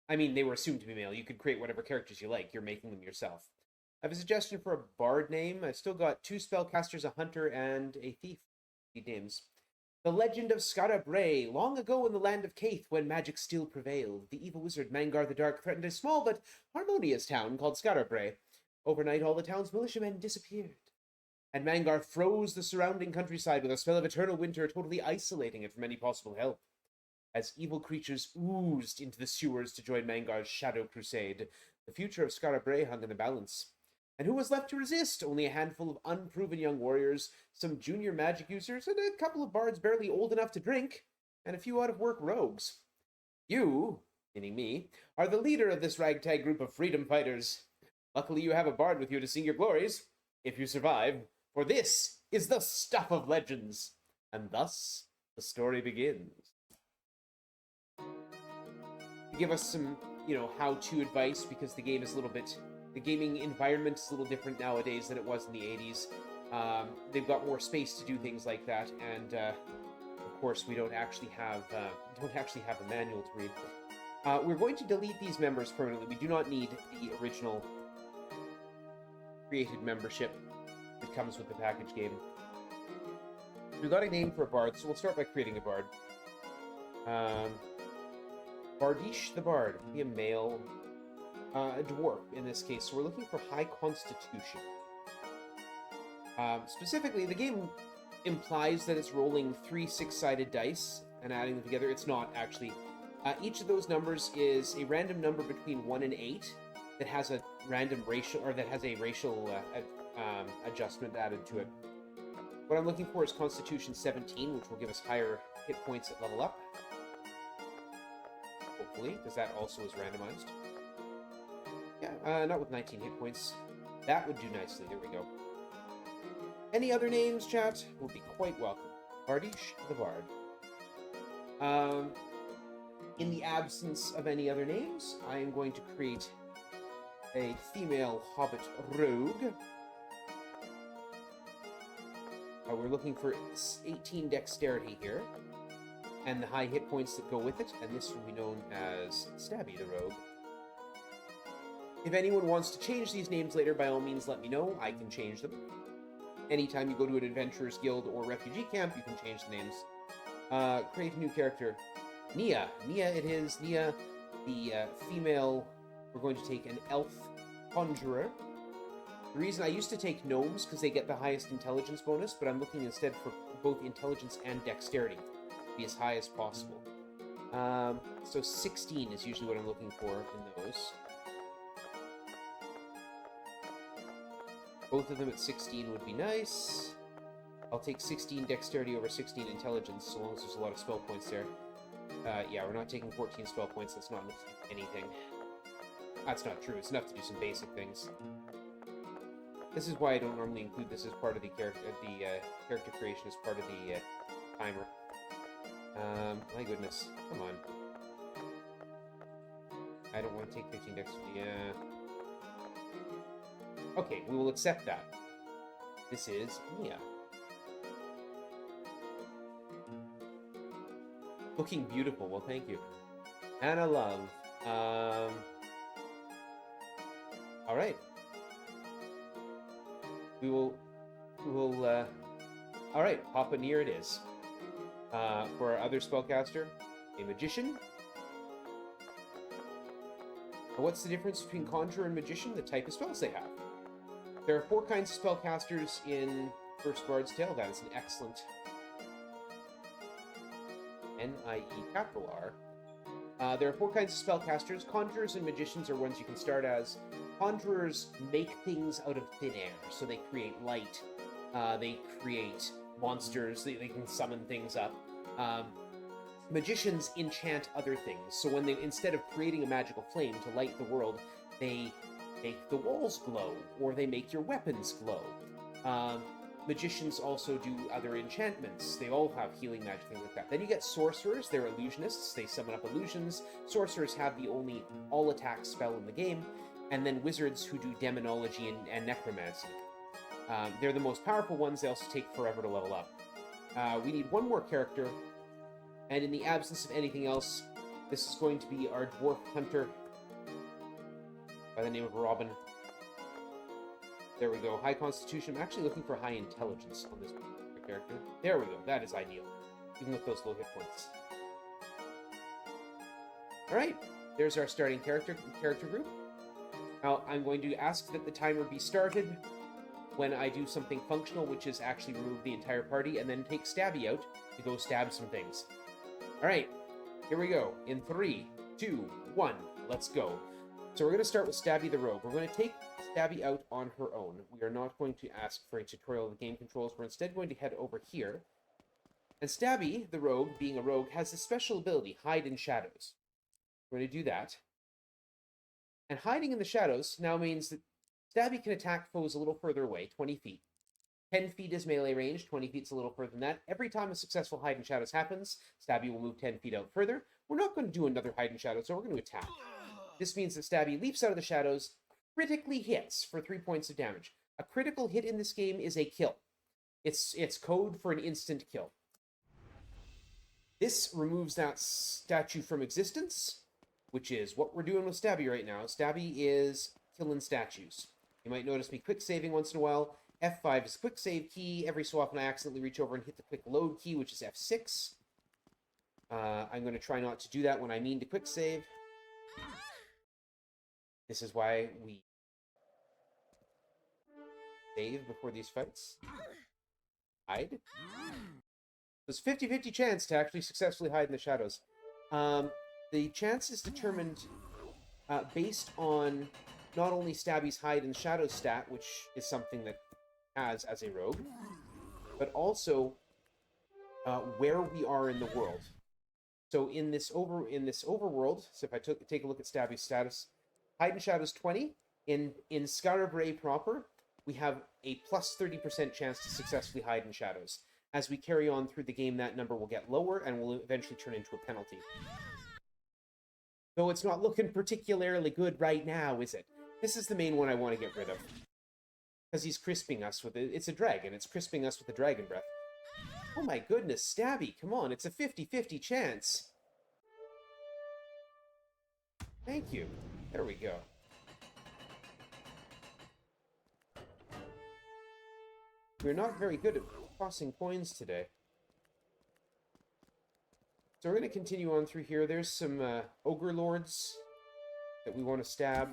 I mean, they were assumed to be male. You could create whatever characters you like. You're making them yourself. I have a suggestion for a bard name. I've still got 2 spellcasters, a hunter, and a thief. Need names. The legend of Scarabray. Long ago in the land of Caith, when magic still prevailed, the evil wizard Mangar the Dark threatened a small but harmonious town called Scarabray. Overnight, all the town's militiamen disappeared, and Mangar froze the surrounding countryside with a spell of eternal winter, totally isolating it from any possible help. As evil creatures oozed into the sewers to join Mangar's shadow crusade, the future of Scarabray hung in the balance. And who was left to resist? Only a handful of unproven young warriors, some junior magic users, and a couple of bards barely old enough to drink, and a few out-of-work rogues. You, meaning me, are the leader of this ragtag group of freedom fighters. Luckily you have a bard with you to sing your glories, if you survive, for this is the stuff of legends. And thus, the story begins. To give us some, how-to advice, because the game is a little bit... The gaming environment is a little different nowadays than it was in the 80s. They've got more space to do things like that, and of course we don't actually have a manual to read. We're going to delete these members permanently. We do not need the original created membership that comes with the package game. We've got a name for a bard, so we'll start by creating a bard. Bardish the Bard. Be a male. A dwarf, in this case, so we're looking for high constitution. Specifically, the game implies that it's rolling 3 6-sided dice and adding them together. It's not, actually. Each of those numbers is a random number between 1 and 8 that has a random racial, or that has a racial adjustment added to it. What I'm looking for is Constitution 17, which will give us higher hit points at level up. Hopefully, because that also is randomized. Yeah, not with 19 hit points. That would do nicely. There we go. Any other names, chat? Will be quite welcome. Bardish the Bard. In the absence of any other names, I am going to create a female hobbit rogue. We're looking for 18 dexterity here, and the high hit points that go with it, and this will be known as Stabby the Rogue. If anyone wants to change these names later, by all means let me know. I can change them. Anytime you go to an Adventurers Guild or Refugee Camp, you can change the names. Create a new character. Nia. Nia it is. Nia, the female... We're going to take an elf conjurer. The reason I used to take gnomes, because they get the highest intelligence bonus, but I'm looking instead for both intelligence and dexterity to be as high as possible. So 16 is usually what I'm looking for in those. Both of them at 16 would be nice. I'll take 16 dexterity over 16 intelligence, so long as there's a lot of spell points there. Yeah, we're not taking 14 spell points. That's not enough to do anything. That's not true. It's enough to do some basic things. This is why I don't normally include this as part of the character creation, as part of the timer. My goodness. Come on. I don't want to take 15 dexterity. Yeah. Okay, we will accept that. This is Mia. Looking beautiful. Well, thank you. Anna Love. All right. We will. All right, Papa Nier it is. For our other spellcaster, a magician. What's the difference between conjurer and magician? The type of spells they have. There are 4 kinds of spellcasters in First Bard's Tale. That is an excellent N-I-E-R. There are 4 kinds of spellcasters. Conjurers and magicians are ones you can start as. Conjurers make things out of thin air, so they create light. They create monsters. They can summon things up. Magicians enchant other things. So when they, instead of creating a magical flame to light the world, they make the walls glow, or they make your weapons glow. Magicians also do other enchantments. They all have healing magic, things like that. Then you get sorcerers. They're illusionists. They summon up illusions. Sorcerers have the only all-attack spell in the game. And then wizards who do demonology and necromancy. They're the most powerful ones. They also take forever to level up. We need one more character. And in the absence of anything else, This is going to be our dwarf hunter by the name of Robin. There we go. High constitution. I'm actually looking for high intelligence on this character. There we go. That is ideal, even with those low hit points. All right. There's our starting character group. Now, I'm going to ask that the timer be started when I do something functional, which is actually remove the entire party and then take Stabby out to go stab some things. All right, here we go. In 3, 2, 1, let's go. So we're going to start with Stabby the Rogue. We're going to take Stabby out on her own. We are not going to ask for a tutorial of the game controls. We're instead going to head over here. And Stabby the Rogue, being a rogue, has a special ability, Hide in Shadows. We're going to do that. And hiding in the shadows now means that Stabby can attack foes a little further away, 20 feet. 10 feet is melee range, 20 feet's a little further than that. Every time a successful hide in shadows happens, Stabby will move 10 feet out further. We're not going to do another hide in shadows, so we're going to attack. This means that Stabby leaps out of the shadows, critically hits for 3 points of damage. A critical hit in this game is a kill. It's code for an instant kill. This removes that statue from existence, which is what we're doing with Stabby right now. Stabby is killing statues. You might notice me quick saving once in a while. F5 is quick save key. Every so often I accidentally reach over and hit the quick load key, which is F6. I'm going to try not to do that when I mean to quick save. This is why we save before these fights. Hide. There's 50-50 chance to actually successfully hide in the shadows. The chance is determined based on not only Stabby's hide in shadows stat, which is something that has as a rogue, but also where we are in the world. So in this overworld, so if I take a look at Stabby's status, hide in shadows 20. In Scarabray proper, we have a plus 30% chance to successfully hide in shadows. As we carry on through the game, that number will get lower and will eventually turn into a penalty. Though it's not looking particularly good right now, is it? This is the main one I want to get rid of. Because he's crisping us with it. It's a dragon. It's crisping us with the dragon breath. Oh my goodness, Stabby, come on. It's a 50-50 chance. Thank you. There we go. We're not very good at tossing coins today. So we're going to continue on through here. There's some ogre lords that we want to stab.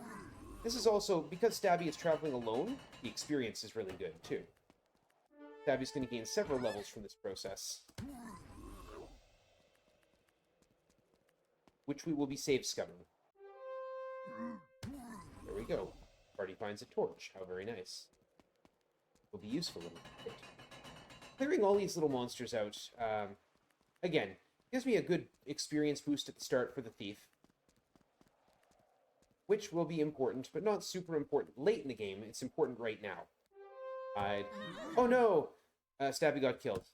This is also, because Stabby is traveling alone, the experience is really good, too. Stabby's going to gain several levels from this process. Which we will be save scumming. There we go. Party finds a torch. How very nice. Will be useful in a bit. Clearing all these little monsters out, again, gives me a good experience boost at the start for the thief, which will be important, but not super important late in the game. It's important right now. Oh no! Stabby got killed.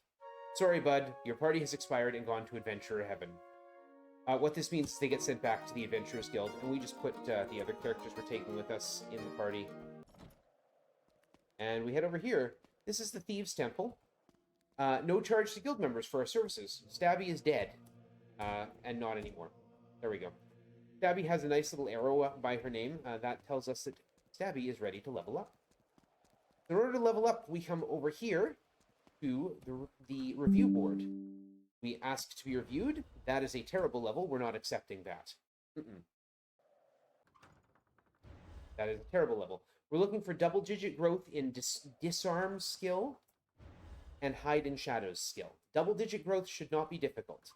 Sorry, bud. Your party has expired and gone to Adventurer Heaven. What this means is they get sent back to the Adventurers Guild, and we just put the other characters we're taking with us in the party. And we head over here. This is the Thieves' Temple. No charge to guild members for our services. Stabby is dead. And not anymore. There we go. Stabby has a nice little arrow by her name. That tells us that Stabby is ready to level up. In order to level up, we come over here to the review board. We ask to be reviewed. That is a terrible level. We're not accepting that. That is a terrible level. We're looking for double-digit growth in disarm skill and hide in shadows skill. Double-digit growth should not be difficult.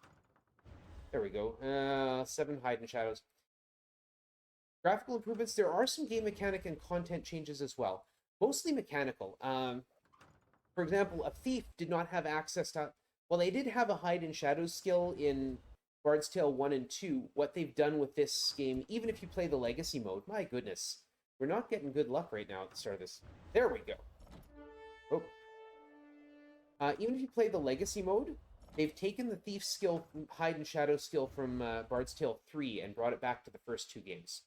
There we go. 7 hide in shadows. Graphical improvements. There are some game mechanic and content changes as well. Mostly mechanical. For example, a thief did not have access to... Well, they did have a hide in shadows skill in Bard's Tale 1 and 2. What they've done with this game, even if you play the legacy mode, my goodness. We're not getting good luck right now at the start of this. There we go. Oh. Even if you play the legacy mode, they've taken the thief skill, hide and shadow skill from Bard's Tale 3 and brought it back to the first 2 games.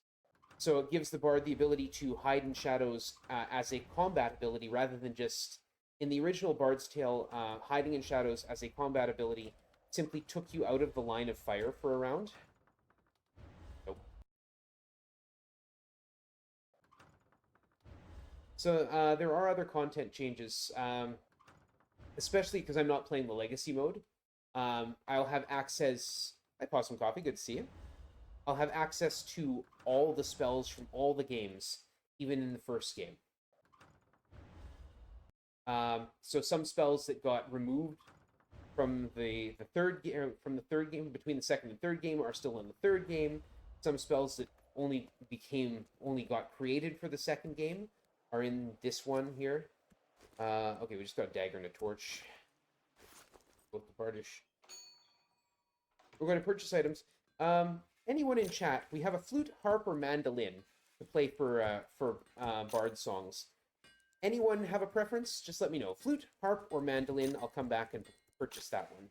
So it gives the bard the ability to hide in shadows as a combat ability rather than just... In the original Bard's Tale, hiding in shadows as a combat ability simply took you out of the line of fire for a round. So there are other content changes, especially because I'm not playing the Legacy mode. I'll have access... Hi, Possum Coffee, good to see you. I'll have access to all the spells from all the games, even in the first game. So some spells that got removed from the third game, between the second and third game, are still in the third game. Some spells that only got created for the second game are in this one here. Okay, we just got a dagger and a torch. Both the Bardish. We're going to purchase items. Anyone in chat? We have a flute, harp, or mandolin to play for bard songs. Anyone have a preference? Just let me know. Flute, harp, or mandolin. I'll come back and purchase that one.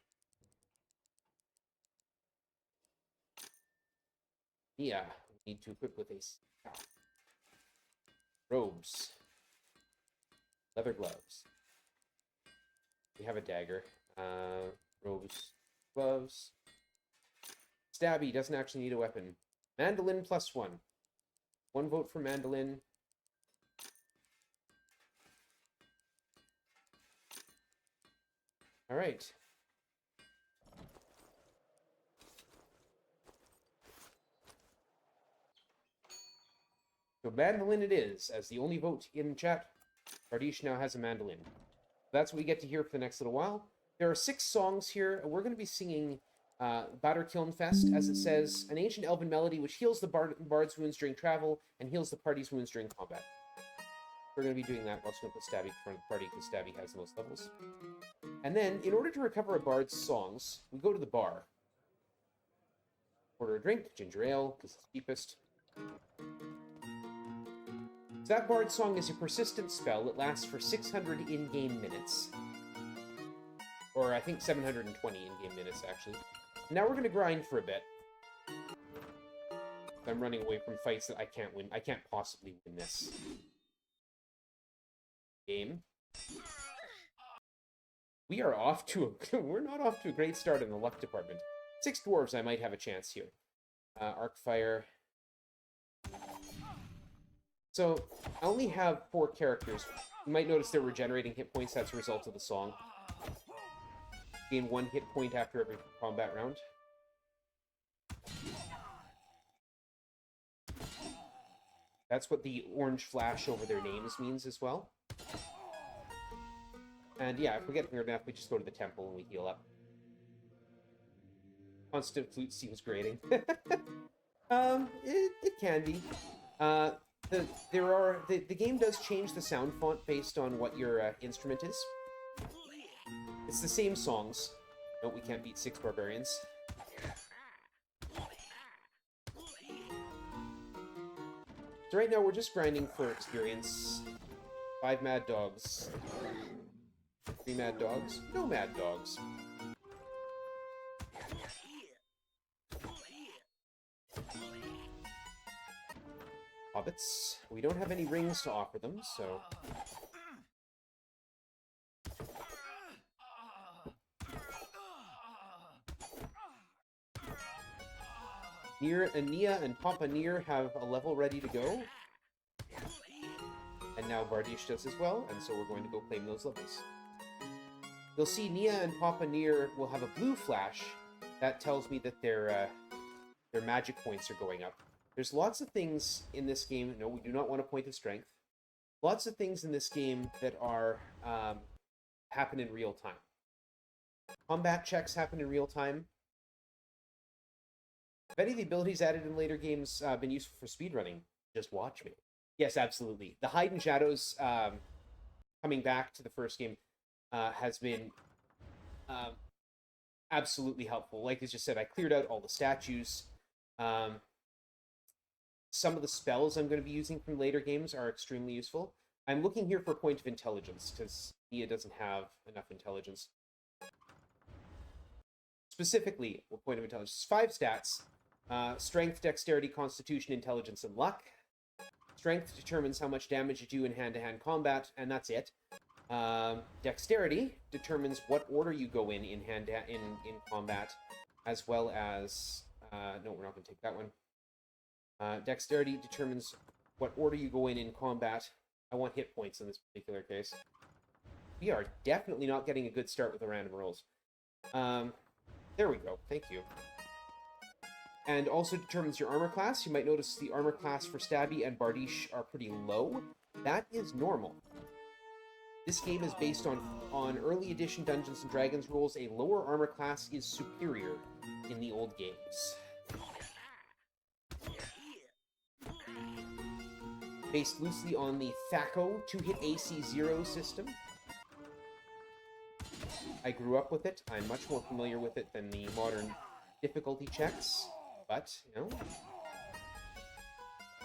Yeah, we need to equip with a robes, leather gloves. We have a dagger. Robes, gloves. Stabby doesn't actually need a weapon. Mandolin +1. 1 vote for mandolin. All right. So mandolin it is, as the only vote in chat. Bardish now has a mandolin. That's what we get to hear for the next little while. There are 6 songs here. We're going to be singing Batterkiln Fest, as it says, an ancient elven melody which heals the bard's wounds during travel and heals the party's wounds during combat. We're going to be doing that while Snow puts Stabby in front of the party, because Stabby has the most levels. And then, in order to recover a bard's songs, we go to the bar. Order a drink, ginger ale, because it's cheapest. So that bard song is a persistent spell. It lasts for 600 in-game minutes. Or I think 720 in-game minutes, actually. Now we're going to grind for a bit. I'm running away from fights that I can't win. I can't possibly win this game. We are off to a... We're not off to a great start in the luck department. 6 dwarves, I might have a chance here. Arcfire. So, I only have 4 characters. You might notice they're regenerating hit points. That's a result of the song. Gain 1 hit point after every combat round. That's what the orange flash over their names means as well. And yeah, if we get near enough, we just go to the temple and we heal up. Constant flute seems grating. It can be. The game does change the sound font based on what your instrument is. It's the same songs. No, we can't beat 6 barbarians. So right now we're just grinding for experience. 5 mad dogs. 3 mad dogs. No mad dogs. Hobbits. We don't have any rings to offer them, so... Nia and Papa Near have a level ready to go. And now Bardish does as well, and so we're going to go claim those levels. You'll see Nia and Papa Near will have a blue flash. That tells me that their magic points are going up. There's lots of things in this game. No, we do not want a point of strength. Lots of things in this game that are happen in real time. Combat checks happen in real time. If any of the abilities added in later games been useful for speedrunning, just watch me. Yes, absolutely. The Hide in Shadows coming back to the first game has been absolutely helpful. Like I just said, I cleared out all the statues. Some of the spells I'm going to be using from later games are extremely useful. I'm looking here for a point of intelligence, because Nia doesn't have enough intelligence. Specifically, a point of intelligence. 5 stats. Strength, Dexterity, Constitution, Intelligence, and Luck. Strength determines how much damage you do in hand-to-hand combat, and that's it. Dexterity determines what order you go in combat, as well as... no, we're not going to take that one. Dexterity determines what order you go in combat. I want hit points in this particular case. We are definitely not getting a good start with the random rolls. There we go. Thank you. And also determines your armor class. You might notice the armor class for Stabby and Bardiche are pretty low. That is normal. This game is based on early edition Dungeons & Dragons rules. A lower armor class is superior in the old games. Based loosely on the THACO 2-hit AC 0 system. I grew up with it. I'm much more familiar with it than the modern difficulty checks. But, you know,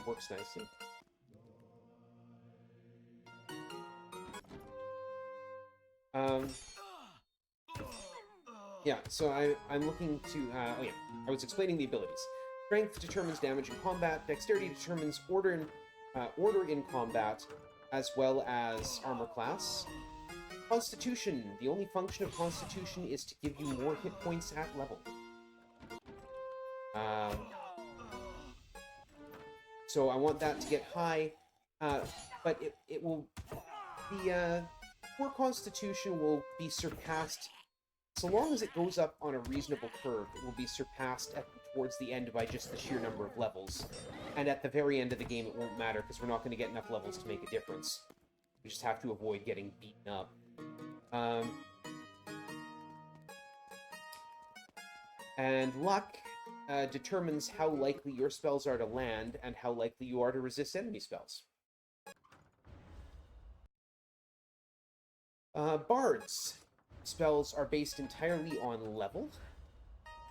works nicely. Yeah, so I'm looking to, oh yeah, I was explaining the abilities. Strength determines damage in combat, dexterity determines order in combat, as well as armor class. Constitution, the only function of Constitution is to give you more hit points at level. So I want that to get high, but it will, the poor Constitution will be surpassed, so long as it goes up on a reasonable curve, it will be surpassed towards the end by just the sheer number of levels. And at the very end of the game, it won't matter, because we're not going to get enough levels to make a difference. We just have to avoid getting beaten up. And luck determines how likely your spells are to land and how likely you are to resist enemy spells. Bards. Spells are based entirely on level.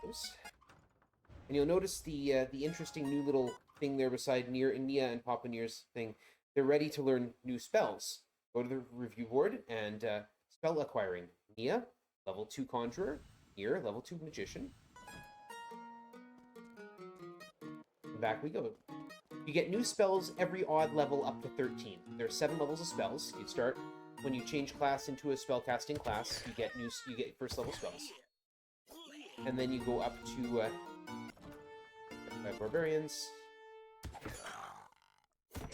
And you'll notice the interesting new little thing there beside Nia and Papa Nier's thing. They're ready to learn new spells. Go to the review board and spell acquiring. Nia, level 2 Conjurer. Nier, level 2 Magician. And back we go. You get new spells every odd level up to 13. There are 7 levels of spells. You start when you change class into a spellcasting class. You get first level spells, and then you go up to barbarians.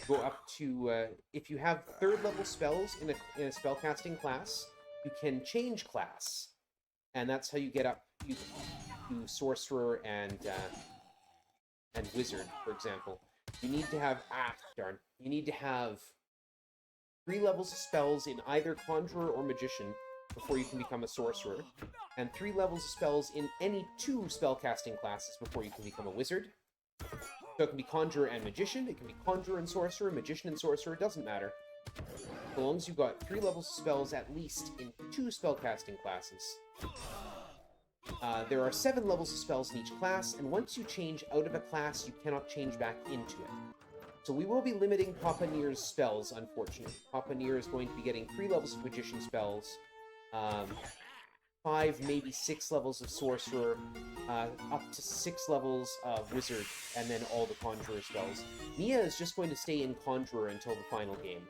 Go up to if you have 3rd level spells in a spellcasting class, you can change class, and that's how you get up. You do sorcerer and wizard, for example. You need to have You need to have 3 levels of spells in either Conjurer or Magician before you can become a Sorcerer, and 3 levels of spells in any 2 spellcasting classes before you can become a Wizard. So it can be Conjurer and Magician, it can be Conjurer and Sorcerer, Magician and Sorcerer, it doesn't matter. So long as you've got 3 levels of spells at least in 2 spellcasting classes. There are 7 levels of spells in each class, and once you change out of a class, you cannot change back into it. So we will be limiting Papa Nier's spells, unfortunately. Papa Nier is going to be getting 3 levels of Magician spells, 5, maybe 6 levels of Sorcerer, up to 6 levels of Wizard, and then all the Conjurer spells. Nia is just going to stay in Conjurer until the final game.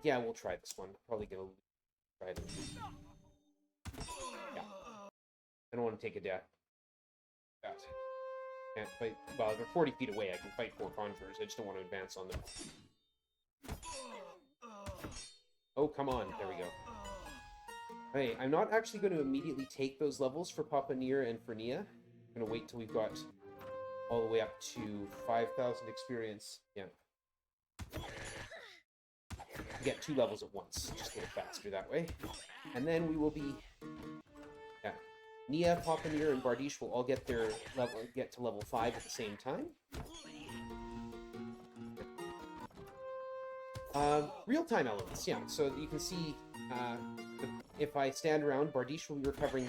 Yeah, we'll try this one. Probably gonna try it. Yeah. I don't want to take a death. Can't fight. Well, they're 40 feet away. I can fight 4 Conjurers. I just don't want to advance on them. Oh, come on. There we go. Hey, I'm not actually going to immediately take those levels for Papa Nier and for Nia. I'm going to wait till we've got all the way up to 5,000 experience. Yeah. Get 2 levels at once. Just a little faster that way. And then we will be... Yeah. Nia, Papa Nier, and Bardiche will all get to level 5 at the same time. Real-time elements, yeah. So you can see if I stand around, Bardiche will be recovering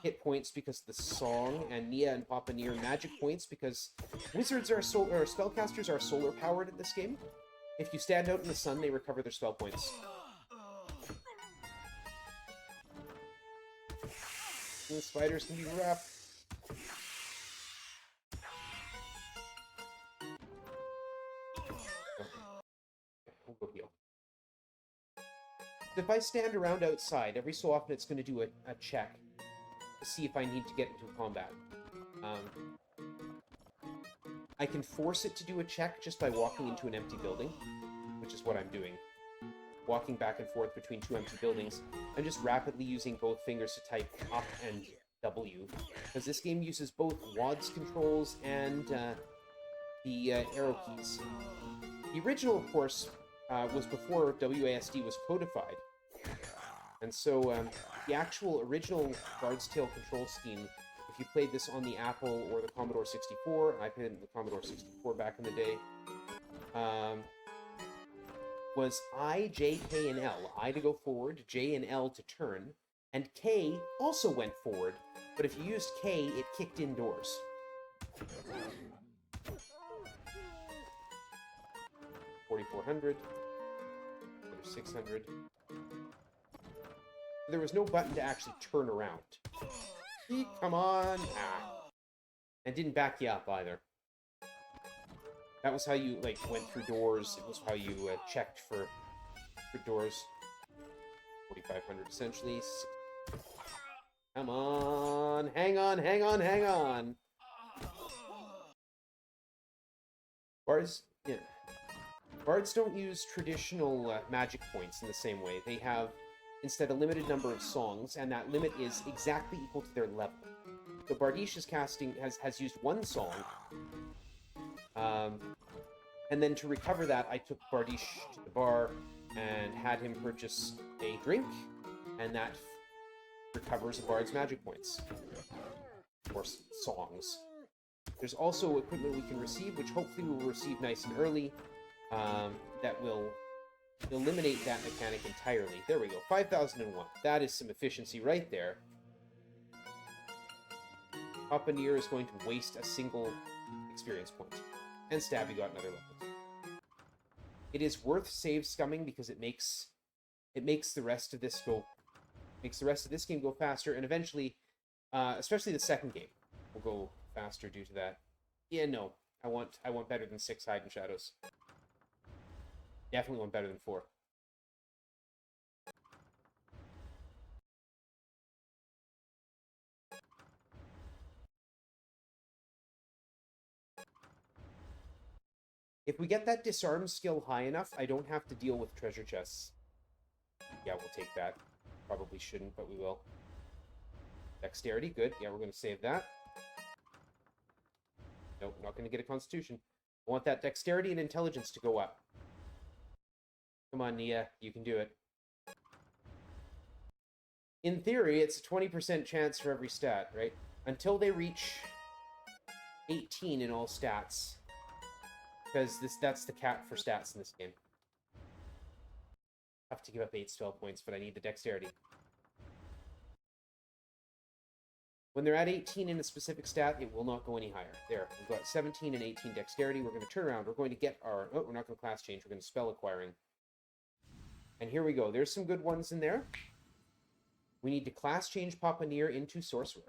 hit points because of the song, and Nia and Papa Nier magic points because wizards or spellcasters are solar powered in this game. If you stand out in the sun, they recover their spell points. The spiders can be rough. We'll go heal. If I stand around outside, every so often it's going to do a check to see if I need to get into combat. I can force it to do a check just by walking into an empty building, which is what I'm doing. Walking back and forth between two empty buildings. I'm just rapidly using both fingers to type up and W, because this game uses both WASD controls and the arrow keys. The original, of course, was before WASD was codified. And so the actual original Bard's Tale control scheme, if you played this on the Apple or the Commodore 64, I played it in the Commodore 64 back in the day, was I, J, K, and L. I to go forward, J and L to turn, and K also went forward, but if you used K, it kicked indoors. 4,400, 600. There was no button to actually turn around. Come on! Ah. And didn't back you up either. That was how you, like, went through doors. It was how you checked for doors. 4,500, essentially. Come on! Hang on, hang on, hang on! Bards, yeah. Bards don't use traditional magic points in the same way. They have, instead, a limited number of songs, and that limit is exactly equal to their level. So Bardish's casting has used one song, and then to recover that, I took Bardish to the bar and had him purchase a drink, and that recovers a bard's magic points. Or songs. There's also equipment we can receive, which hopefully we'll receive nice and early, that will eliminate that mechanic entirely. There we go, 5,001. That is some efficiency right there. Papaneer is going to waste a single experience point. And Stabby got another level. It is worth save scumming because it makes the rest of this go game go faster, and eventually, especially the second game, will go faster due to that. Yeah, no, I want better than 6 Hide and Shadows. Definitely want better than 4. If we get that disarm skill high enough, I don't have to deal with treasure chests. Yeah, we'll take that. Probably shouldn't, but we will. Dexterity, good. Yeah, we're going to save that. Nope, not going to get a constitution. I want that dexterity and intelligence to go up. Come on, Nia, you can do it. In theory, it's a 20% chance for every stat, right? Until they reach 18 in all stats. Because that's the cap for stats in this game. I have to give up 8 spell points, but I need the dexterity. When they're at 18 in a specific stat, it will not go any higher. There, we've got 17 and 18 dexterity. We're going to turn around. We're going to get our... Oh, we're not going to class change. We're going to spell acquiring. And here we go. There's some good ones in there. We need to class change Papaneer into Sorcerer.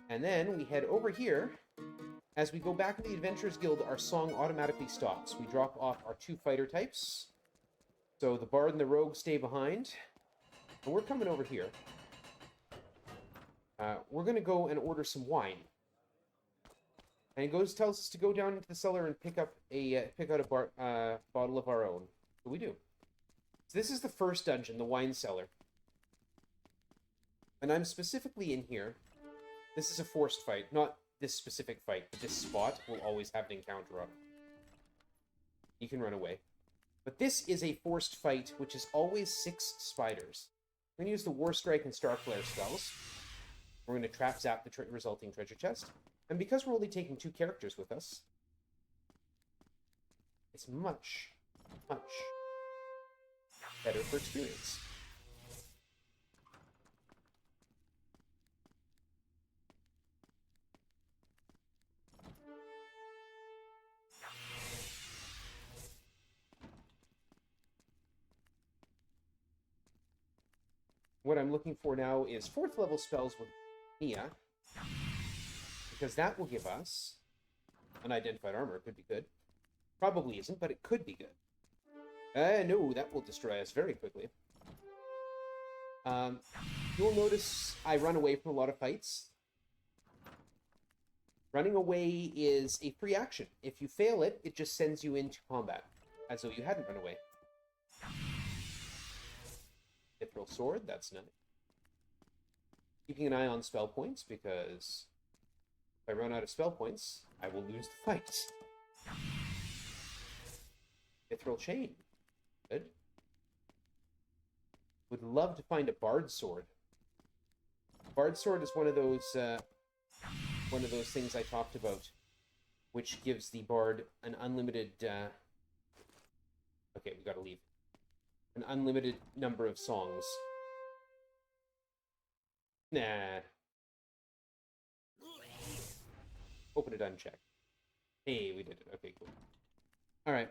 And then we head over here. As we go back into the Adventurers Guild, our song automatically stops. We drop off our 2 fighter types. So the Bard and the Rogue stay behind. And we're coming over here. We're going to go and order some wine. And it tells us to go down into the cellar and pick out a bottle of our own. So we do. So this is the first dungeon, the wine cellar. And I'm specifically in here. This is a forced fight, not this specific fight, but this spot will always have an encounter on it. You can run away. But this is a forced fight, which is always 6 spiders. We're going to use the War Strike and Star Flare spells. We're going to trap zap the resulting treasure chest. And because we're only taking 2 characters with us, it's much, much better for experience. What I'm looking for now is 4th level spells with Nia, because that will give us unidentified armor. Could be good. Probably isn't, but it could be good. No, that will destroy us very quickly. You'll notice I run away from a lot of fights. Running away is a free action. If you fail it, it just sends you into combat, as though you hadn't run away. Mithril Sword, that's nice. Keeping an eye on spell points, because if I run out of spell points, I will lose the fight. Mithril Chain. Good. Would love to find a Bard Sword. Bard Sword is one of those things I talked about, which gives the Bard an unlimited... Okay, we gotta leave. An unlimited number of songs. Nah. Open it unchecked. Hey, we did it. Okay, cool. Alright.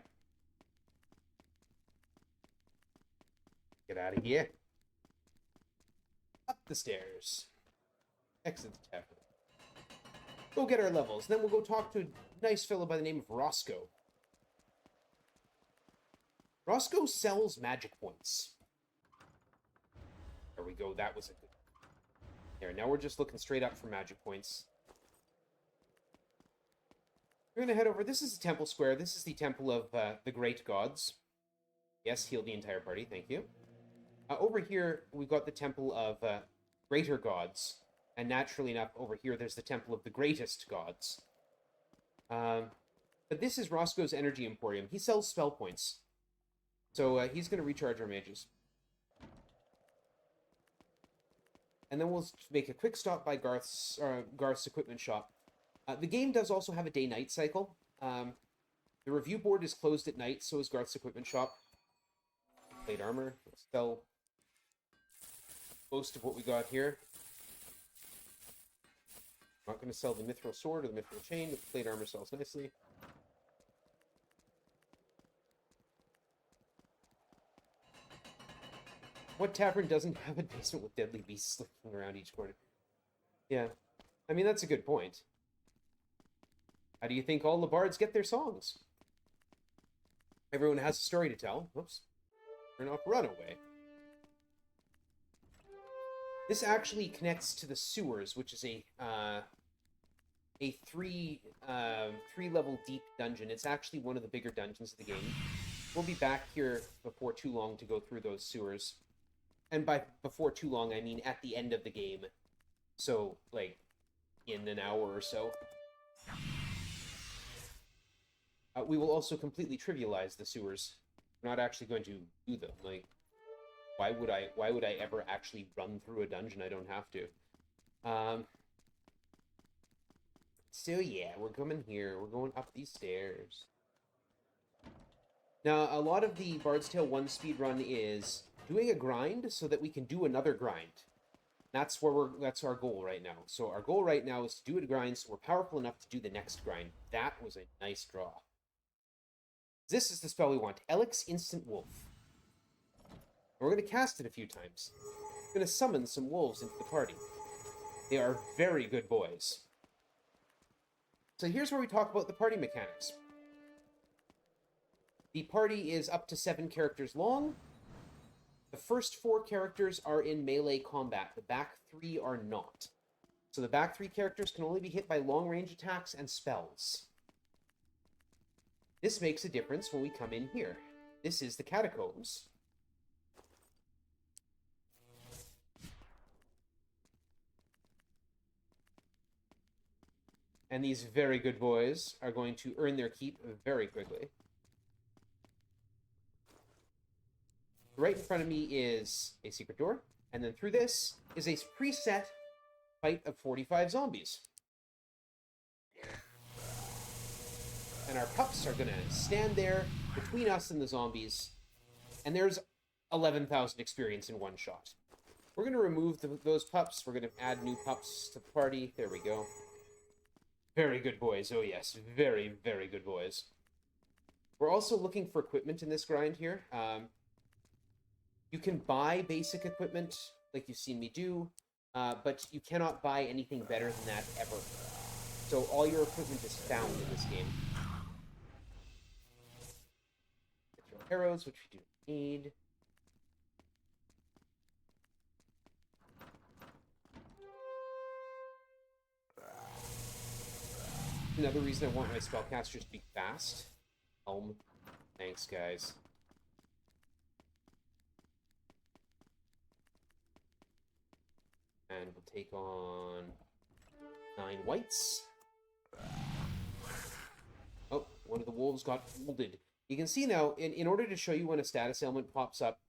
Get out of here. Up the stairs. Exit the tavern. Go get our levels. Then we'll go talk to a nice fellow by the name of Roscoe. Roscoe sells magic points. There we go. That was a good... There, now we're just looking straight up for magic points. We're going to head over. This is the temple square. This is the temple of the great gods. Yes, heal the entire party. Thank you. Over here, we've got the temple of greater gods. And naturally enough, over here, there's the temple of the greatest gods. But this is Roscoe's Energy Emporium. He sells spell points. So he's going to recharge our mages. And then we'll make a quick stop by Garth's equipment shop. The game does also have a day-night cycle. The review board is closed at night, so is Garth's equipment shop. Plate armor. Let's sell most of what we got here. I'm not going to sell the mithril sword or the mithril chain, but the plate armor sells nicely. What tavern doesn't have a basement with deadly beasts lurking around each corner? Yeah. I mean, that's a good point. How do you think all the bards get their songs? Everyone has a story to tell. Whoops. Turn off Runaway. This actually connects to the sewers, which is a three-level deep dungeon. It's actually one of the bigger dungeons of the game. We'll be back here before too long to go through those sewers. And by before too long, I mean at the end of the game. So, like, in an hour or so. We will also completely trivialize the sewers. We're not actually going to do them. Like, why would I ever actually run through a dungeon? I don't have to. So yeah, we're coming here. We're going up these stairs. Now, a lot of the Bard's Tale 1 speedrun is doing a grind so that we can do another grind. That's our goal right now. So our goal right now is to do a grind so we're powerful enough to do the next grind. That was a nice draw. This is the spell we want. Elix Instant Wolf. We're going to cast it a few times. We're going to summon some wolves into the party. They are very good boys. So here's where we talk about the party mechanics. The party is up to 7 characters long. The first 4 characters are in melee combat. The back 3 are not. So the back 3 characters can only be hit by long-range attacks and spells. This makes a difference when we come in here. This is the Catacombs. And these very good boys are going to earn their keep very quickly. Right in front of me is a secret door, and then through this is a preset fight of 45 zombies. And our pups are going to stand there between us and the zombies, and there's 11,000 experience in one shot. We're going to remove those pups. We're going to add new pups to the party. There we go. Very good boys. Oh yes, very, very good boys. We're also looking for equipment in this grind here. You can buy basic equipment, like you've seen me do, but you cannot buy anything better than that ever. So all your equipment is found in this game. Arrows, which we do need. Another reason I want my spellcasters to be fast. Helm. Thanks, guys. And we'll take on 9 whites. Oh, one of the wolves got folded. You can see now, in order to show you when a status ailment pops up,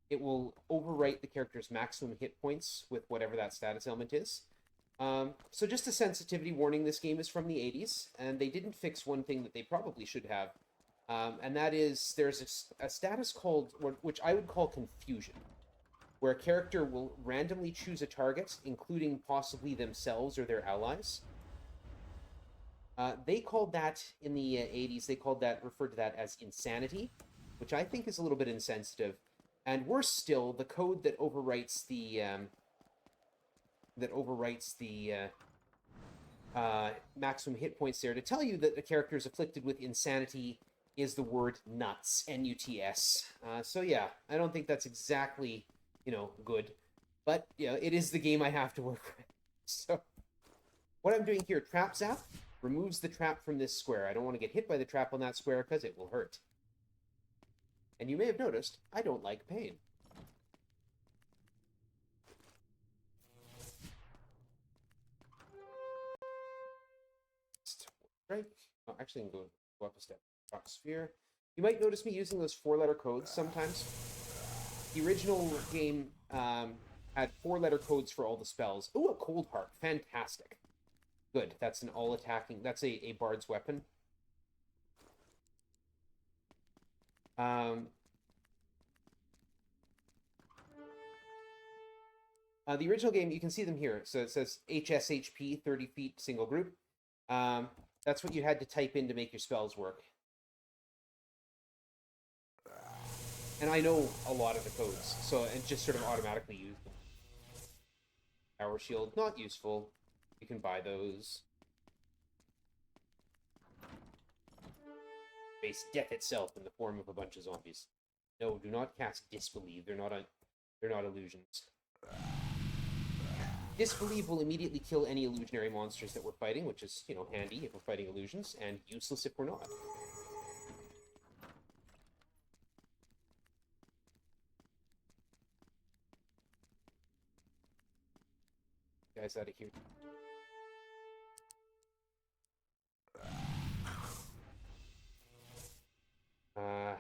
it will overwrite the character's maximum hit points with whatever that status ailment is. So just a sensitivity warning, this game is from the 80s, and they didn't fix one thing that they probably should have, and that is there's a status called, which I would call confusion, where a character will randomly choose a target, including possibly themselves or their allies. They called that, in the 80s, referred to that as insanity, which I think is a little bit insensitive. And worse still, the code that overwrites the maximum hit points there to tell you that the character is afflicted with insanity is the word nuts, N-U-T-S. So yeah, I don't think that's exactly, good. But, it is the game I have to work with. So, what I'm doing here, Trap Zap, removes the trap from this square. I don't want to get hit by the trap on that square because it will hurt. And you may have noticed, I don't like pain. Strike. Oh, actually, I'm going to go up a step. Rock Sphere. You might notice me using those 4-letter codes sometimes. The original game had 4-letter codes for all the spells. Ooh, a Cold Heart. Fantastic. Good. That's an all-attacking... That's a bard's weapon. The original game, you can see them here. So it says HSHP, 30 feet, single group. That's what you had to type in to make your spells work. And I know a lot of the codes, so it just sort of automatically used them. Power Shield, not useful. You can buy those. Face death itself in the form of a bunch of zombies. No, do not cast Disbelieve. They're not illusions. Disbelieve will immediately kill any illusionary monsters that we're fighting, which is, handy if we're fighting illusions, and useless if we're not. Guys out of here.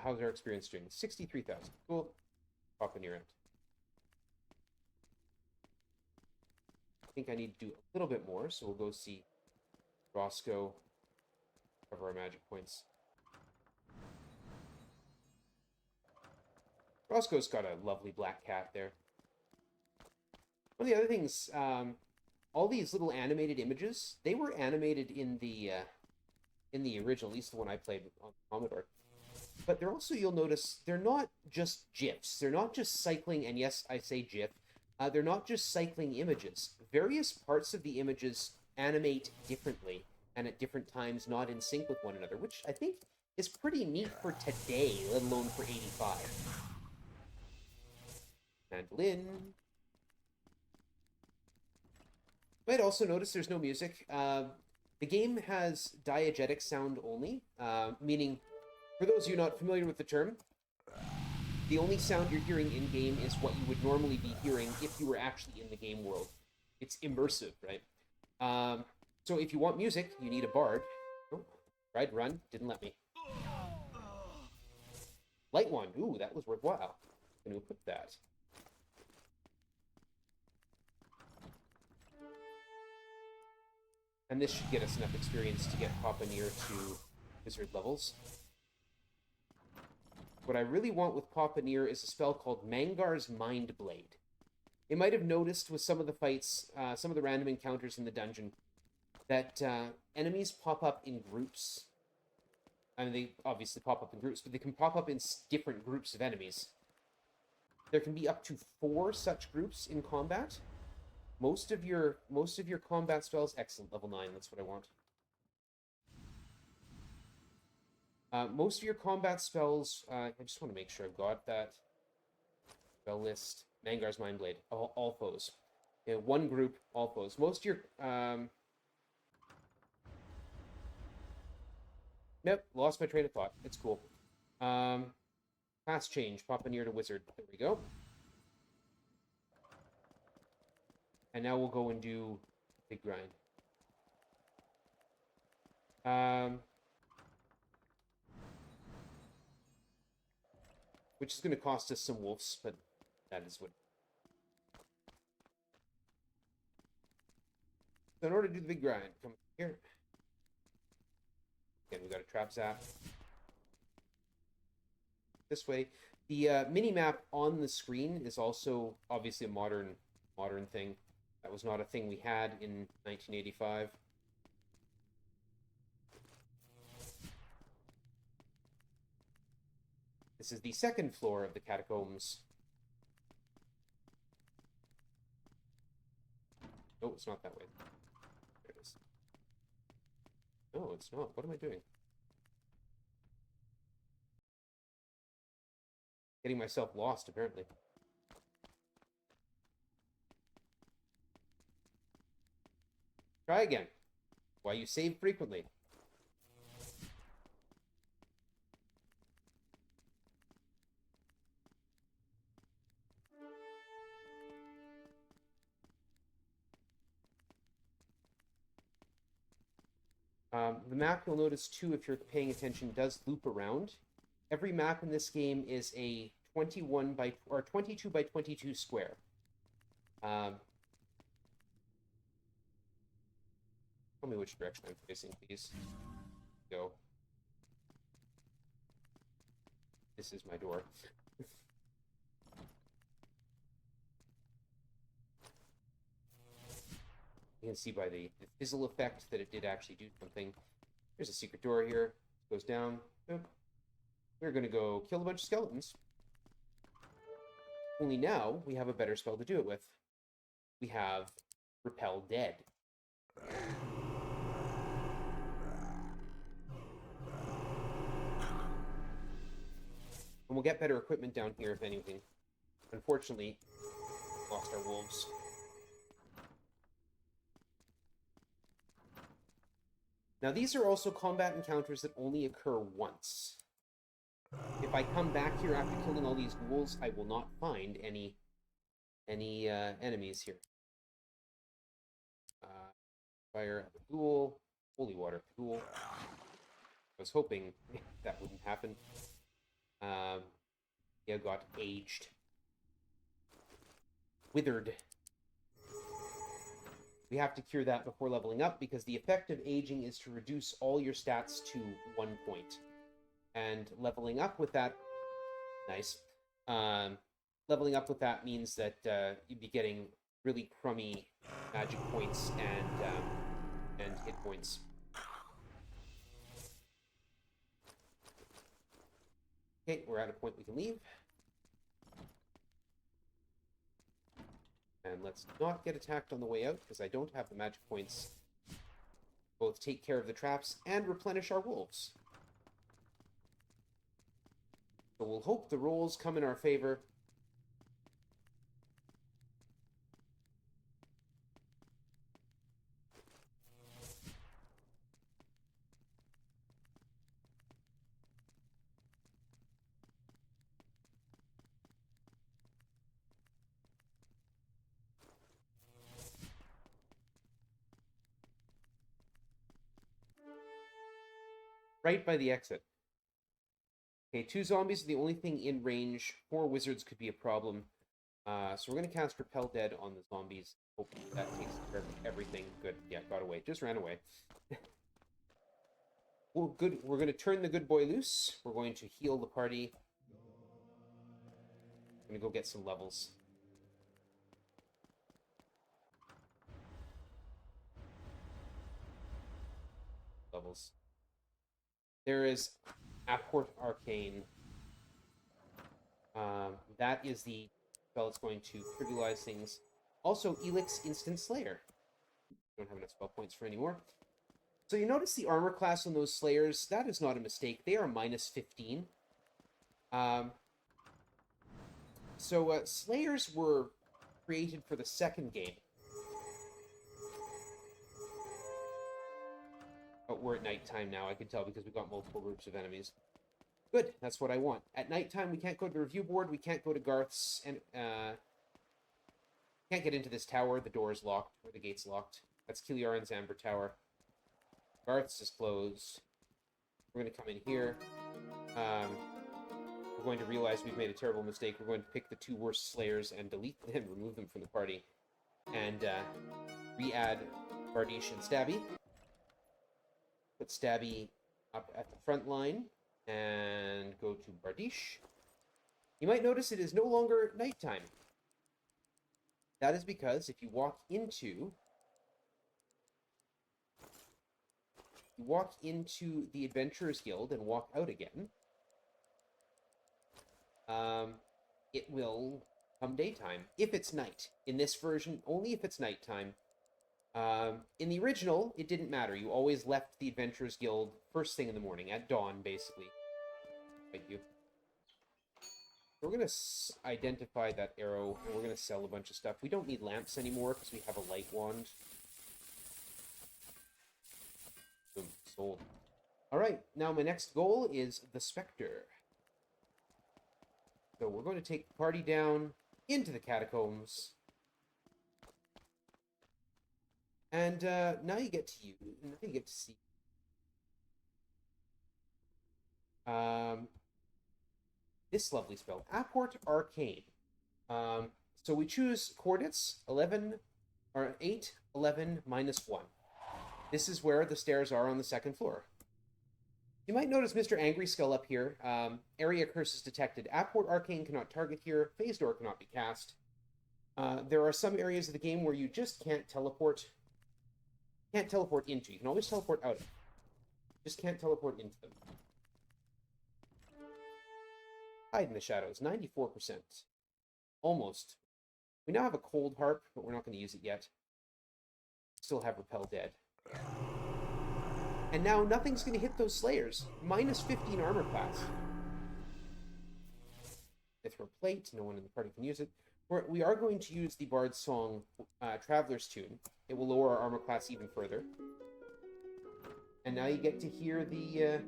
How's our experience doing? 63,000. Cool. Pop in your end. I think I need to do a little bit more, so we'll go see Roscoe, cover our magic points. Roscoe's got a lovely black cat there. One of the other things, all these little animated images, they were animated in the original, at least the one I played on Commodore. But they're also, you'll notice, they're not just GIFs. They're not just cycling, and yes, I say GIF. They're not just cycling images. Various parts of the images animate differently and at different times not in sync with one another, which I think is pretty neat for today, let alone for 85. Mandolin. You might also notice there's no music. The game has diegetic sound only, meaning, for those of you not familiar with the term, the only sound you're hearing in-game is what you would normally be hearing if you were actually in the game world. It's immersive, right? So if you want music, you need a bard. Oh, tried run, didn't let me. Light wand, ooh, that was worthwhile. I'm gonna put that. And this should get us enough experience to get Papa near to wizard levels. What I really want with Papaneer is a spell called Mangar's Mind Blade. You might have noticed with some of the fights, some of the random encounters in the dungeon, that enemies pop up in groups. I mean, they obviously pop up in groups, but they can pop up in different groups of enemies. There can be up to 4 such groups in combat. Most of your combat spells, excellent, level 9, that's what I want. Most of your combat spells, I just want to make sure I've got that spell list. Mangar's Mindblade, all foes. One group, all foes. Most of your Nope, lost my train of thought. It's cool. Class change, Papa-neer to wizard. There we go. And now we'll go and do big grind. Which is going to cost us some wolves, but that is what. So in order to do the big grind, come here. Again, we got a trap zap. This way. The mini-map on the screen is also obviously a modern thing. That was not a thing we had in 1985. This is the second floor of the catacombs. Oh, it's not that way. There it is. No, it's not. What am I doing? Getting myself lost, apparently. Try again. Why you save frequently. The map, you'll notice too, if you're paying attention, does loop around. Every map in this game is a 22 by 22 square. Tell me which direction I'm facing, please. Go. This is my door. You can see by the fizzle effect that it did actually do something. There's a secret door here. It goes down. Boop. We're going to go kill a bunch of skeletons. Only now we have a better spell to do it with. We have Repel Dead. And we'll get better equipment down here, if anything. Unfortunately, lost our wolves. Now, these are also combat encounters that only occur once. If I come back here after killing all these wolves, I will not find any enemies here. Fire at the ghoul. Holy water at the ghoul. I was hoping that wouldn't happen. Yeah, got aged. Withered. We have to cure that before leveling up, because the effect of aging is to reduce all your stats to 1 point. And leveling up with that... Nice. Leveling up with that means that you'd be getting really crummy magic points and hit points. Okay, we're at a point we can leave. And let's not get attacked on the way out, because I don't have the magic points. Both take care of the traps and replenish our wolves. So we'll hope the rolls come in our favor. Right by the exit. Okay, 2 zombies are the only thing in range. 4 wizards could be a problem. So we're going to cast Repel Dead on the zombies. Hopefully that takes care of everything. Good. Yeah, got away. Just ran away. Well, good. We're going to turn the good boy loose. We're going to heal the party. I'm going to go get some levels. There is Apport Arcane. That is the spell that's going to trivialize things. Also, Elix Instant Slayer. Don't have enough spell points for anymore. So you notice the armor class on those Slayers. That is not a mistake. They are minus 15. Slayers were created for the second game. But we're at nighttime now, I can tell, because we've got multiple groups of enemies. Good, that's what I want. At nighttime, we can't go to the review board, we can't go to Garth's, and can't get into this tower, the door is locked, or the gate's locked. That's Kiliaran's Amber Tower. Garth's is closed. We're going to come in here. We're going to realize we've made a terrible mistake. We're going to pick the 2 worst Slayers and delete them, remove them from the party. And re-add Bardiche and Stabby. Put Stabby up at the front line. And go to Bardiche. You might notice it is no longer nighttime. That is because if you walk into the Adventurers Guild and walk out again, it will come daytime. If it's night. In this version, only if it's nighttime. In the original, it didn't matter. You always left the Adventurers Guild first thing in the morning, at dawn, basically. Thank you. We're going to identify that arrow, and we're going to sell a bunch of stuff. We don't need lamps anymore, because we have a light wand. Boom, sold. Alright, now my next goal is the Spectre. So we're going to take the party down into the catacombs. And now you get to see this lovely spell, Apport Arcane. So we choose coordinates 11 or 8, 11, -1. This is where the stairs are on the 2nd floor. You might notice Mr. Angry Skull up here. Area curses detected. Apport Arcane cannot target here. Phase Door cannot be cast. There are some areas of the game where you just can't teleport. Can't teleport into. You can always teleport out of. Just can't teleport into them. Hide in the shadows, 94%. Almost. We now have a cold harp, but we're not going to use it yet. Still have Repel Dead. And now nothing's going to hit those Slayers. -15 armor class. Mithril Plate, no one in the party can use it. We are going to use the Bard's Song Traveler's Tune. It will lower our armor class even further. And now you get to hear the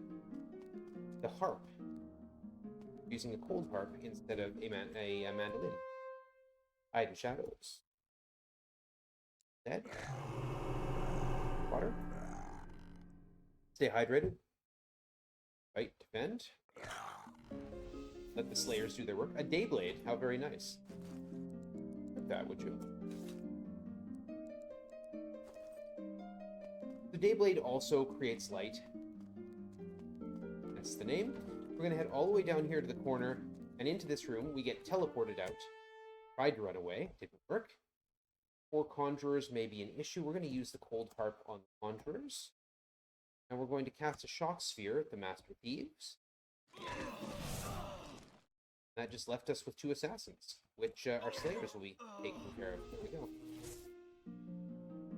harp. Using a cold harp instead of a mandolin. Hide in shadows. Dead. Water. Stay hydrated. Fight, defend. Let the Slayers do their work. A Dayblade, how very nice. Like that, would you? The Dayblade also creates light. That's the name. We're going to head all the way down here to the corner and into this room. We get teleported out. Tried to run away. Didn't work. 4 Conjurers may be an issue. We're going to use the Cold Harp on the Conjurers. And we're going to cast a Shock Sphere at the Master Thieves. That just left us with 2 Assassins, which our Slayers will be taken care of. There we go.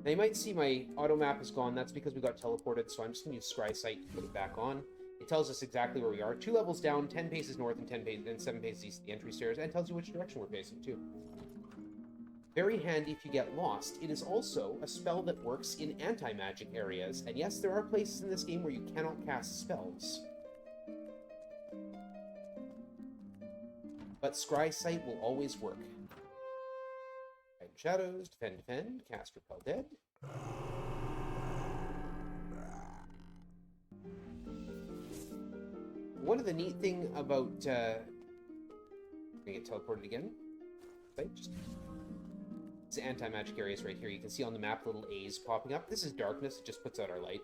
Now you might see my auto map is gone. That's because we got teleported, so I'm just going to use Scry Sight to put it back on. It tells us exactly where we are. 2 levels down, 10 paces north, and 7 paces east of the entry stairs, and tells you which direction we're facing, too. Very handy if you get lost. It is also a spell that works in anti-magic areas. And yes, there are places in this game where you cannot cast spells. But Scry Sight will always work. Hide in shadows, defend, cast Repel Dead. One of the neat thing about I'm gonna get teleported again. Right, just it's anti-magic areas right here. You can see on the map little A's popping up. This is darkness, it just puts out our light.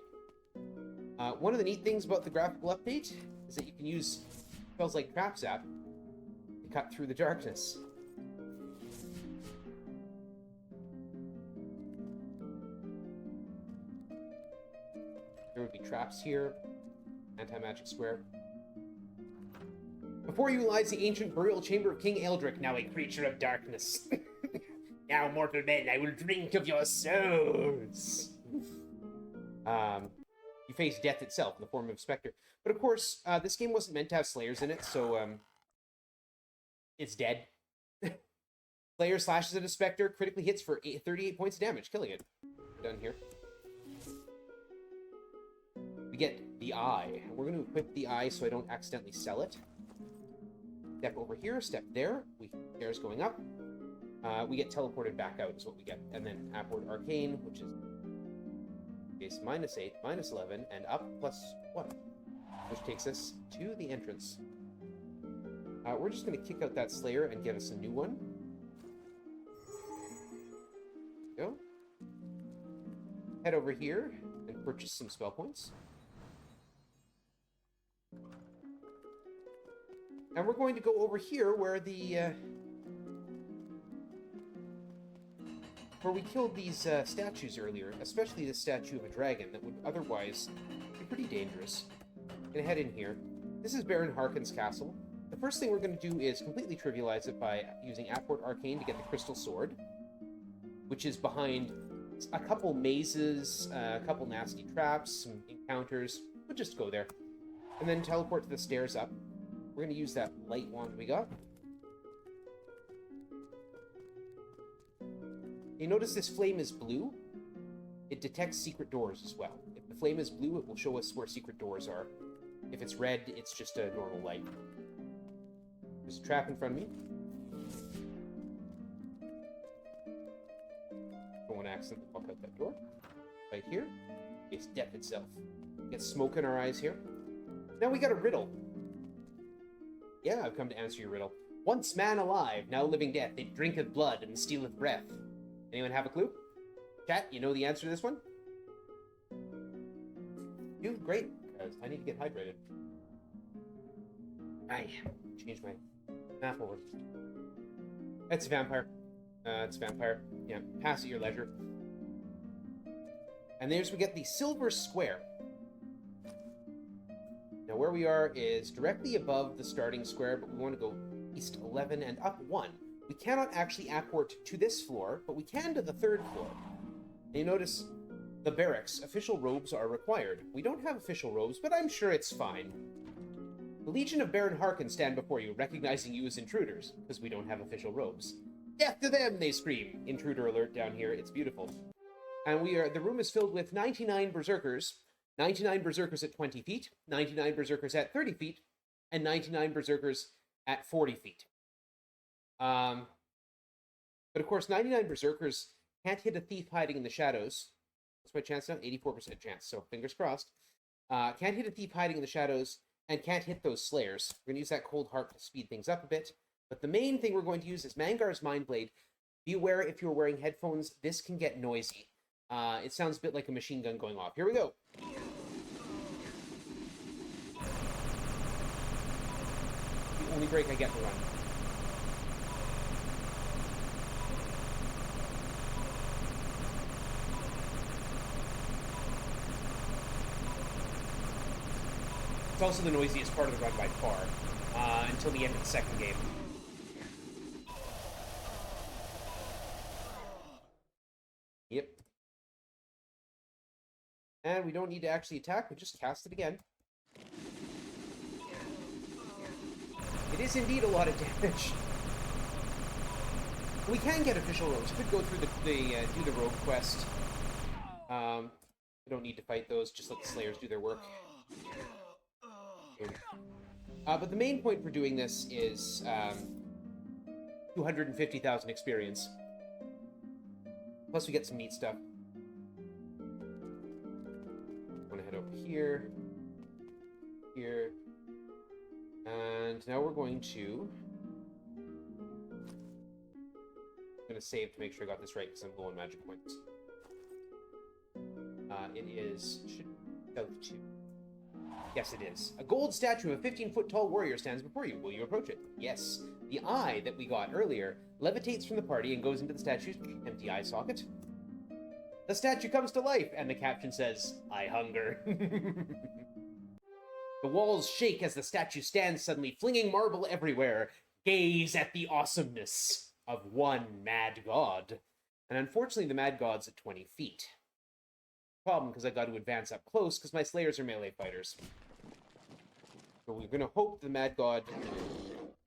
One of the neat things about the graphical update is that you can use spells like Trap Zap to cut through the darkness. There would be traps here. Anti-magic square. Before you lies the ancient burial chamber of King Eldric, now a creature of darkness. Now, mortal men, I will drink of your souls. You face death itself in the form of a Spectre. But of course, this game wasn't meant to have Slayers in it, so it's dead. Slayer slashes at a Spectre, critically hits for 38 points of damage, killing it. Done here. get the eye. We're going to equip the eye so I don't accidentally sell it. Step over here, step there. Stairs going up. We get teleported back out is what we get. And then upward arcane, which is base -8, -11, and up +1, which takes us to the entrance. We're just going to kick out that Slayer and get us a new one. Go. Head over here and purchase some spell points. And we're going to go over here where where we killed these statues earlier, especially the statue of a dragon that would otherwise be pretty dangerous. Gonna head in here. This is Baron Harkon's castle. The first thing we're going to do is completely trivialize it by using Upward Arcane to get the Crystal Sword, which is behind a couple mazes, a couple nasty traps, some encounters. We'll just go there. And then teleport to the stairs up. We're going to use that light wand we got. You notice this flame is blue. It detects secret doors as well. If the flame is blue, it will show us where secret doors are. If it's red, it's just a normal light. There's a trap in front of me. Don't want to accidentally walk out that door. Right here. It's death itself. Get smoke in our eyes here. Now we got a riddle. Yeah, I've come to answer your riddle. Once man alive, now living death, it drinketh blood and stealeth breath. Anyone have a clue? Chat, you know the answer to this one? You? Great, because I need to get hydrated. I changed my map over. It's a vampire. It's a vampire. Yeah, pass at your leisure. And there's we get the silver square. Now where we are is directly above the starting square, but we want to go east 11 and up 1. We cannot actually apport to this floor, but we can to the 3rd floor. And you notice the barracks. Official robes are required. We don't have official robes, but I'm sure it's fine. The Legion of Baron Harkon stand before you, recognizing you as intruders, because we don't have official robes. Death to them, they scream. Intruder alert down here. It's beautiful. And the room is filled with 99 berserkers. 99 berserkers at 20 feet, 99 berserkers at 30 feet, and 99 berserkers at 40 feet. But of course, 99 berserkers can't hit a thief hiding in the shadows. What's my chance now? 84% chance, so fingers crossed. Can't hit a thief hiding in the shadows, and can't hit those slayers. We're going to use that cold heart to speed things up a bit. But the main thing we're going to use is Mangar's Mindblade. Be aware if you're wearing headphones, this can get noisy. It sounds a bit like a machine gun going off. Here we go. The only break I get to run. It's also the noisiest part of the run by far, until the end of the second game. Yep. And we don't need to actually attack, we just cast it again. It is indeed a lot of damage. We can get official robes. We could go through do the rogue quest. We don't need to fight those, just let the slayers do their work. But the main point for doing this is 250,000 experience. Plus we get some neat stuff. I'm gonna head over here. Here. And now we're going to... I'm gonna save to make sure I got this right because I'm low on magic points. It is... should South 2. Yes, it is. A gold statue of a 15-foot tall warrior stands before you. Will you approach it? Yes. The eye that we got earlier levitates from the party and goes into the statue's empty eye socket. The statue comes to life, and the caption says, "I hunger." The walls shake as the statue stands suddenly, flinging marble everywhere. Gaze at the awesomeness of one mad god. And unfortunately, the mad god's at 20 feet. Problem, because I got to advance up close, because my slayers are melee fighters. So we're going to hope the mad god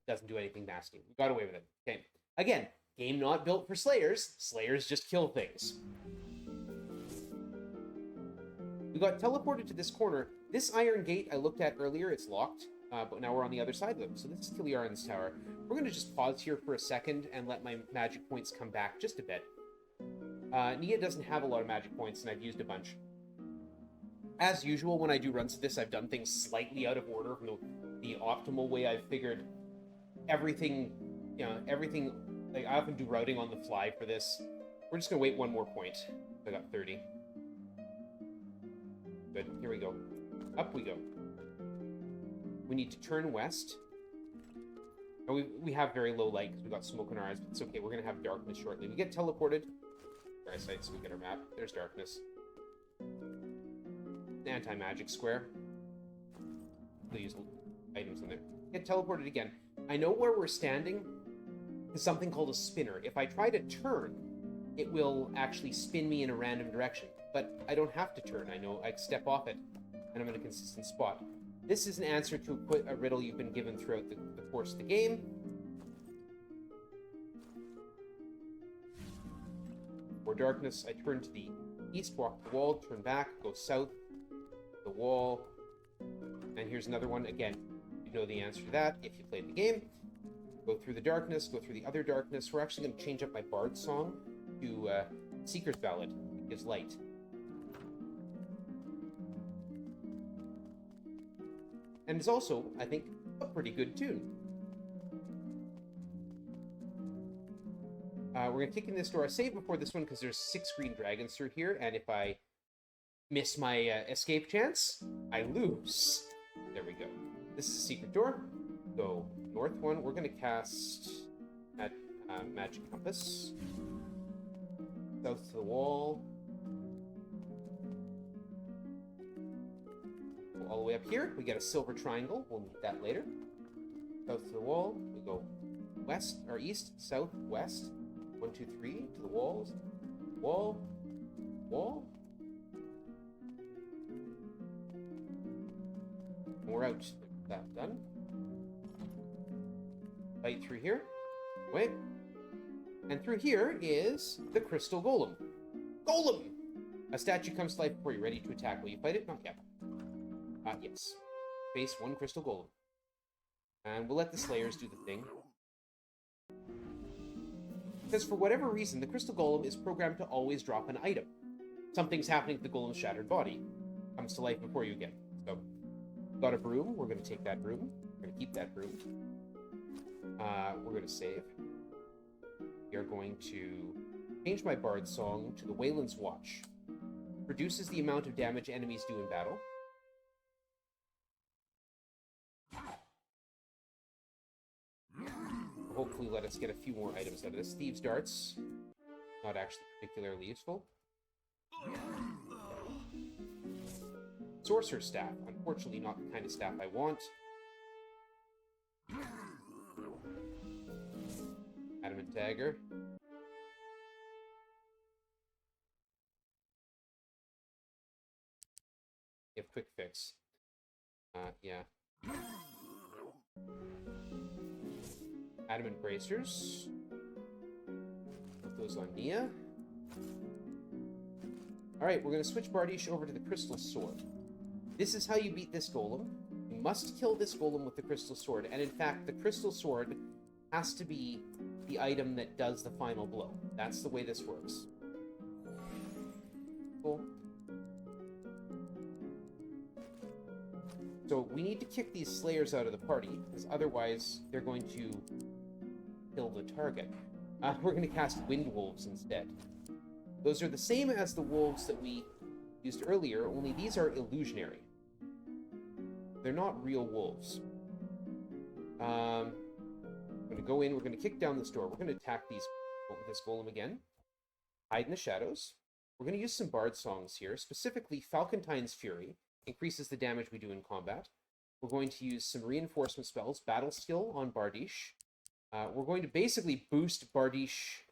doesn't do anything nasty. We got away with it. Okay. Again, game not built for slayers. Slayers just kill things. We got teleported to this corner. This iron gate I looked at earlier, it's locked, but now we're on the other side of them. So this is Kiliaran's tower. We're going to just pause here for a second and let my magic points come back just a bit. Nia doesn't have a lot of magic points, and I've used a bunch. As usual, when I do runs of this, I've done things slightly out of order from the optimal way I've figured everything, everything, like I often do routing on the fly for this. We're just going to wait one more point. I got 30. Good, here we go. Up we go. We need to turn west. Oh, we have very low light because we got smoke in our eyes, but it's okay. We're going to have darkness shortly. We get teleported. Dry sight, so we get our map. There's darkness. Anti-magic square. We'll use items in there. Get teleported again. I know where we're standing is something called a spinner. If I try to turn, it will actually spin me in a random direction. But I don't have to turn. I know I step off it, and I'm in a consistent spot. This is an answer to a riddle you've been given throughout the course of the game. For darkness, I turn to the east, walk the wall, turn back, go south, the wall, and here's another one. Again, you know the answer to that if you played the game. Go through the darkness, go through the other darkness. We're actually going to change up my bard song to Seeker's Ballad. It gives light. And it's also, I think, a pretty good tune. We're going to kick in this door. I saved before this one because there's 6 green dragons through here, and if I miss my escape chance, I lose. There we go. This is a secret door. Go north one. We're going to cast Magic Compass. South to the wall. Go all the way up here. We get a silver triangle. We'll need that later. South to the wall. We go west, or east, south, west. 1, 2, 3 to the walls. Wall. Wall. We're out. That done. Light through here. Wait. And through here is the Crystal Golem. Golem! A statue comes to life before you're ready to attack. Will you fight it? Not yet. Yes. Face 1 Crystal Golem. And we'll let the Slayers do the thing. Because for whatever reason, the Crystal Golem is programmed to always drop an item. Something's happening to the Golem's shattered body. Comes to life before you again. So, got a broom. We're going to take that broom. We're going to keep that broom. We're going to save. We are going to change my bard song to the Wayland's Watch. Reduces the amount of damage enemies do in battle. Hopefully let us get a few more items out of this. Thieves' Darts. Not actually particularly useful. Sorcerer's Staff. Unfortunately not the kind of staff I want. Adamant Dagger. You have Quick Fix. Yeah. Adamant Bracers. Put those on Nia. Alright, we're going to switch Bardiche over to the Crystal Sword. This is how you beat this golem. You must kill this golem with the Crystal Sword. And in fact, the Crystal Sword has to be the item that does the final blow. That's the way this works. Cool. So we need to kick these Slayers out of the party, because otherwise they're going to kill the target. We're going to cast Wind Wolves instead. Those are the same as the wolves that we used earlier, only these are illusionary. They're not real wolves. I'm going to go in, we're going to kick down this door. We're going to attack this golem again. Hide in the shadows. We're going to use some bard songs here, specifically Falcontine's Fury. Increases the damage we do in combat. We're going to use some reinforcement spells, Battle Skill on Bardiche. We're going to basically boost Bardiche's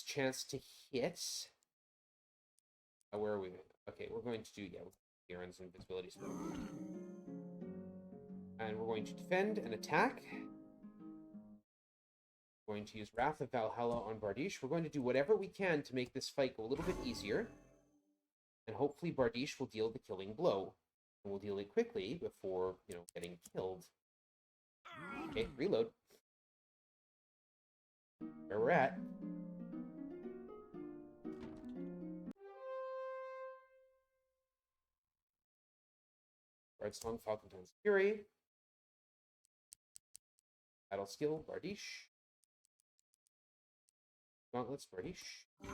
chance to hit. Where are we? Okay, we're going to do, Aaron's invisibility spell. And we're going to defend and attack. We're going to use Wrath of Valhalla on Bardiche. We're going to do whatever we can to make this fight go a little bit easier. And hopefully Bardiche will deal the killing blow. And we'll deal it quickly before, getting killed. Okay, reload. Where we're at. Red Song, Falcon's Fury. Battle skill, Bardiche. Gauntlets, Bardiche. We're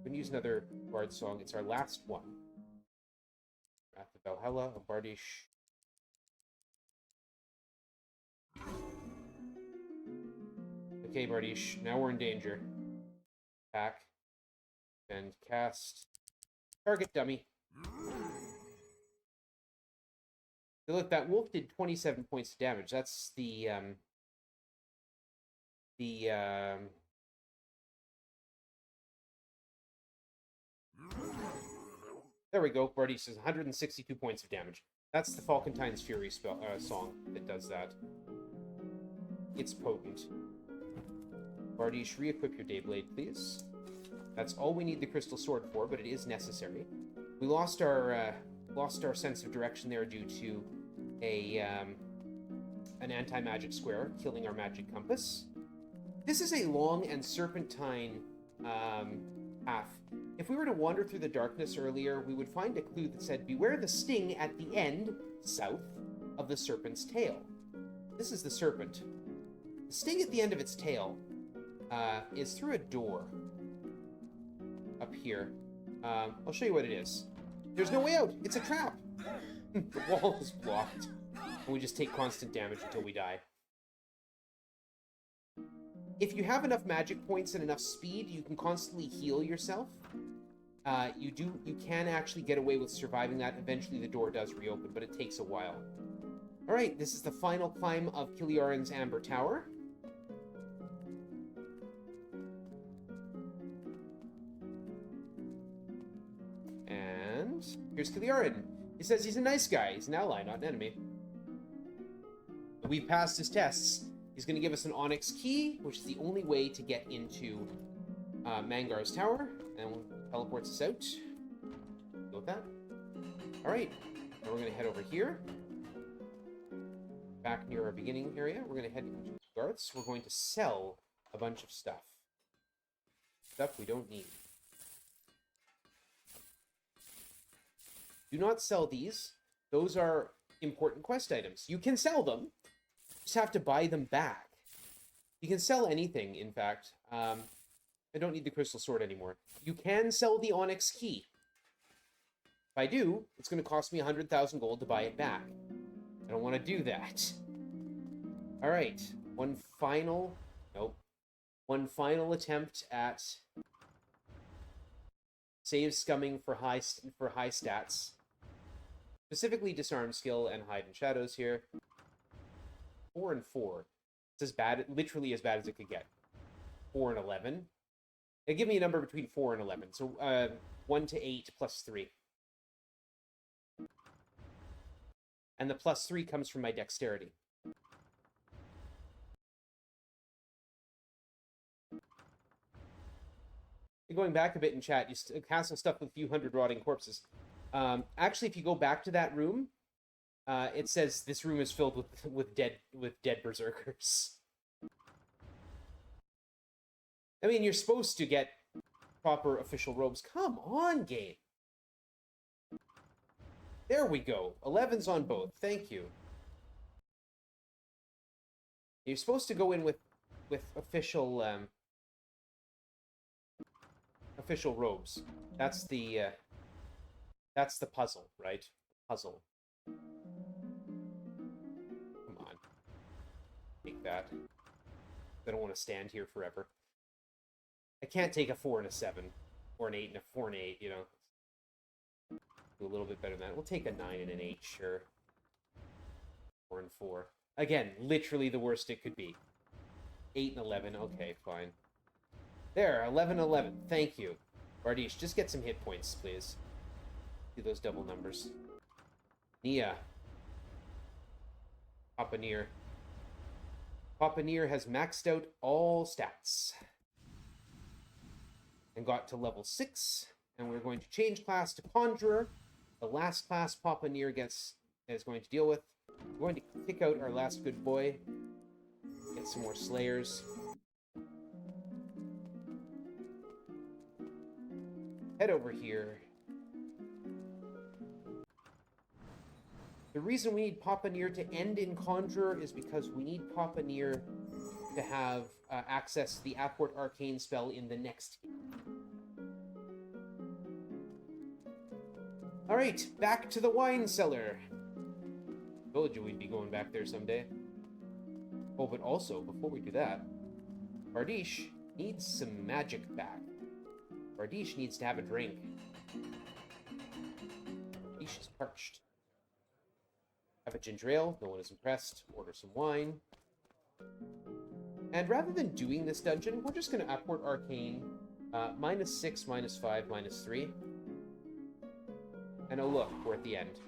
going to use another Bard Song. It's our last one. Wrath of Valhalla, a Bardiche. Okay, Bardiche, now we're in danger. Attack. And cast. Target dummy. So look, that wolf did 27 points of damage. That's there we go. Bardiche says 162 points of damage. That's the Falcontine's Fury song that does that. It's potent. Bardiche, re-equip your Dayblade, please. That's all we need the Crystal Sword for, but it is necessary. We lost our sense of direction there due to an anti-magic square killing our magic compass. This is a long and serpentine path. If we were to wander through the darkness earlier, we would find a clue that said, beware the sting at the end, south, of the serpent's tail. This is the serpent. The sting at the end of its tail is through a door up here. I'll show you what it is. There's no way out. It's a trap. The wall is blocked. And we just take constant damage until we die. If you have enough magic points and enough speed, you can constantly heal yourself. You can actually get away with surviving that. Eventually the door does reopen, but it takes a while. Alright, this is the final climb of Kiliarin's Amber Tower. And here's Kiliarin. He says he's a nice guy. He's an ally, not an enemy. We've passed his tests. He's going to give us an Onyx key, which is the only way to get into Mangar's tower, and teleports us out. Go with that. All right. Now we're going to head over here. Back near our beginning area. We're going to head into Garth's. We're going to sell a bunch of stuff. Stuff we don't need. Do not sell these. Those are important quest items. You can sell them. You just have to buy them back. You can sell anything, in fact. I don't need the crystal sword anymore. You can sell the Onyx key. If I do, it's going to cost me 100,000 gold to buy it back. I don't want to do that. All right. One final attempt at save scumming for high stats. Specifically disarm skill and hide in shadows here. 4 and 4. It's as bad, literally as bad as it could get. 4 and 11. It'll give me a number between 4 and 11. So 1 to 8 plus 3. And the plus 3 comes from my dexterity. Going back a bit in chat, you castle stuff with a few hundred rotting corpses. Actually, if you go back to that room, it says this room is filled with dead berserkers. I mean, you're supposed to get proper official robes. Come on, game. There we go. 11's on both. Thank you. You're supposed to go in with official official robes. That's the puzzle, right? Puzzle. Come on. Take that. I don't want to stand here forever. I can't take a 4 and a 7. Or an 8 and a 4 and 8, you know. Do a little bit better than that. We'll take a 9 and an 8, sure. 4 and 4. Again, literally the worst it could be. 8 and 11, okay, fine. There, 11 and 11. Thank you. Bardiche, just get some hit points, please. Do those double numbers. Nia. Papaneer. Papaneer has maxed out all stats. and got to level 6. And we're going to change class to Conjurer. The last class Papaneer is going to deal with. We're going to kick out our last good boy. Get some more Slayers. Head over here. The reason we need Papaneer to end in Conjurer is because we need Papaneer to have access to the Apport Arcane spell in the next game. Alright, back to the wine cellar. Told you we'd be going back there someday. Oh, but also, before we do that, Bardiche needs some magic back. Bardiche needs to have a drink. Bardiche is parched. Have a ginger ale, no one is impressed. Order some wine. And rather than doing this dungeon, we're just going to Apport Arcane. -6, -5, -3. And oh look, we're at the end.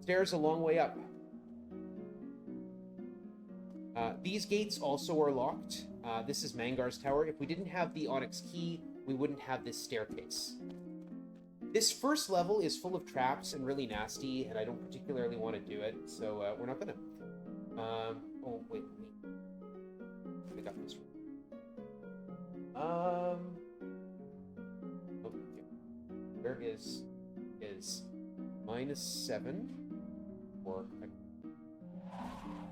Stairs a long way up. These gates also are locked. This is Mangar's tower. If we didn't have the Onyx key, we wouldn't have this staircase. This first level is full of traps and really nasty, and I don't particularly want to do it, so we're not gonna. Oh, wait. I got this one. Okay. Where is -7 or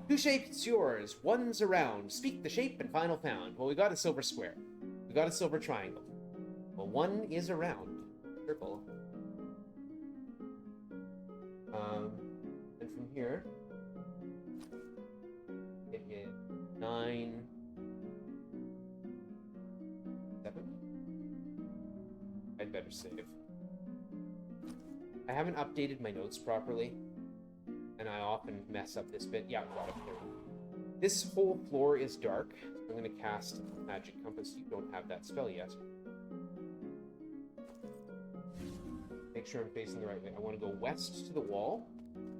two shapes yours, one's around. Speak the shape and final found. Well, we got a silver square. We got a silver triangle. Well, one is around. Circle. And from here, it is 9, 7. I'd better save. I haven't updated my notes properly, and I often mess up this bit. Yeah, got up there. This whole floor is dark. I'm going to cast Magic Compass. You don't have that spell yet. Make sure I'm facing the right way. I want to go west to the wall.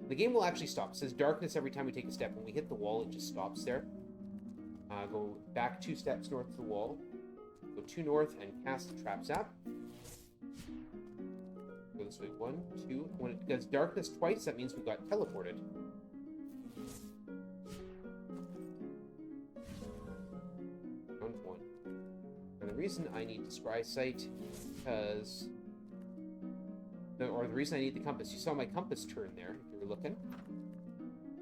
The game will actually stop. It says darkness every time we take a step. When we hit the wall, it just stops there. Go back 2 steps north to the wall. Go 2 north and cast the Trap Zap. Go this way. 1, 2. When it does darkness twice, that means we got teleported. Round 1. And the reason I need the Scry Sight is because... Or the reason I need the compass. You saw my compass turn there, if you were looking.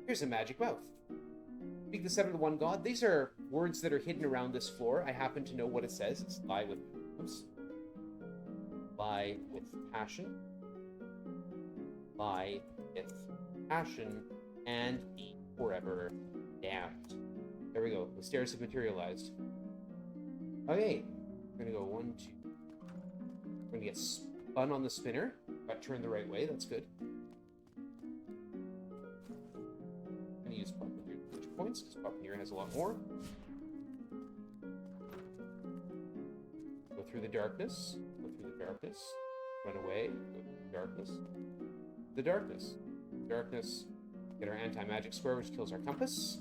Here's a magic mouth. Speak the 7 of the one god. These are words that are hidden around this floor. I happen to know what it says. It's lie with... Oops. Lie with passion. Lie with passion. And be forever damned. There we go. The stairs have materialized. Okay. We're going to go 1, 2. We're going to get spun on the spinner. Got turned the right way. That's good. I'm going to use Papaneer points because Papaneer has a lot more. Go through the darkness. Go through the darkness. Run away. Go through the darkness. The darkness. Darkness. Get our anti-magic square, which kills our compass.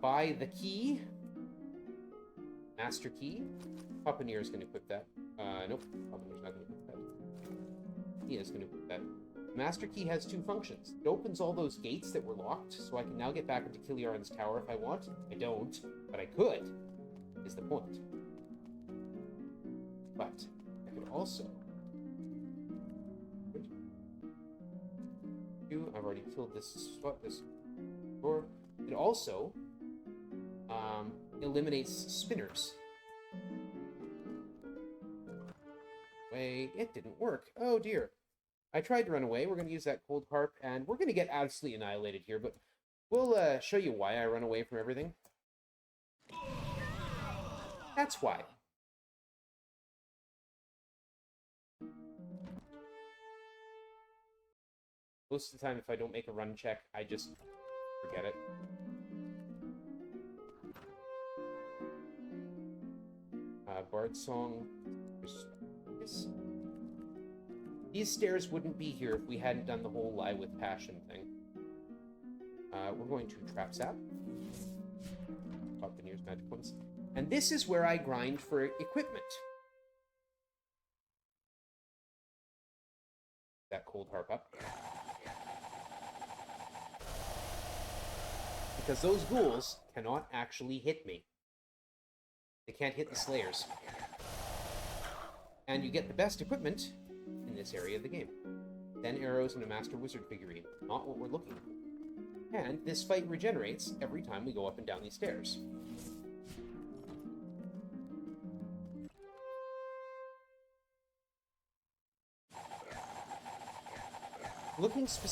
Buy the key. Master key. Papaneer is going to equip that. Nope. Papaneer's not going to equip that. He is going to put that. Master Key has 2 functions. It opens all those gates that were locked, so I can now get back into Kiliaran's tower if I want. I don't, but I could, is the point. But I could also... I've already killed this spot, this door. It also eliminates spinners. It didn't work. Oh dear. I tried to run away. We're going to use that cold harp, and we're going to get absolutely annihilated here, but we'll show you why I run away from everything. That's why. Most of the time, if I don't make a run check, I just forget it. Bard Song. These stairs wouldn't be here if we hadn't done the whole lie with passion thing. We're going to Trap Zap. Papaneer's magic points. And this is where I grind for equipment. that cold harp up. Because those ghouls cannot actually hit me. They can't hit the slayers. And you get the best equipment in this area of the game. 10 arrows and a Master Wizard figurine. Not what we're looking for. And this fight regenerates every time we go up and down these stairs. We're looking for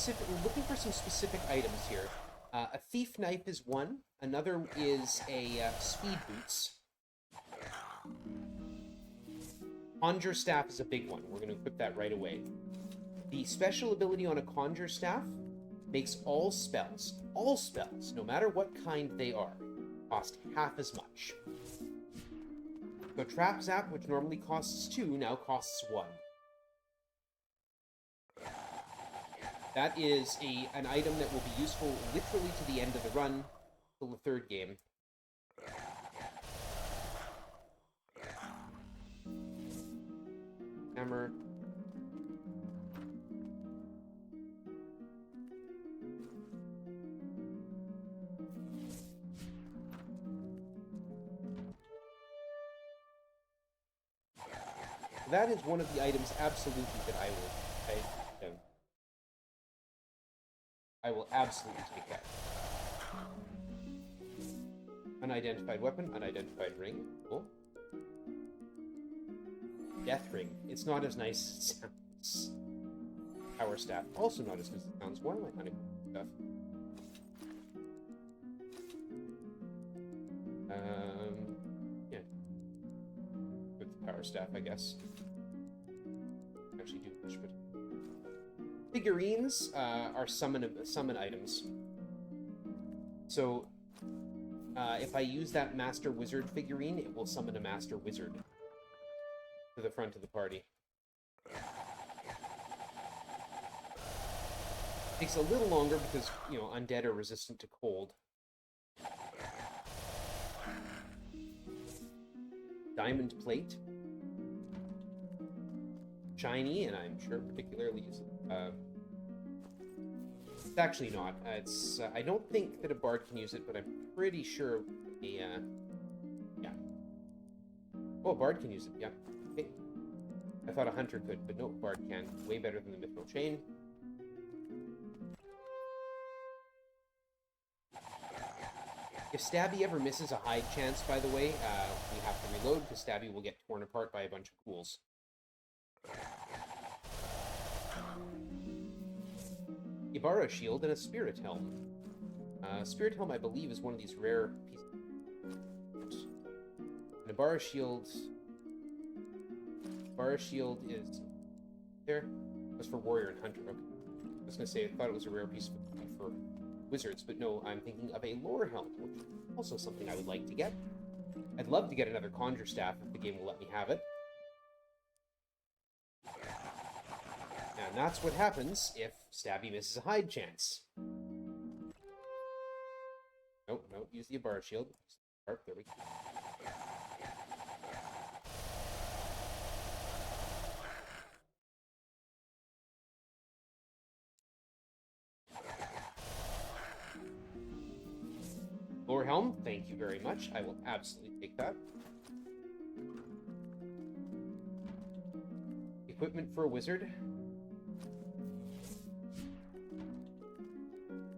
some specific items here. A thief knife is one. Another is a speed boots. Conjure staff is a big one. We're going to equip that right away. The special ability on a conjure staff makes all spells, no matter what kind they are, cost half as much. So Trap Zap, which normally costs 2, now costs 1. That is an item that will be useful literally to the end of the run, till the third game. Hammer. That is one of the items absolutely that I will absolutely take that. Unidentified weapon, unidentified ring. Cool. Death ring. It's not as nice as it sounds. Power staff. Also not as good as it sounds. Why am I unequipping stuff? Yeah. With the power staff, I guess. Actually do push, but figurines are summon items. So if I use that Master Wizard figurine, it will summon a Master Wizard to the front of the party. Takes a little longer because, you know, undead are resistant to cold. Diamond plate. Shiny, and I'm sure particularly useful. It's actually not. It's I don't think that a bard can use it, but I'm pretty sure yeah. Oh, a bard can use it. Yeah. Okay. I thought a hunter could, but no, a bard can. Way better than the mithril chain. If Stabby ever misses a hide chance, by the way, we have to reload because Stabby will get torn apart by a bunch of ghouls. Ibarra shield and a spirit helm. Spirit helm, I believe, is one of these rare pieces. An Ibarra shield. Ibarra shield is there. That's for warrior and hunter. Okay. I was gonna say I thought it was a rare piece for wizards, but no, I'm thinking of a lore helm, which is also something I would like to get. I'd love to get another conjure staff if the game will let me have it. And that's what happens if Stabby misses a hide chance. Nope, use the Ibarra shield. There we go. Lore helm, thank you very much. I will absolutely take that. Equipment for a wizard.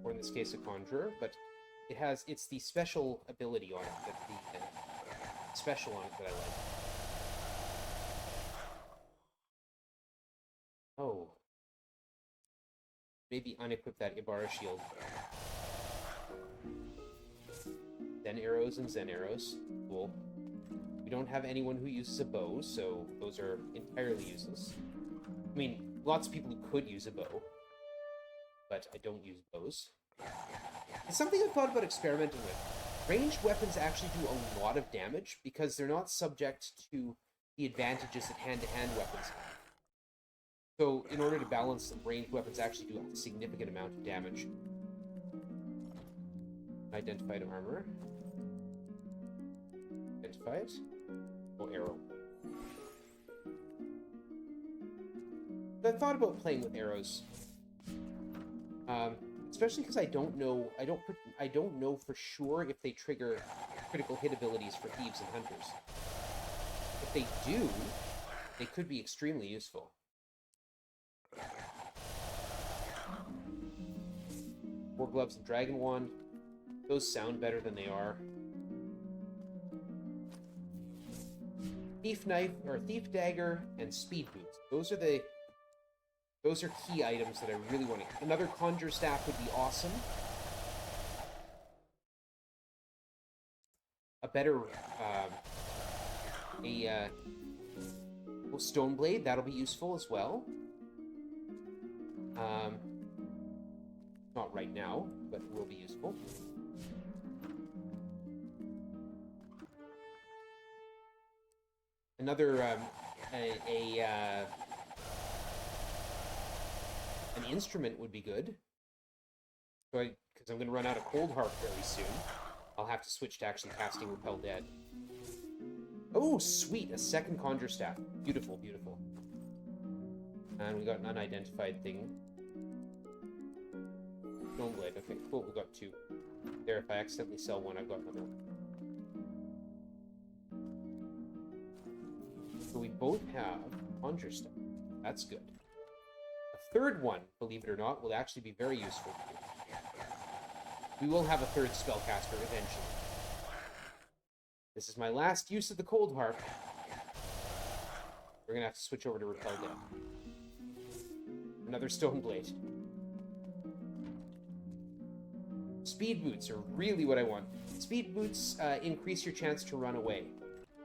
Or in this case, a conjurer, but it's the special ability on it, that's the special on it that I like. Oh. Maybe unequip that Ibarra shield. Zen arrows and Zen arrows. Cool. We don't have anyone who uses a bow, so those are entirely useless. I mean, lots of people who could use a bow, but I don't use bows. It's something I've thought about experimenting with. Ranged weapons actually do a lot of damage because they're not subject to the advantages that hand-to-hand weapons have. So, in order to balance them, ranged weapons actually do a significant amount of damage. Identified armor. Identified. Oh, arrow. I've thought about playing with arrows, especially because I don't know for sure if they trigger critical hit abilities for thieves and hunters. If they do, they could be extremely useful. War gloves and dragon wand. Those sound better than they are. Thief knife or thief dagger and speed boots. Those are key items that I really want to. Another conjure staff would be awesome. A better stone blade, that'll be useful as well. Not right now, but will be useful. Another an instrument would be good. Because I'm going to run out of Cold Heart very soon. I'll have to switch to actually casting Repel Dead. Oh, sweet! A second Conjure Staff. Beautiful, beautiful. And we got an unidentified thing. Stone Blade. Okay, cool. We got 2. There, if I accidentally sell one, I've got another one. So we both have Conjure Staff. That's good. A third one, believe it or not, will actually be very useful. We will have a third spellcaster eventually. This is my last use of the Cold Harp. We're going to have to switch over to Repel Dead. Another Stone Blade. Speed boots are really what I want. Speed boots increase your chance to run away.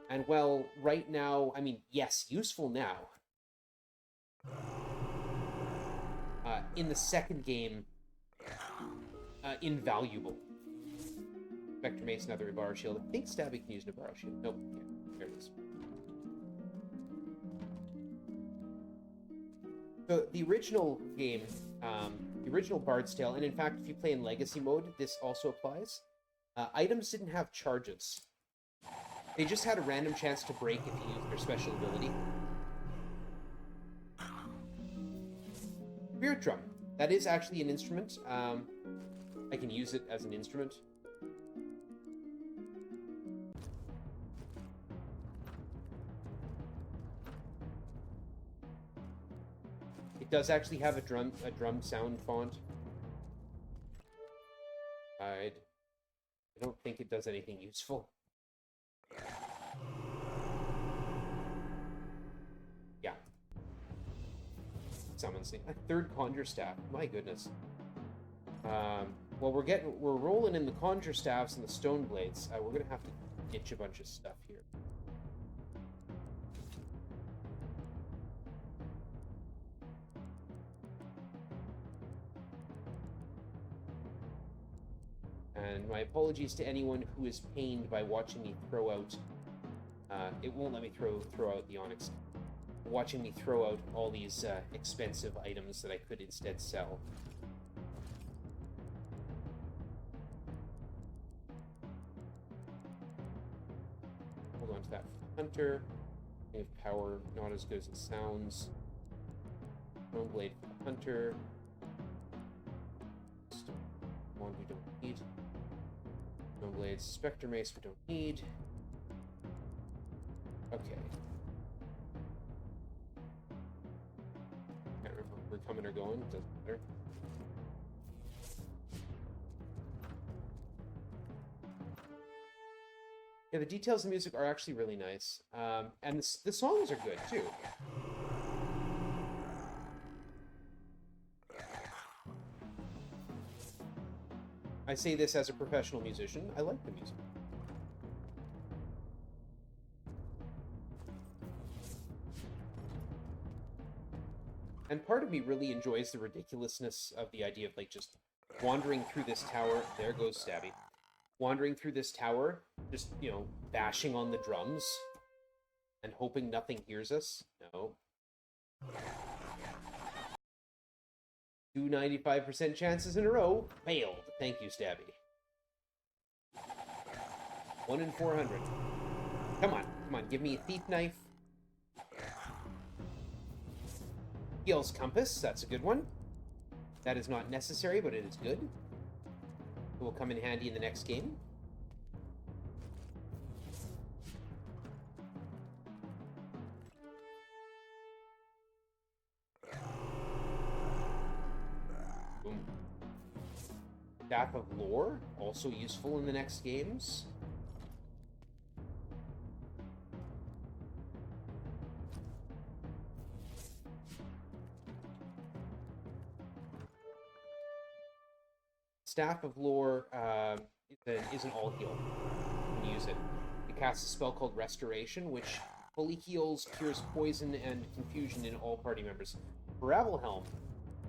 And well, right now, I mean, yes, useful now. In the second game, invaluable. Spectre Mace, another Ibarra Shield. I think Stabby can use an Ibarra Shield. Nope. Yeah, there it is. So the original game, the original Bard's Tale, and in fact, if you play in Legacy mode, this also applies. Items didn't have charges. They just had a random chance to break if you used their special ability. Spirit Drum. That is actually an instrument. I can use it as an instrument. It does actually have a drum sound font. I don't think it does anything useful. Yeah. Summons a third Conjure Staff. My goodness. Well, we're rolling in the Conjure Staffs and the Stone Blades. We're gonna have to ditch a bunch of stuff here. And my apologies to anyone who is pained by watching me throw out. It won't let me throw out the Onyx. Watching me throw out all these expensive items that I could instead sell. Hold on to that for Hunter. We have power, not as good as it sounds. Stone Blade for the Hunter. One we don't need. Stone Blades, Spectre Mace we don't need. Okay. Can't remember if we're coming or going, doesn't matter. Yeah, the details of the music are actually really nice. And the songs are good, too. I say this as a professional musician. I like the music. And part of me really enjoys the ridiculousness of the idea of, like, just wandering through this tower. There goes Stabby. Wandering through this tower, just, you know, bashing on the drums and hoping nothing hears us. No. 2 95% chances in a row. Failed. Thank you, Stabby. 1 in 400. Come on. Come on. Give me a thief knife. Heal's Compass, that's a good one. That is not necessary, but it is good. It will come in handy in the next game. Boom. Staff of Lore, also useful in the next games. Staff of Lore is an all heal. You can use it. It casts a spell called Restoration, which fully heals, cures poison and confusion in all party members. Travel Helm.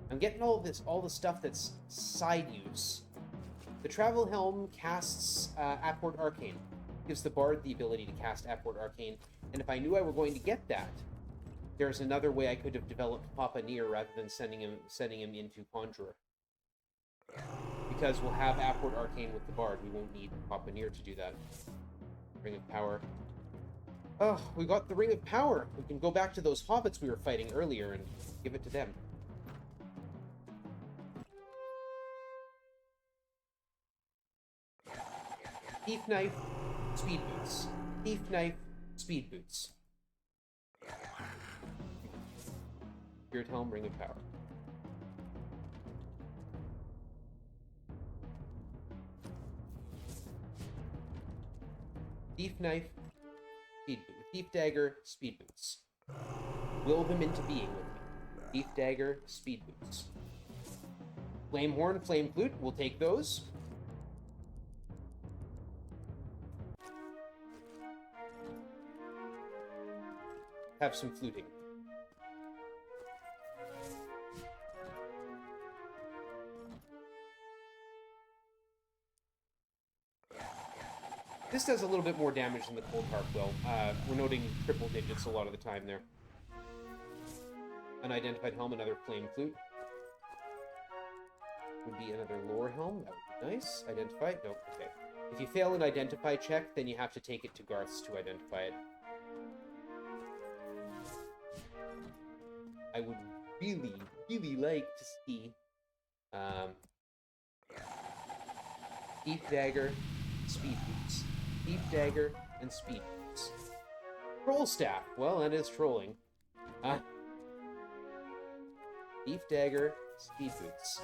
I'm getting all the stuff that's side use. The Travel Helm casts Apport Arcane. Gives the Bard the ability to cast Apport Arcane, and if I knew I were going to get that, there's another way I could have developed Papa Nier rather than sending him into Conjurer. Because we'll have Apport Arcane with the Bard, we won't need Papa Nier to do that. Ring of Power. Oh, we got the Ring of Power! We can go back to those hobbits we were fighting earlier and give it to them. Thief Knife, Speed Boots. Thief Knife, Speed Boots. Spirit Helm, Ring of Power. Thief Knife, Speed Boots. Thief Dagger, Speed Boots. Will them into being with me. Thief Dagger, Speed Boots. Flame Horn, Flame Flute, we'll take those. Have some fluting. This does a little bit more damage than the Cold Harp will. We're noting triple digits a lot of the time there. Unidentified Helm, another Flame Flute. Would be another Lore Helm. That would be nice. Identify? No. Okay. If you fail an Identify check, then you have to take it to Garth's to identify it. I would really, really like to see Thief Dagger, Speed Boots. Thief Dagger, and Speed Boots. Troll Staff. Well, that is trolling. Thief Dagger, Speed Boots.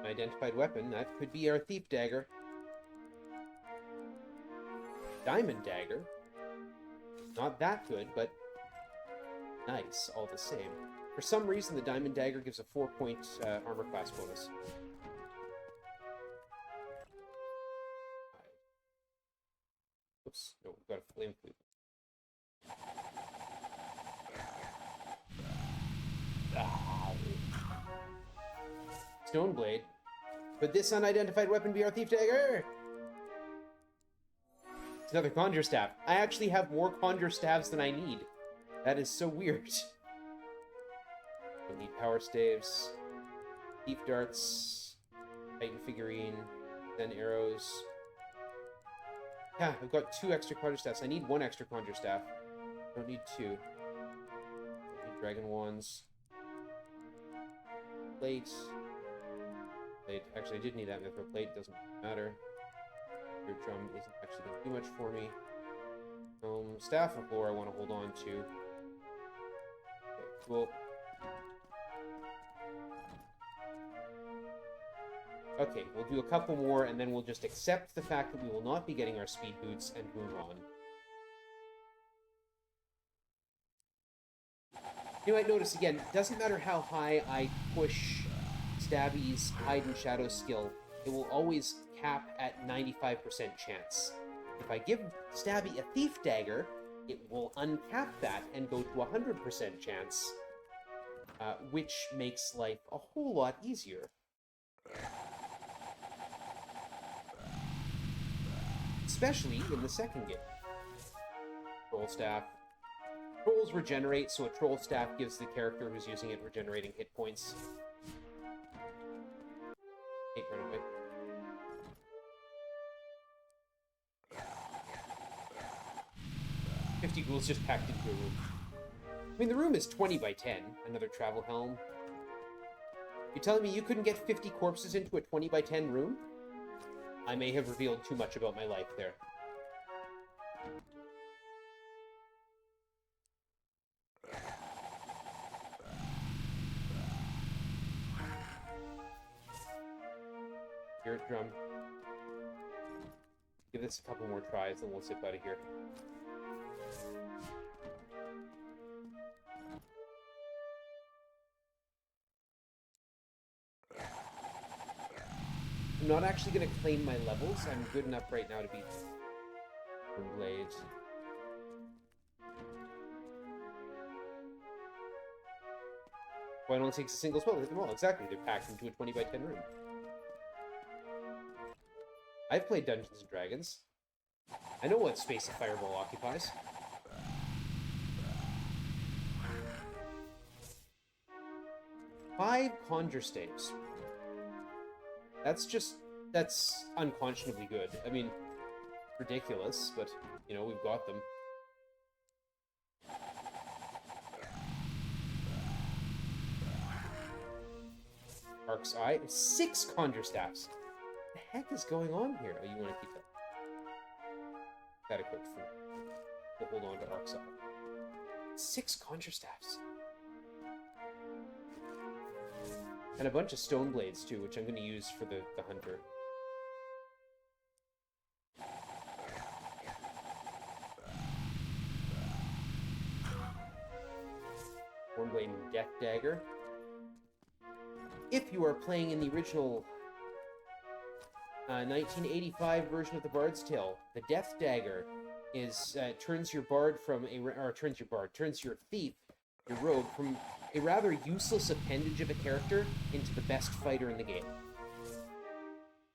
Identified weapon, that could be our Thief Dagger. Diamond Dagger. Not that good, but nice all the same. For some reason, the Diamond Dagger gives a 4-point armor class bonus. Oops, no, we've got a Flame Flute. Stoneblade. Could this unidentified weapon be our Thief Dagger? It's another Conjure Staff. I actually have more Conjure Staves than I need. That is so weird. Don't need Power Staves. Thief Darts. Titan Figurine. Then Arrows. Yeah, I've got 2 extra Conjure Staffs. I need 1 extra Conjure Staff. I don't need 2. I need Dragon Wands. Plate. Actually, I did need that Mithril Plate. Doesn't matter. Your drum isn't actually going to do much for me. Staff of Lore I want to hold on to. Okay, cool. Okay, we'll do a couple more, and then we'll just accept the fact that we will not be getting our Speed Boots and move on. You might notice, again, it doesn't matter how high I push Stabby's Hide and Shadow skill, it will always cap at 95% chance. If I give Stabby a Thief Dagger, it will uncap that and go to 100% chance, which makes life a whole lot easier. Especially in the second game. Troll Staff. Trolls regenerate, so a Troll Staff gives the character who's using it regenerating hit points. 50 ghouls just packed into a room. I mean, the room is 20 by 10. Another travel helm. You telling me you couldn't get 50 corpses into a 20 by 10 room? I may have revealed too much about my life there. Spirit drum. Give this a couple more tries, then we'll zip out of here. I'm not actually going to claim my levels. I'm good enough right now to beat Blades. Why don't it take a single spell to hit them all? Exactly, they're packed into a 20 by 10 room. I've played Dungeons & Dragons. I know what space a fireball occupies. Five conjure staves. That's unconscionably good. I mean, ridiculous, but, you know, we've got them. Ark's Eye. 6 conjure staffs. What the heck is going on here? Oh, you want to keep that? That equipped for. We'll hold on to Ark's Eye. 6 conjure staffs. And a bunch of stone blades, too, which I'm going to use for the hunter. Hornblade and Death Dagger. If you are playing in the original 1985 version of the Bard's Tale, the Death Dagger is turns your thief, your rogue, from a rather useless appendage of a character into the best fighter in the game.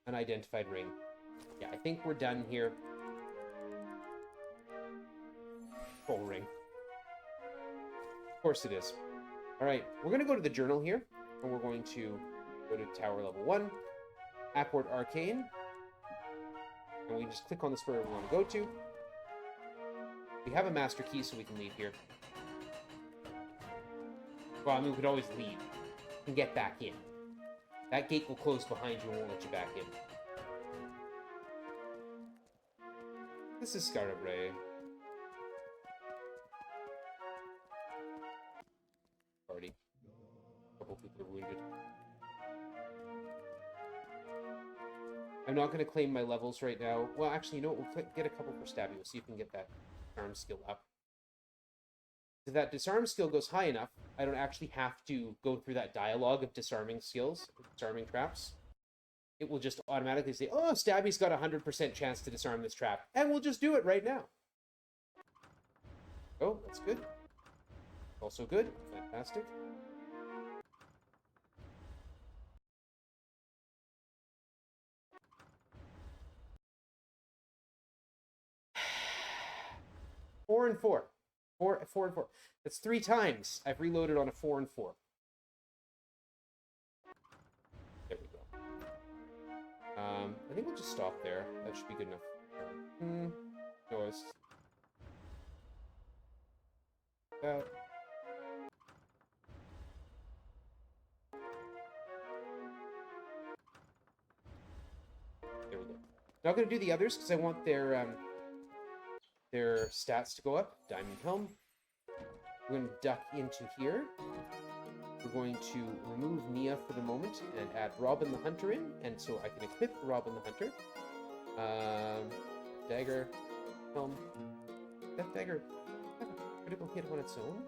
Unidentified ring. Yeah, I think we're done here. Full ring. Of course it is. Alright, we're going to go to the journal here, and we're going to go to tower level 1, Apport Arcane, and we just click on the square we want to go to. We have a master key, so we can leave here. Well, I mean, we could always leave and get back in. That gate will close behind you and won't let you back in. This is Scarabrae. Party. A couple people are wounded. I'm not going to claim my levels right now. Well, actually, you know what? We'll get a couple for Stabby. We'll see if we can get that disarm skill up. If that disarm skill goes high enough, I don't actually have to go through that dialogue of disarming skills, disarming traps. It will just automatically say, oh, Stabby's got a 100% chance to disarm this trap. And we'll just do it right now. Oh, that's good. Also good. Fantastic. Four and four. Four and 4. That's 3 times I've reloaded on a 4 and 4. There we go. I think we'll just stop there. That should be good enough. No, it's... There we go. Not going to do the others because I want their stats to go up. Diamond Helm. We're going to duck into here. We're going to remove Nia for the moment and add Robin the Hunter in, and so I can equip Robin the Hunter. Dagger, Helm, Death Dagger. Have a critical hit on its own.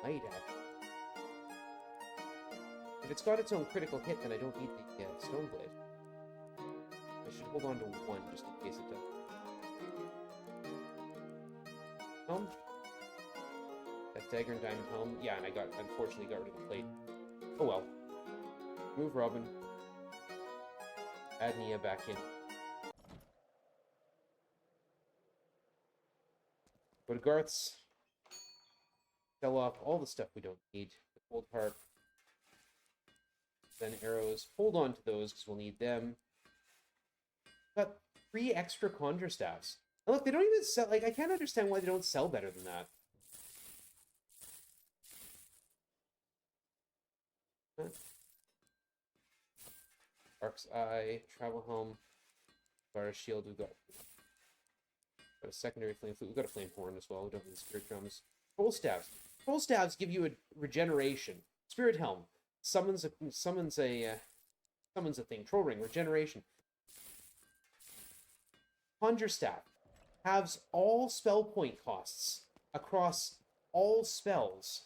Might actually. If it's got its own critical hit, then I don't need the Stone Blade. I should hold on to 1 just in case it does. Helm. That Dagger and Diamond Helm. Yeah, and I unfortunately got rid of the plate. Oh well. Move Robin. Add Nia back in. Go to Garth's. Sell off all the stuff we don't need. The Cold Harp. Then arrows. Hold on to those because we'll need them. Got 3 extra Conjure Staffs. And look, they don't even sell... Like, I can't understand why they don't sell better than that. Huh? Ark's Eye, Travel Helm, Fire Shield, we've got a secondary flame flute. We've got a flame horn as well. We don't have the spirit drums. Troll staves. Troll staves give you a regeneration. Spirit helm summons a thing. Troll ring, regeneration. Conjure staff halves all spell point costs across all spells,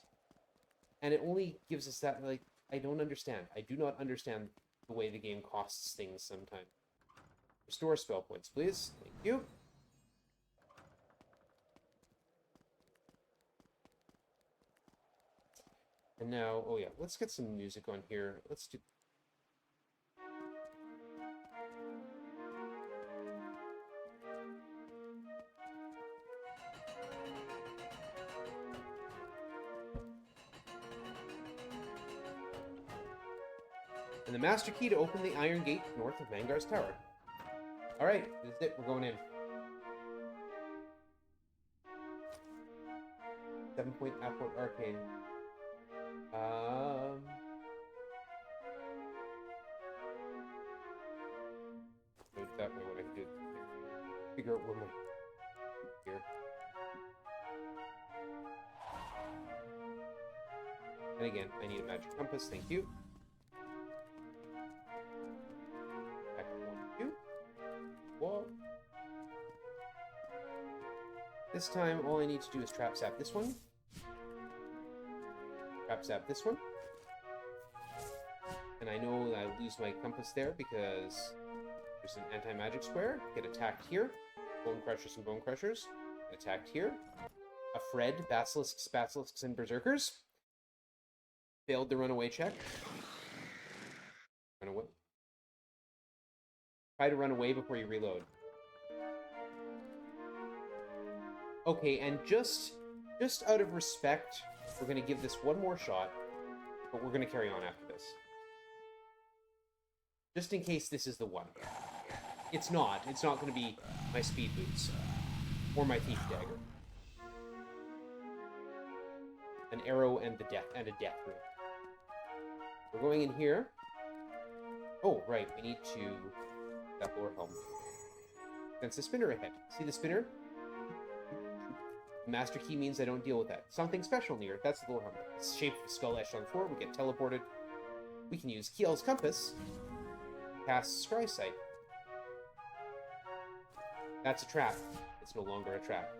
and it only gives us that. Like, I don't understand. I do not understand the way the game costs things sometimes. Restore spell points, please. Thank you. And now, oh yeah, let's get some music on here. Let's do... And the master key to open the iron gate north of Vanguard's tower. Alright, this is it. We're going in. 7-point Apport Arcane. That way what I can do is figure out where my... Here. And again, I need a magic compass, thank you. Back 1, 2. Whoa. This time, all I need to do is trap zap this one. Trap zap this one. And I know I lose my compass there because there's an anti-magic square. Get attacked here. Bone Crushers and Bone Crushers. Get attacked here. A Fred, Basilisks, Basilisks, and Berserkers. Failed the runaway check. Run away. Try to run away before you reload. Okay, and just out of respect, we're going to give this one more shot, but we're going to carry on after this. Just in case this is the one. It's not. It's not going to be my speed boots. Or my thief dagger. An arrow and a death ring. We're going in here. Oh, right. We need to... that lower helm. That's the spinner ahead. See the spinner? The master key means I don't deal with that. Something special near. That's the lower helm. It's shaped with skull etched on the floor. We get teleported. We can use Kiel's compass. Cast Scry Sight. That's a trap. It's no longer a trap.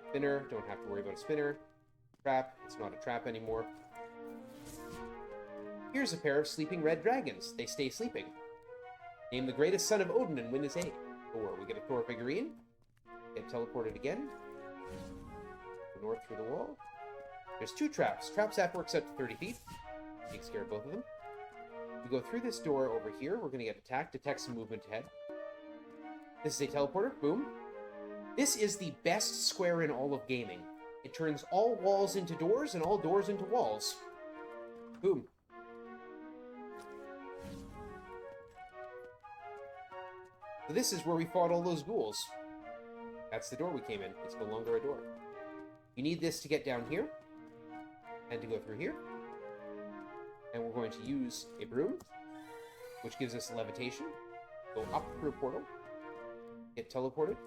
Spinner. Don't have to worry about a spinner. Trap. It's not a trap anymore. Here's a pair of sleeping red dragons. They stay sleeping. Name the greatest son of Odin and win his aid. Thor. We get a Thor figurine. Get teleported again. Go north through the wall. There's 2 traps. Trap zap works out to 30 feet. Takes care of both of them. We go through this door over here. We're going to get attacked. Detect some movement ahead. This is a teleporter. Boom. This is the best square in all of gaming. It turns all walls into doors and all doors into walls. Boom. So this is where we fought all those ghouls. That's the door we came in. It's no longer a door. You need this to get down here. And to go through here. And we're going to use a broom, which gives us levitation. Go up through a portal. Get teleported.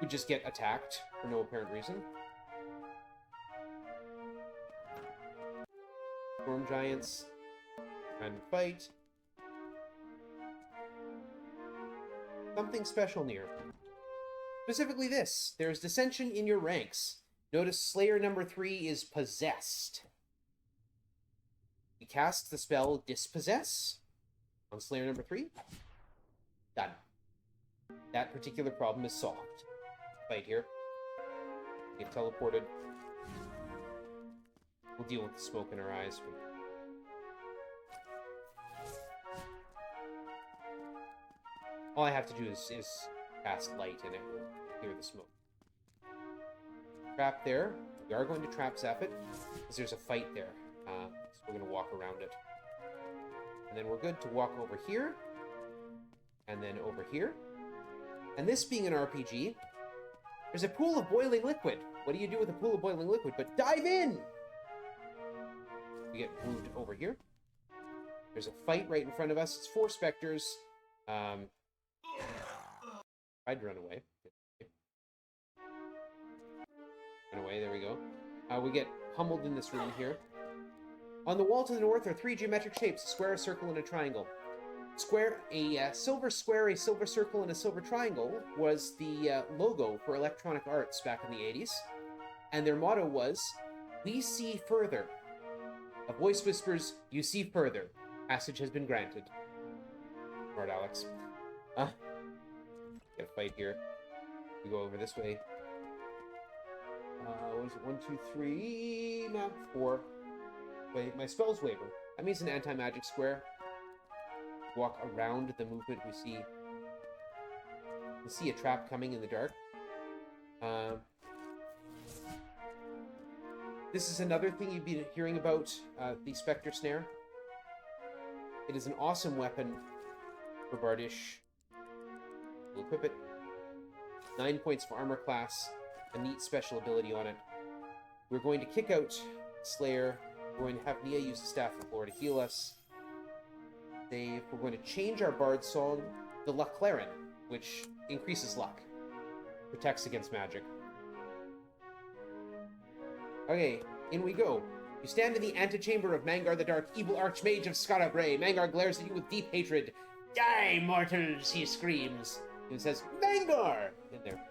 We just get attacked for no apparent reason. Storm giants. And fight. Something special near. Specifically this. There's dissension in your ranks. Notice Slayer number 3 is possessed. We cast the spell Dispossess on Slayer number 3. Done. That particular problem is solved. Fight here. Get teleported. We'll deal with the smoke in our eyes. All I have to do is cast light and it will clear the smoke. Trap there. We are going to trap zap it, because there's a fight there. So we're going to walk around it. And then we're good to walk over here. And then over here. And this being an RPG, there's a pool of boiling liquid. What do you do with a pool of boiling liquid? But dive in! We get moved over here. There's a fight right in front of us. It's 4 specters. I'd run away. Run away, there we go. We get pummeled in this room here. On the wall to the north are 3 geometric shapes, a square, a circle, and a triangle. A silver square, a silver circle, and a silver triangle was the logo for Electronic Arts back in the 80s. And their motto was, "We see further." A voice whispers, "You see further. Passage has been granted." Smart Alex. Get a fight here. We go over this way. What is it? 1, 2, 3, map 4. Wait, my spells waver. That means an anti-magic square. Walk around the movement we see. We see a trap coming in the dark. This is another thing you've been hearing about, the Spectre Snare. It is an awesome weapon for Bardish. We'll equip it. 9 points for armor class. A neat special ability on it. We're going to kick out Slayer. We're going to have Nia use the Staff of Lore to heal us. We're going to change our Bard Song, the Luclaren, which increases luck. Protects against magic. Okay, in we go. You stand in the antechamber of Mangar the Dark, evil archmage of Scarabray. Mangar glares at you with deep hatred. "Die, mortals!" he screams. And says, "Mangar!" in there.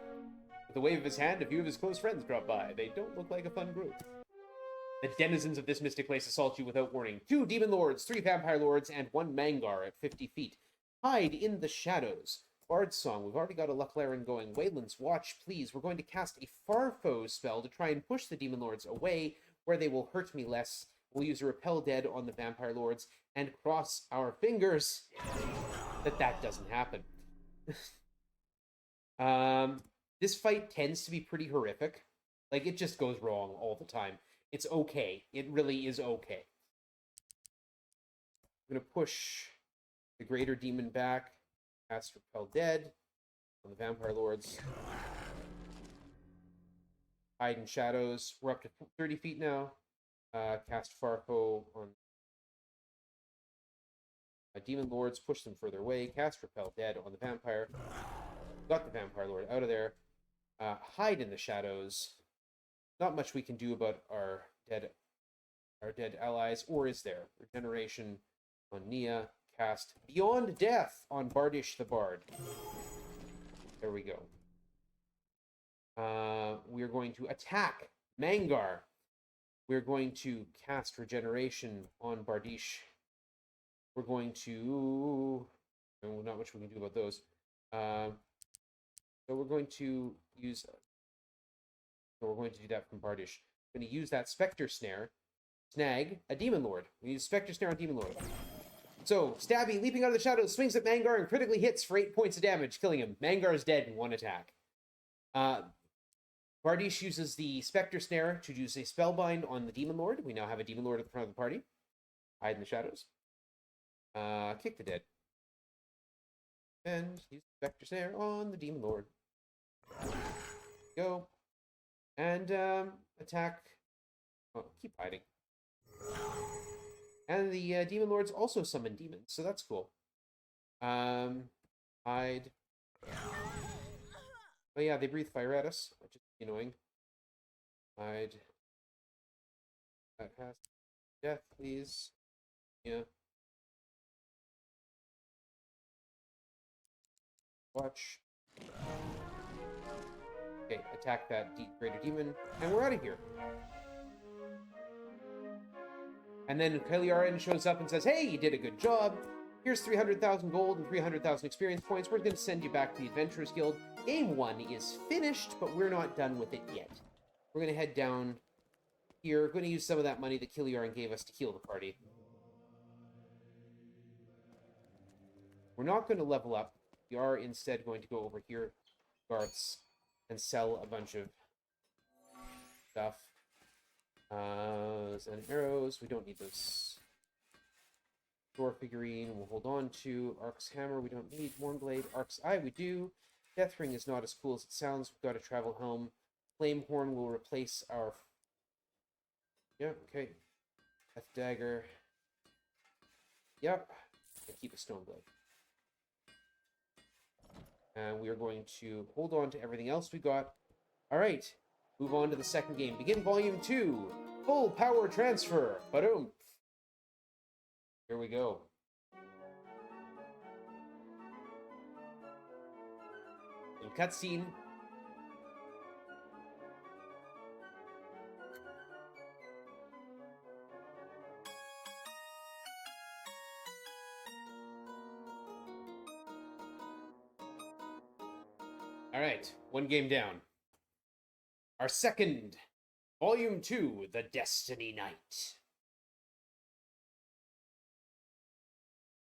With a wave of his hand, a few of his close friends drop by. They don't look like a fun group. The denizens of this mystic place assault you without warning. 2 demon lords, 3 vampire lords, and 1 Mangar at 50 feet. Hide in the shadows. Bard's Song. We've already got a Luclaren going. Wayland's Watch, please. We're going to cast a Farfo spell to try and push the demon lords away, where they will hurt me less. We'll use a Repel Dead on the vampire lords, and cross our fingers that doesn't happen. This fight tends to be pretty horrific. Like, it just goes wrong all the time. It's okay. It really is okay. I'm going to push the Greater Demon back. Cast Repel Dead on the Vampire Lords. Hide in Shadows. We're up to 30 feet now. Cast Farfo on Demon Lords. Push them further away. Cast Repel Dead on the Vampire. Got the Vampire Lord out of there. Hide in the Shadows. Not much we can do about our dead allies, or is there? Regeneration on Nia. Cast Beyond Death on Bardish the Bard. There we go. We're going to attack Mangar. We're going to cast Regeneration on Bardish. We're going to... not much we can do about those. So we're going to use... So we're going to do that from Bardish. We're going to use that Spectre Snare. Snag a Demon Lord. We use Spectre Snare on Demon Lord. So, Stabby, leaping out of the shadows, swings at Mangar and critically hits for 8 points of damage, killing him. Mangar is dead in 1 attack. Bardish uses the Spectre Snare to use a Spellbind on the Demon Lord. We now have a Demon Lord at the front of the party. Hide in the shadows. Kick the dead. And use the Spectre Snare on the Demon Lord. Go. And attack. Oh, keep hiding. And the Demon Lords also summon demons, so that's cool. Hide. Oh yeah, they breathe fire at us, which is annoying. Hide. Has death, please. Yeah. Watch. Okay, attack that greater demon, and we're out of here. And then Kaeliaran shows up and says, "Hey, you did a good job. Here's 300,000 gold and 300,000 experience points. We're going to send you back to the Adventurers Guild. Game 1 is finished, but we're not done with it yet. We're going to head down here. We're going to use some of that money that Kaeliaran gave us to heal the party. We're not going to level up. We are instead going to go over here, Garth's, and sell a bunch of stuff. And arrows, we don't need those. Thor figurine we'll hold on to. Ark's hammer we don't need. Mornblade. Ark's eye we do. Death ring is not as cool as it sounds. We've got a travel helm. Flame horn will replace our... Yeah, okay. Death dagger. Yep. And keep a stone blade. And we are going to hold on to everything else we got. Alright. Move on to the second game. Begin Volume 2. Full power transfer. Ba-doom. Here we go. Little cutscene. Alright, one game down. Our second, Volume 2, The Destiny Knight.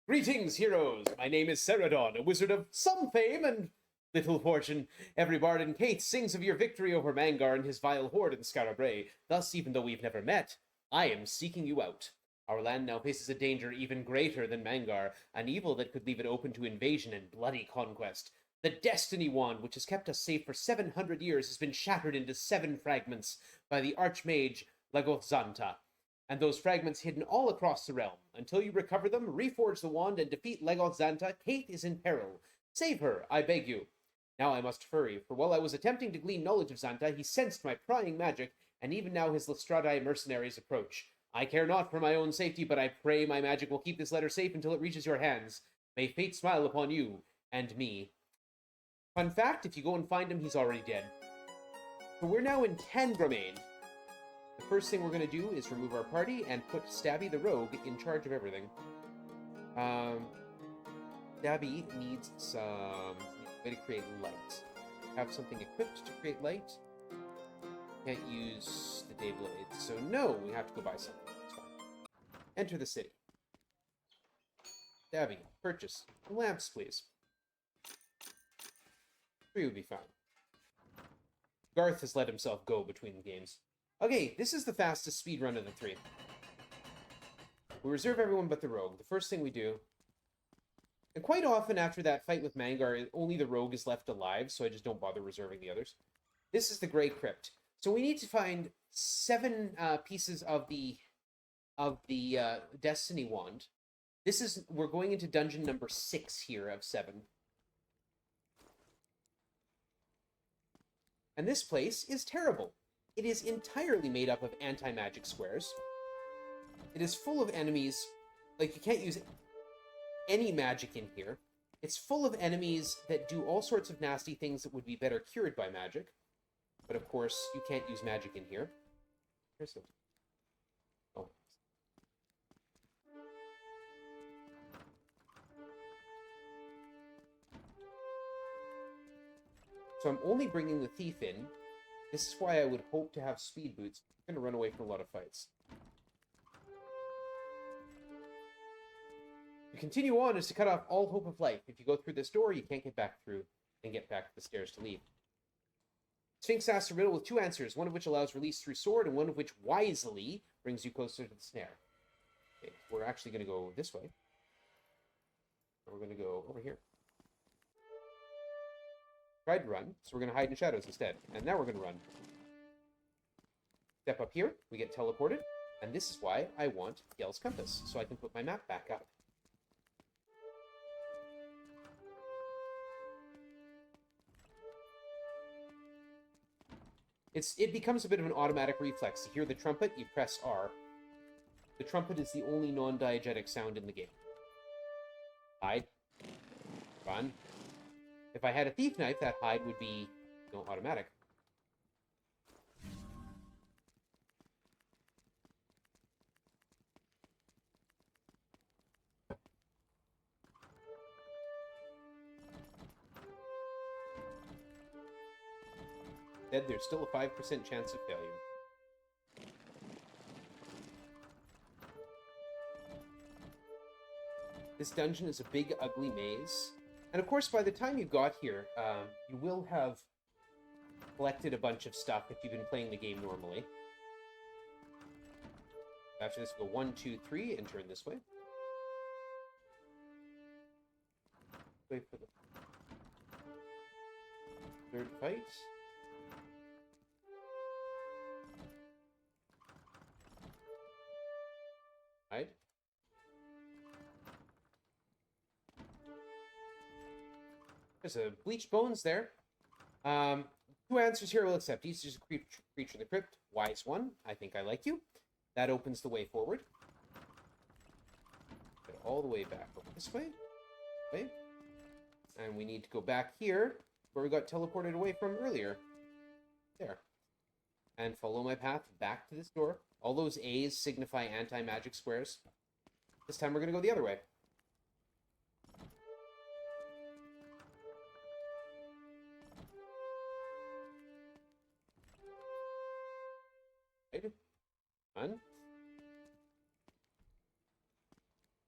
Greetings, heroes! My name is Ceradon, a wizard of some fame and little fortune. Every bard in Kate sings of your victory over Mangar and his vile horde in Scarabray. Thus, even though we've never met, I am seeking you out. Our land now faces a danger even greater than Mangar, an evil that could leave it open to invasion and bloody conquest. The Destiny Wand, which has kept us safe for 700 years, has been shattered into 7 fragments by the Archmage Legothzanta, and those fragments hidden all across the realm. Until you recover them, reforge the wand, and defeat Legothzanta, Kate is in peril. Save her, I beg you. Now I must hurry, for while I was attempting to glean knowledge of Xanta, he sensed my prying magic, and even now his Lestradae mercenaries approach. I care not for my own safety, but I pray my magic will keep this letter safe until it reaches your hands. May fate smile upon you and me. Fun fact, if you go and find him, he's already dead. So we're now in Tangramain. The first thing we're going to do is remove our party and put Stabby the Rogue in charge of everything. Stabby needs some way to create light. Have something equipped to create light. Can't use the Dayblade, so no, we have to go buy something. It's fine. Enter the city. Stabby, purchase. Lamps, please. 3 would be fine. Garth has let himself go between the games. Okay, this is the fastest speed run of the 3. We reserve everyone but the Rogue. The first thing we do... And quite often after that fight with Mangar, only the Rogue is left alive, so I just don't bother reserving the others. This is the Grey Crypt. So we need to find 7 pieces of the Destiny Wand. We're going into dungeon number 6 here of 7. And this place is terrible. It is entirely made up of anti-magic squares. It is full of enemies. Like, you can't use any magic in here. It's full of enemies that do all sorts of nasty things that would be better cured by magic. But of course, you can't use magic in here. Here's it. Oh. So I'm only bringing the thief in. This is why I would hope to have speed boots. I'm going to run away from a lot of fights. To continue on is to cut off all hope of life. If you go through this door, you can't get back through and get back to the stairs to leave. Sphinx asks a riddle with 2 answers, one of which allows release through sword, and one of which wisely brings you closer to the snare. Okay, we're actually going to go this way. We're going to go over here. Tried to run, so we're going to hide in shadows instead. And now we're going to run. Step up here, we get teleported, and this is why I want Yell's Compass, so I can put my map back up. It becomes a bit of an automatic reflex. To hear the trumpet, you press R. The trumpet is the only non-diegetic sound in the game. Hide. Run. If I had a thief knife, that hide would be, automatic. Instead, there's still a 5% chance of failure. This dungeon is a big, ugly maze. And of course, by the time you got here, you will have collected a bunch of stuff if you've been playing the game normally. After this, we'll go 1, 2, 3, and turn this way. Wait for the third fight. Right. There's a bleached bones there. Two answers here we'll accept. Each is a creature in the crypt. Wise one. I think I like you. That opens the way forward. Get all the way back over this way. Okay. And we need to go back here where we got teleported away from earlier. There. And follow my path back to this door. All those A's signify anti-magic squares. This time we're going to go the other way. Right. Run.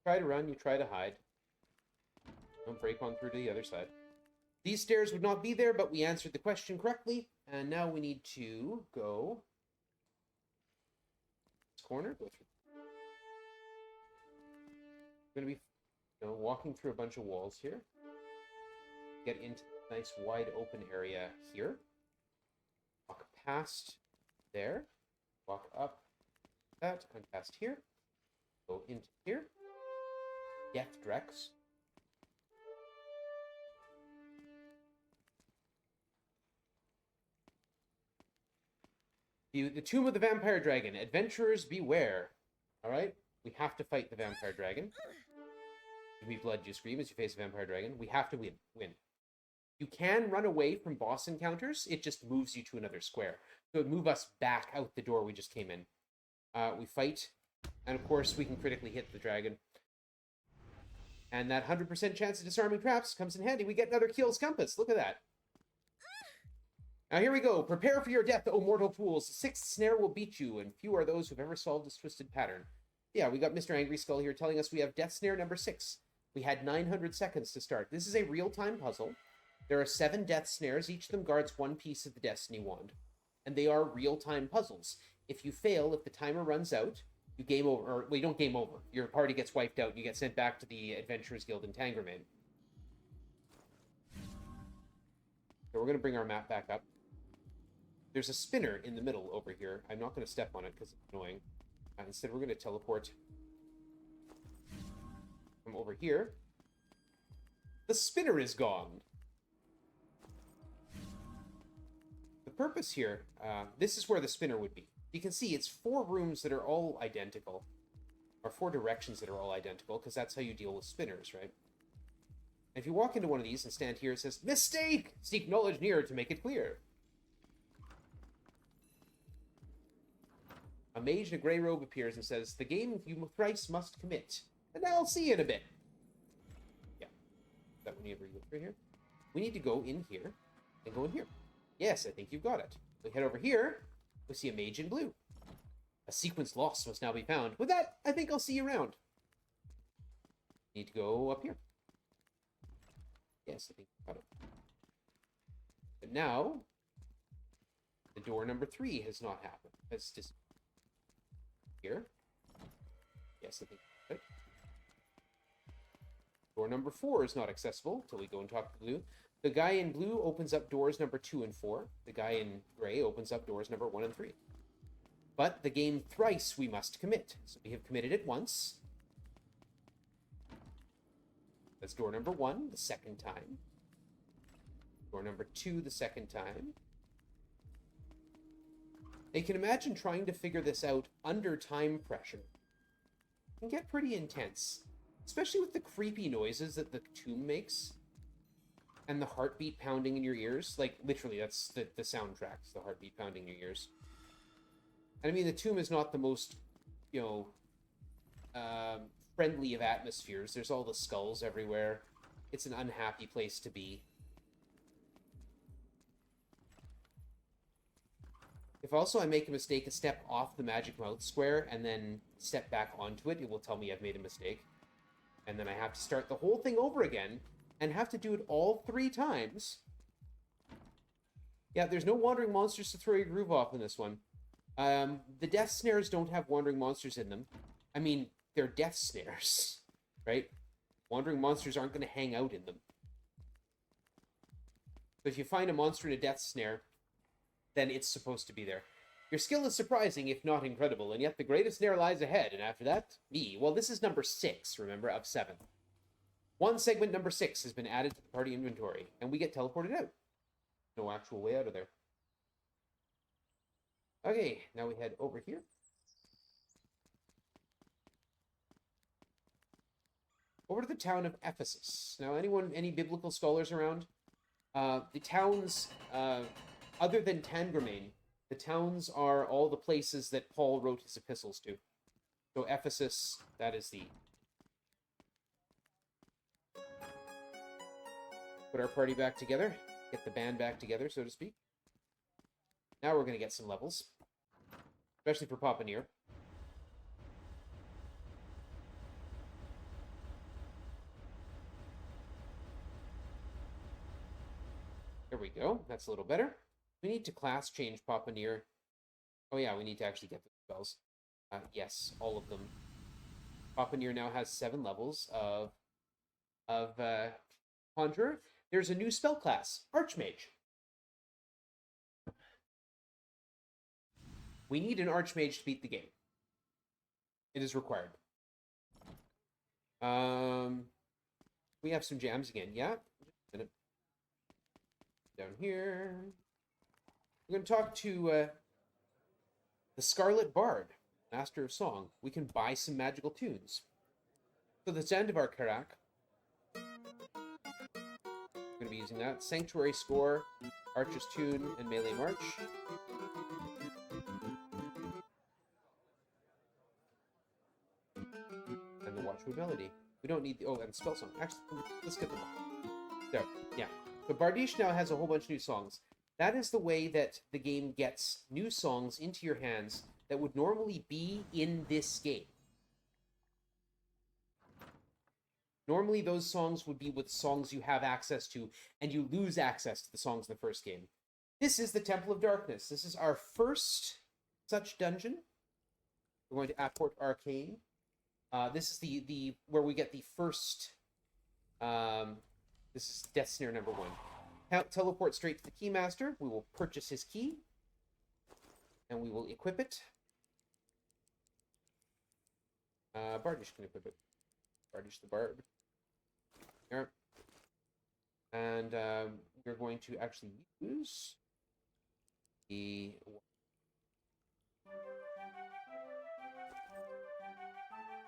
Try to run, you try to hide. Don't break on through to the other side. These stairs would not be there, but we answered the question correctly. And now we need to go this corner. Go through. We're going to be walking through a bunch of walls here. Get into a nice wide open area here. Walk past there. Walk up that and past here. Go into here. Get Drex. The Tomb of the Vampire Dragon. Adventurers beware. Alright? We have to fight the Vampire Dragon. Give me blood, you scream as you face a Vampire Dragon. We have to win. You can run away from boss encounters. It just moves you to another square. So it would move us back out the door we just came in. We fight. And of course, we can critically hit the dragon. And that 100% chance of disarming traps comes in handy. We get another Keel's Compass. Look at that. Now here we go. Prepare for your death, O mortal fools. The sixth snare will beat you, and few are those who've ever solved this twisted pattern. Yeah, we got Mr. Angry Skull here telling us we have death snare number 6. We had 900 seconds to start. This is a real-time puzzle. There are 7 death snares. Each of them guards one piece of the Destiny Wand. And they are real-time puzzles. If you fail, if the timer runs out, you game over. Or, well, you don't game over. Your party gets wiped out, and you get sent back to the Adventurers Guild in Tangermain. So we're going to bring our map back up. There's a spinner in the middle over here. I'm not going to step on it because it's annoying. Instead, we're going to teleport from over here. The spinner is gone. The purpose here, this is where the spinner would be. You can see it's 4 rooms that are all identical. Or 4 directions that are all identical, because that's how you deal with spinners, right? And if you walk into one of these and stand here, it says, "Mistake! Seek knowledge nearer to make it clear." A mage in a grey robe appears and says, "The game you thrice must commit." And I'll see you in a bit. Yeah. That one you ever look through here? We need to go in here and go in here. Yes, I think you've got it. We head over here. We see a mage in blue. A sequence lost must now be found. With that, I think I'll see you around. Need to go up here. Yes, I think you've got it. But now, the door number 3 has not happened. Has just here. Yes, I think right. Door number 4 is not accessible until we go and talk to blue. The guy in blue opens up doors number 2 and 4. The guy in gray opens up doors number 1 and 3. But the game thrice we must commit. So we have committed it once. That's door number 1, the second time. Door number 2, the second time. You can imagine trying to figure this out under time pressure. It can get pretty intense. Especially with the creepy noises that the tomb makes. And the heartbeat pounding in your ears. Like, literally, that's the soundtracks, the heartbeat pounding in your ears. And I mean, the tomb is not the most, friendly of atmospheres. There's all the skulls everywhere. It's an unhappy place to be. If also I make a mistake, a step off the magic mouth square, and then step back onto it, it will tell me I've made a mistake. And then I have to start the whole thing over again, and have to do it all 3 times. Yeah, there's no wandering monsters to throw your groove off in this one. The death snares don't have wandering monsters in them. I mean, they're death snares, right? Wandering monsters aren't going to hang out in them. So if you find a monster in a death snare, then it's supposed to be there. Your skill is surprising, if not incredible, and yet the greatest snare lies ahead. And after that, me. Well, this is number 6, remember, of 7. One segment number 6 has been added to the party inventory, and we get teleported out. No actual way out of there. Okay, now we head over here. Over to the town of Ephesus. Now, any biblical scholars around? The towns, other than Tangermain, the towns are all the places that Paul wrote his epistles to. So Ephesus, that is the... Put our party back together. Get the band back together, so to speak. Now we're going to get some levels. Especially for Papaneer. There we go. That's a little better. We need to class change Papaneer. Oh yeah, we need to actually get the spells. Yes, all of them. Papaneer now has 7 levels of Conjurer. There's a new spell class, Archmage. We need an Archmage to beat the game. It is required. We have some jams again, yeah? Down here. We're going to talk to the Scarlet Bard, Master of Song. We can buy some magical tunes. So that's the end of our Karak. We're going to be using that. Sanctuary Score, Archer's Tune, and Melee March. And the Watchwood Melody. We don't need the... Oh, and Spell Song. Actually, let's get them all. There, yeah. So Bardiche now has a whole bunch of new songs. That is the way that the game gets new songs into your hands that would normally be in this game. Normally those songs would be with songs you have access to, and you lose access to the songs in the first game. This is the Temple of Darkness. This is our first such dungeon. We're going to Apport Arcane. This is the where we get the first... This is Death Snare number 1. Teleport straight to the Keymaster. We will purchase his key. And we will equip it. Bardiche can equip it. Bardiche the Bard. Here. And we're going to actually use the...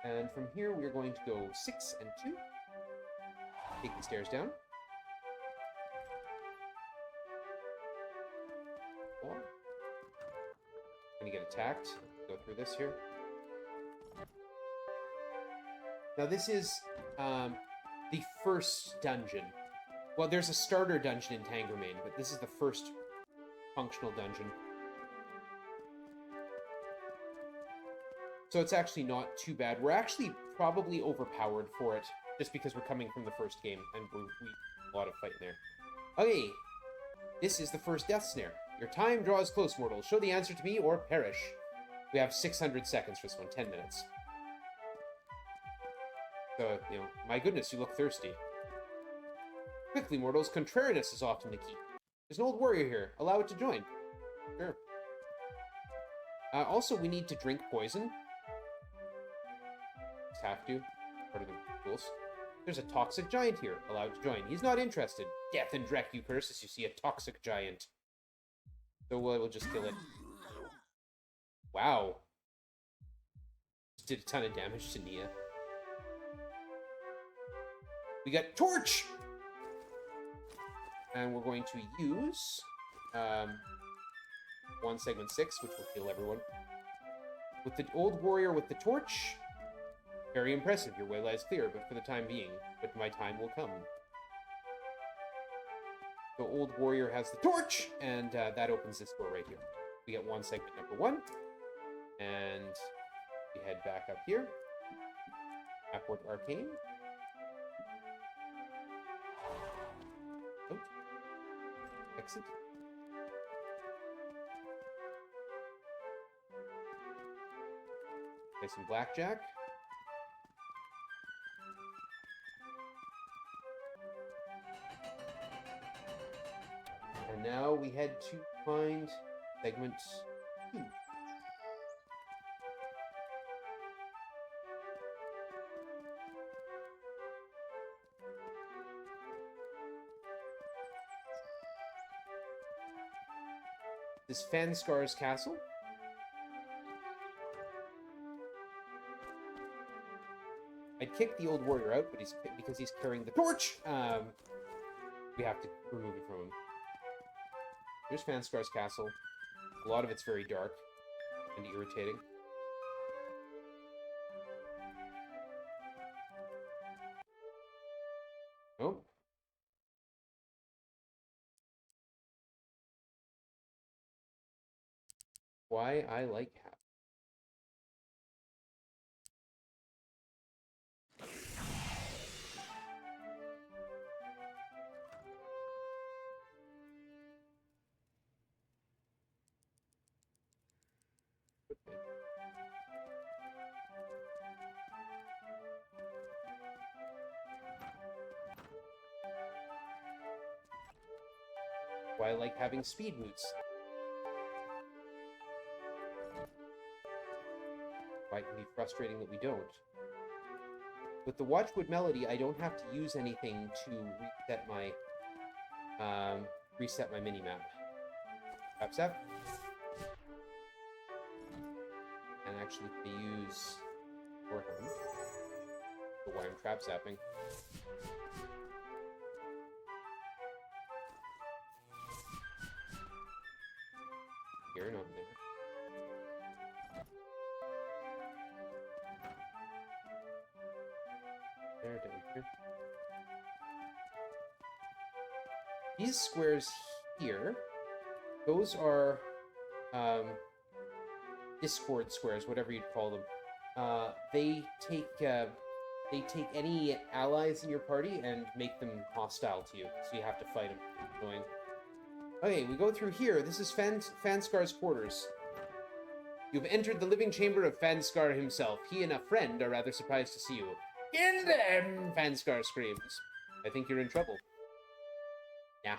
And from here, we're going to go 6 and 2. Take the stairs down. 4. Gonna get attacked. Go through this here. Now this is the first dungeon. Well, there's a starter dungeon in Tangermain, but this is the first functional dungeon. So it's actually not too bad. We're actually probably overpowered for it, just because we're coming from the first game, and we a lot of fighting there. Okay, this is the first Death Snare. Your time draws close, mortals. Show the answer to me or perish. We have 600 seconds for this one, 10 minutes. So, you know, my goodness, you look thirsty. Quickly, mortals, contrariness is often the key. There's an old warrior here. Allow it to join. Sure. Also, we need to drink poison. Just have to. Part of the rules. There's a toxic giant here. Allowed to join. He's not interested. Death and Drek, you curse, as you see a toxic giant. So we'll just kill it. Wow. Just did a ton of damage to Nia. We got Torch! And we're going to use 1 segment 6, which will kill everyone. With the old warrior with the torch, very impressive. Your way lies clear, but for the time being. But my time will come. The old warrior has the torch, and that opens this door right here. We get 1 segment number 1, and we head back up here. Apport Arcane. Oh. Exit. Okay, some blackjack. to find segment 2. This Fanscar's castle. I'd kick the old warrior out, but because he's carrying the torch, we have to remove it from him. Here's Fanscar's castle. A lot of it's very dark and irritating. Oh. Why I like half. Why I like having speed boots. Why it can be frustrating that we don't. With the Watchwood Melody, I don't have to use anything to reset my mini-map. Upset. And actually use Warhound for why I'm trap zapping. Here, not there. There, down here. These squares here, those are Discord squares, whatever you'd call them. They take any allies in your party and make them hostile to you, so you have to fight them. Annoying. Okay, we go through here. This is Fanscar's quarters. You've entered the living chamber of Fanscar himself. He and a friend are rather surprised to see you. Kill them! Fanscar screams. I think you're in trouble. Yeah.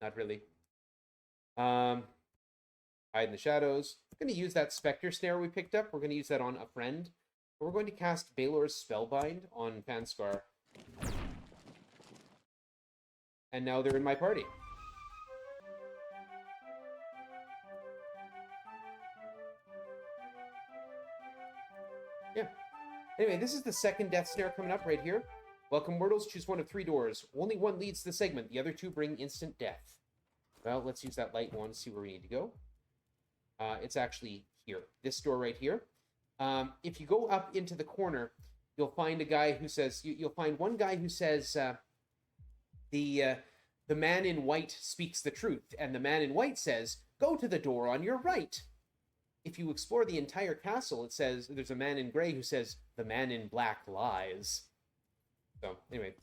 Not really. Hide in the shadows. I'm going to use that Spectre Snare we picked up. We're going to use that on a friend. We're going to cast Balor's Spellbind on Fanscar. And now they're in my party. Yeah. Anyway, this is the second Death Snare coming up right here. Welcome, mortals. Choose one of 3 doors. Only one leads to the segment. The other 2 bring instant death. Well, let's use that light one to see where we need to go. It's actually here. This door right here. If you go up into the corner, you'll find a guy who says... You'll find one guy who says... The man in white speaks the truth. And the man in white says, go to the door on your right. If you explore the entire castle, it says... There's a man in gray who says, the man in black lies. So, anyway.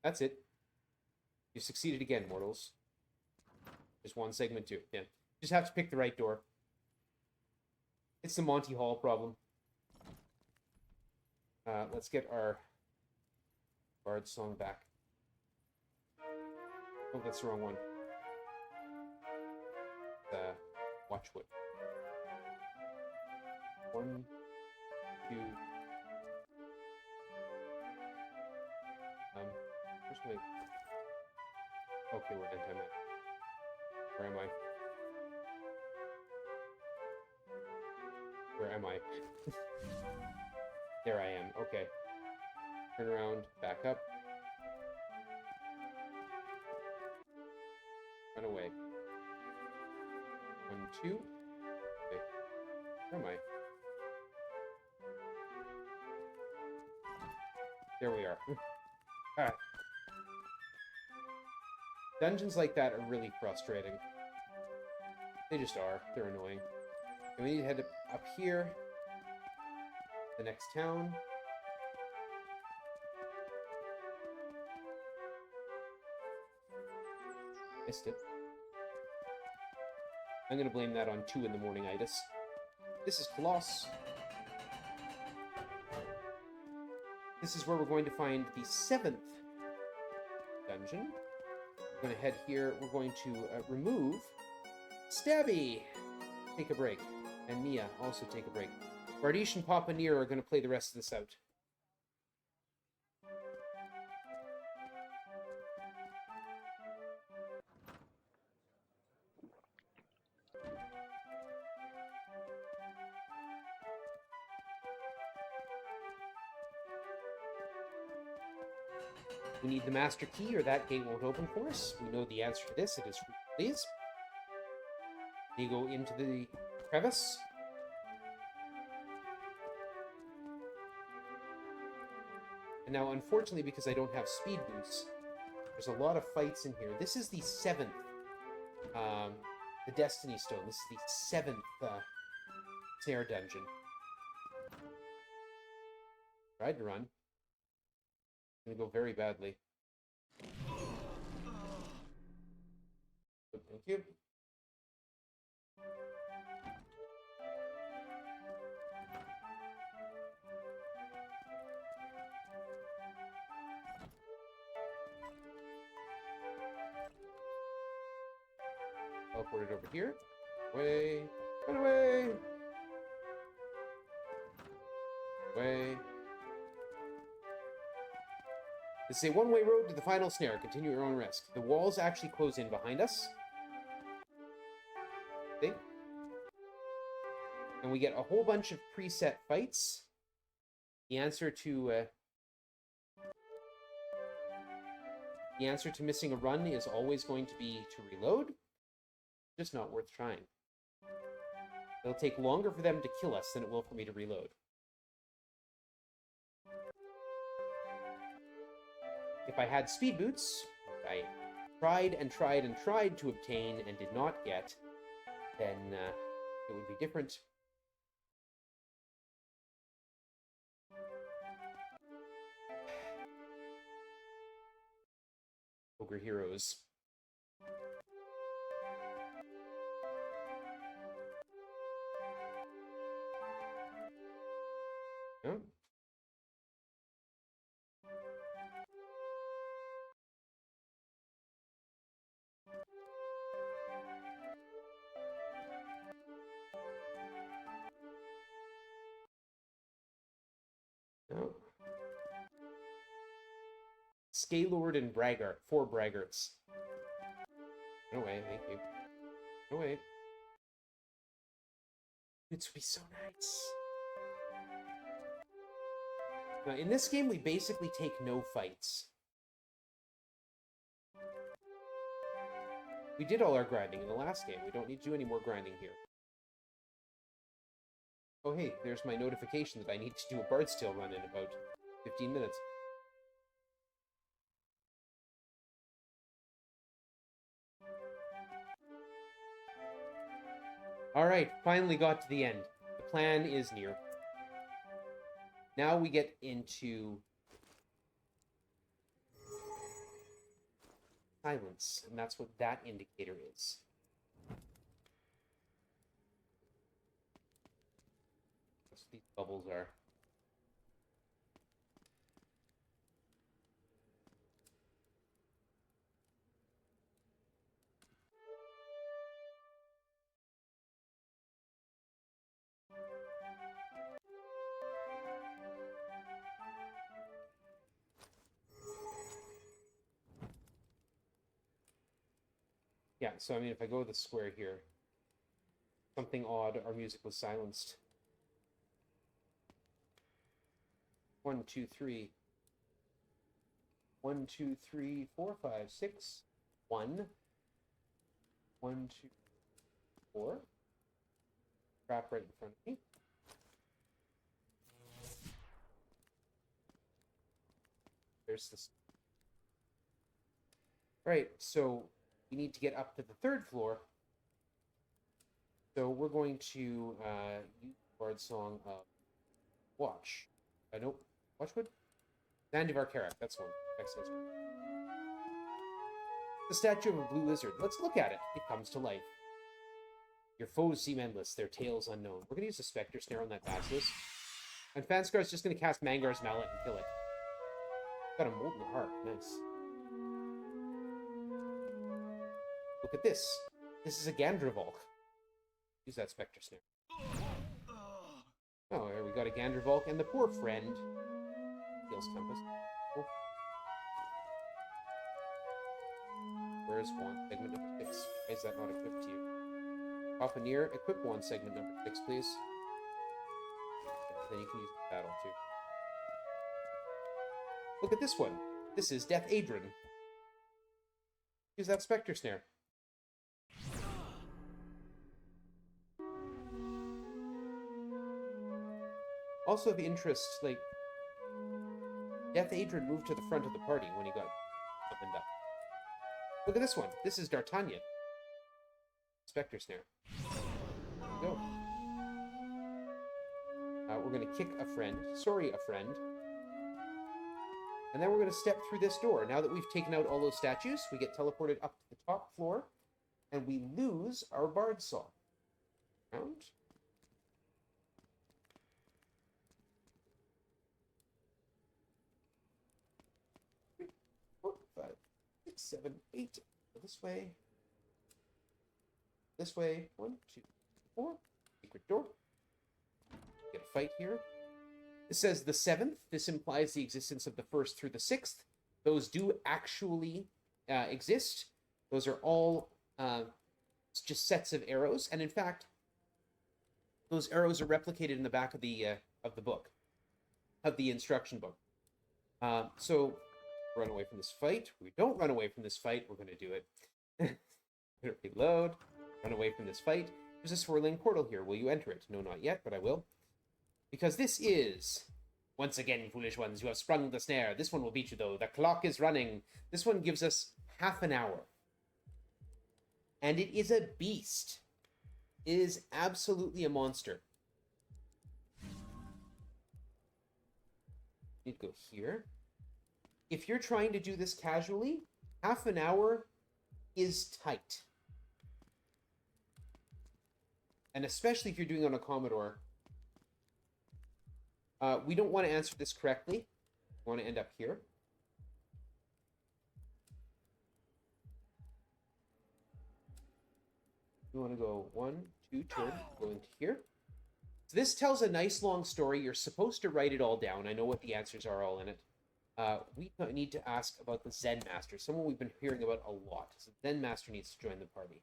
That's it. You succeeded again, mortals. Just one segment 2. Yeah. Just have to pick the right door. It's the Monty Hall problem. Let's get our Bard song back. Oh, that's the wrong one. Watchwood. 1, 2... where's my... Okay, we're anti-map. Where am I? Where am I? There I am. Okay. Turn around, back up. Run away. 1, 2. Okay. Where am I? There we are. Alright. Dungeons like that are really frustrating. They just are. They're annoying. And we need to head up here. The next town. Missed it. I'm going to blame that on 2 in the morning-itis. This is Colosse. This is where we're going to find the 7th dungeon. We're going to head here. We're going to remove Stabby. Take a break. And Mia also take a break. Bardish and Papa Neer are going to play the rest of this out. We need the master key or that gate won't open for us. We know the answer to this. It is please. You go into the crevice. And now, unfortunately, because I don't have speed boosts, there's a lot of fights in here. This is the 7th, the Destiny Stone. This is the 7th snare dungeon. Tried to run. It's gonna go very badly. Thank you. Teleport it over here. Away. Run away. Away. This is a one-way road to the final snare. Continue at your own risk. The walls actually close in behind us. See? And we get a whole bunch of preset fights. The answer to missing a run is always going to be to reload. Just not worth trying. It'll take longer for them to kill us than it will for me to reload. If I had speed boots, I tried and tried and tried to obtain and did not get, then it would be different. Ogre Heroes. No? No. Scalord and Braggart. 4 Braggarts. No way, thank you. No way. This would be so nice. Now, in this game, we basically take no fights. We did all our grinding in the last game. We don't need to do any more grinding here. Oh, hey, there's my notification that I need to do a Bard's Tale run in about 15 minutes. Alright, finally got to the end. The plan is near. Now we get into silence, and that's what that indicator is. That's what these bubbles are. Yeah, so I mean, if I go to the square here, something odd, our music was silenced. 1, 2, 3. 1, 2, 3, 4, 5, 6. 1. 1, 2, 4. Trap right in front of me. There's this. Right, so we need to get up to the 3rd floor. So we're going to use Bard's Song of Watch. Nope. Watchwood? Zandivar Karak, that's one. Excellent. The statue of a blue lizard. Let's look at it. It comes to life. Your foes seem endless, their tails unknown. We're going to use a Spectre Snare on that Basilisk. And Fanscar's just going to cast Mangar's Mallet and kill it. Got a Molten Heart. Nice. Look at this. This is a Gandravolk. Use that Spectre Snare. Oh, here we got a Gandravolk and the poor friend. Heals Compass. Oh. Where's wand segment number 6? Why is that not equipped to you? Papa-Near, equip wand segment number 6, please. Then you can use the battle too. Look at this one. This is Death Adron. Use that Spectre Snare. Also of interest, like, Death Adron moved to the front of the party when he got summoned up. Look at this one. This is D'Artagnan. Spectre Snare. There we go. We're going to kick a friend. Sorry, a friend. And then we're going to step through this door. Now that we've taken out all those statues, we get teleported up to the top floor, and we lose our Bard Saw. Round. 7, 8. Go this way. This way. 1, 2, 4. Secret door. Get a fight here. It says the 7th. This implies the existence of the 1st through the 6th. Those do actually exist. Those are all just sets of arrows. And in fact, those arrows are replicated in the back of the book, of the instruction book. So run away from this fight. We don't run away from this fight. We're going to do it. Reload. Run away from this fight. There's a swirling portal here. Will you enter it? No, not yet, but I will. Because this is... Once again, foolish ones, you have sprung the snare. This one will beat you, though. The clock is running. This one gives us half an hour. And it is a beast. It is absolutely a monster. Need to go here. If you're trying to do this casually, half an hour is tight. And especially if you're doing it on a Commodore. We don't want to answer this correctly. We want to end up here. We want to go 1, 2, turn, go into here. So this tells a nice long story. You're supposed to write it all down. I know what the answers are all in it. We need to ask about the Zen Master, someone we've been hearing about a lot. So the Zen Master needs to join the party.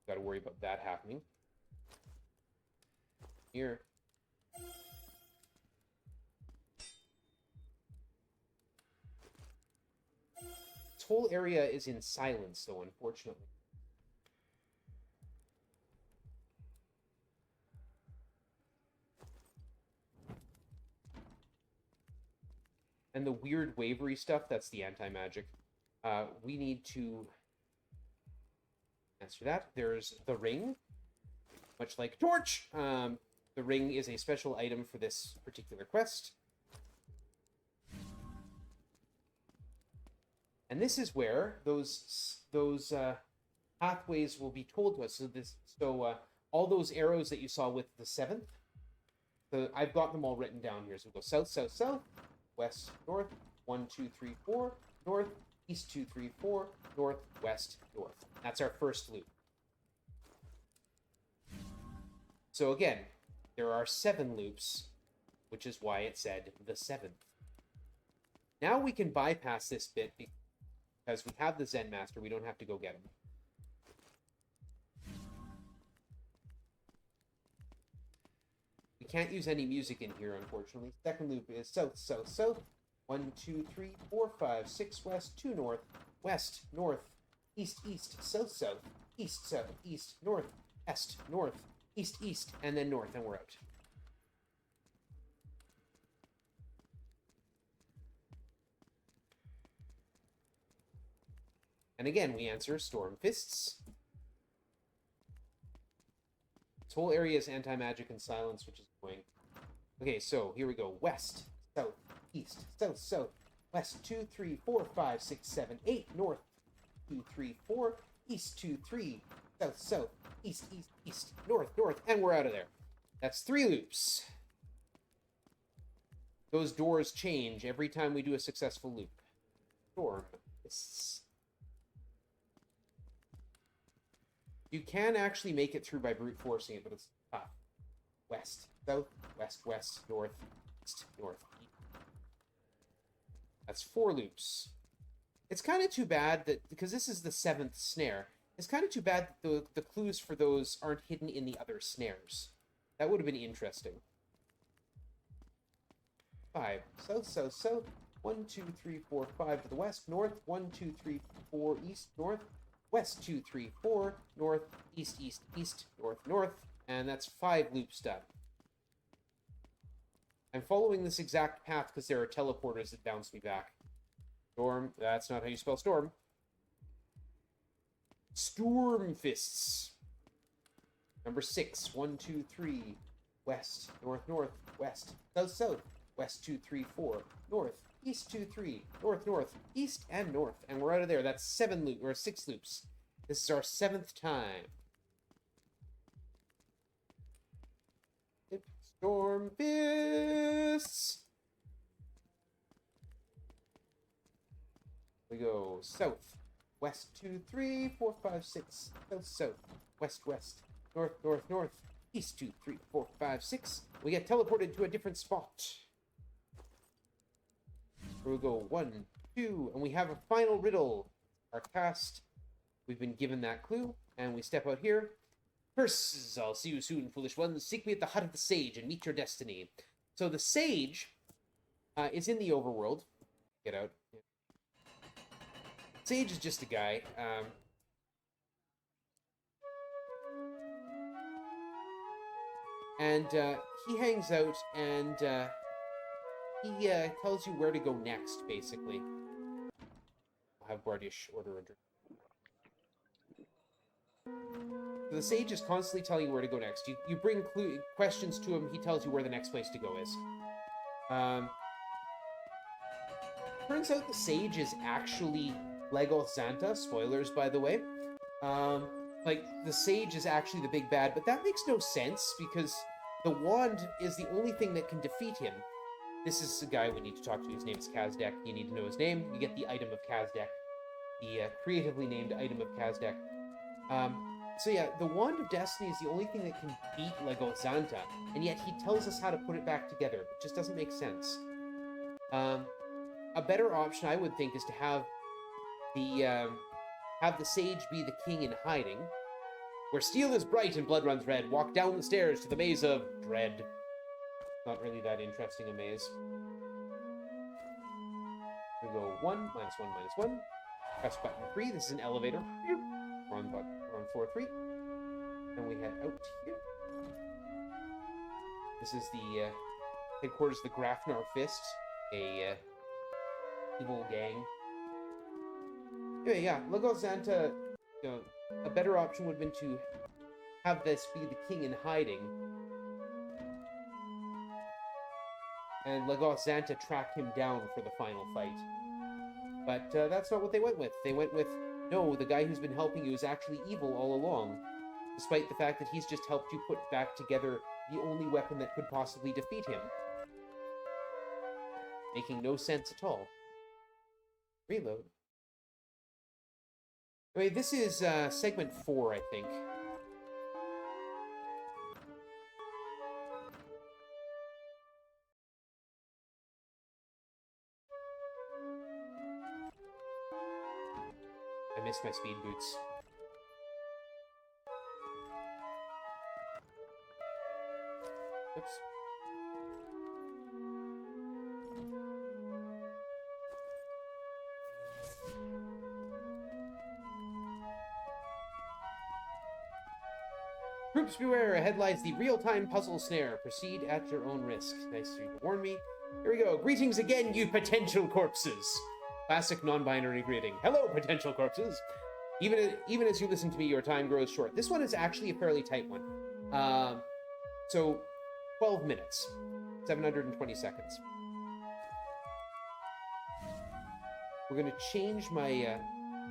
Got to worry about that happening. Here. This whole area is in silence, though, unfortunately. And the weird wavery stuff, that's the anti-magic. We need to answer that. There's the ring, much like Torch. The ring is a special item for this particular quest. And this is where those pathways will be told to us. So all those arrows that you saw with the 7th, I've got them all written down here. So we go south, south, south, west, north, 1, 2, 3, 4, north, east, 2, 3, 4, north, west, north. That's our first loop. So again, there are 7 loops, which is why it said the 7th. Now we can bypass this bit because we have the Zen Master. We don't have to go get him. We can't use any music in here, unfortunately. Second loop is south, south, south. 1, 2, 3, 4, 5, 6 west, 2 north, west, north, east, east, south, south, east, south, east, north, west, north, east, east, and then north, and we're out. And again, we answer Storm Fists. This whole area is anti-magic and silence, which is annoying. Okay, so here we go. West, south, east, south, south, west, 2, 3, 4, 5, 6, 7, 8, north, 2, 3, 4, east, 2, 3, south, south, east, east, east, north, north, and we're out of there. That's 3 loops. those doors change every time we do a successful loop. Storm. You can actually make it through by brute forcing it, but it's tough. West, south, west, west, north, east, north, east. That's 4 loops. It's kind of too bad that, because this is the 7th snare, it's kind of too bad that the clues for those aren't hidden in the other snares. That would have been interesting. 5. South, south, south. 1, 2, 3, 4, 5 to the west. North. 1, 2, 3, 4, east, north. West, 2, 3, 4. North, east, east, east, north, north. And that's 5 loops done. I'm following this exact path because there are teleporters that bounce me back. Storm. That's not how you spell storm. Storm fists. Number 6. 1, 2, 3. West, north, north, west, south, south. West, 2, 3, 4. North, east, 2, 3. North, north, east, and north. And we're out of there. That's 7 loops, or 6 loops. This is our 7th time. Storm fists. We go south. West, 2, 3, 4, 5, 6. South, south. West, west. North, north, north. East, 2, 3, 4, 5, 6. We get teleported to a different spot. We'll go 1, 2, and we have a final riddle. Our cast. We've been given that clue, and we step out here. Curses, I'll see you soon, foolish ones. Seek me at the hut of the sage and meet your destiny. So the sage is in the overworld. Get out. Sage is just a guy. And he hangs out, and he tells you where to go next, basically. I'll have Bardish order a drink. So the sage is constantly telling you where to go next. You bring questions to him, he tells you where the next place to go is. Turns out the sage is actually Legoth Xanta. Spoilers, by the way. Like, the sage is actually the big bad, but that makes no sense, because the wand is the only thing that can defeat him. This is the guy we need to talk to. His name is Kazdek. You need to know his name. You get the item of Kazdek. The creatively named item of Kazdek. So yeah, the Wand of Destiny is the only thing that can beat Legoth Xanta, and yet he tells us how to put it back together. It just doesn't make sense. A better option, I would think, is to have the sage be the king in hiding. Where steel is bright and blood runs red, walk down the stairs to the maze of dread. Not really that interesting a maze. We go 1, minus 1, minus 1. Press button 3. This is an elevator. We're on floor 3. And we head out here. This is the headquarters of the Grafnar Fist, a evil gang. Anyway, yeah, Legoth Xanta, you know, a better option would have been to have this be the king in hiding, and Legoth Xanta track him down for the final fight. But that's not what they went with. They went with, no, the guy who's been helping you is actually evil all along, despite the fact that he's just helped you put back together the only weapon that could possibly defeat him. Making no sense at all. Reload. Anyway, this is segment 4, I think. I missed my speed boots. Oops. Groups beware, ahead lies the real-time puzzle snare. Proceed at your own risk. Nice of you to warn me. Here we go. Greetings again, you potential corpses. Classic non-binary greeting. Hello, potential corpses. Even as you listen to me, your time grows short. This one is actually a fairly tight one. So, 12 minutes. 720 seconds. We're going to change my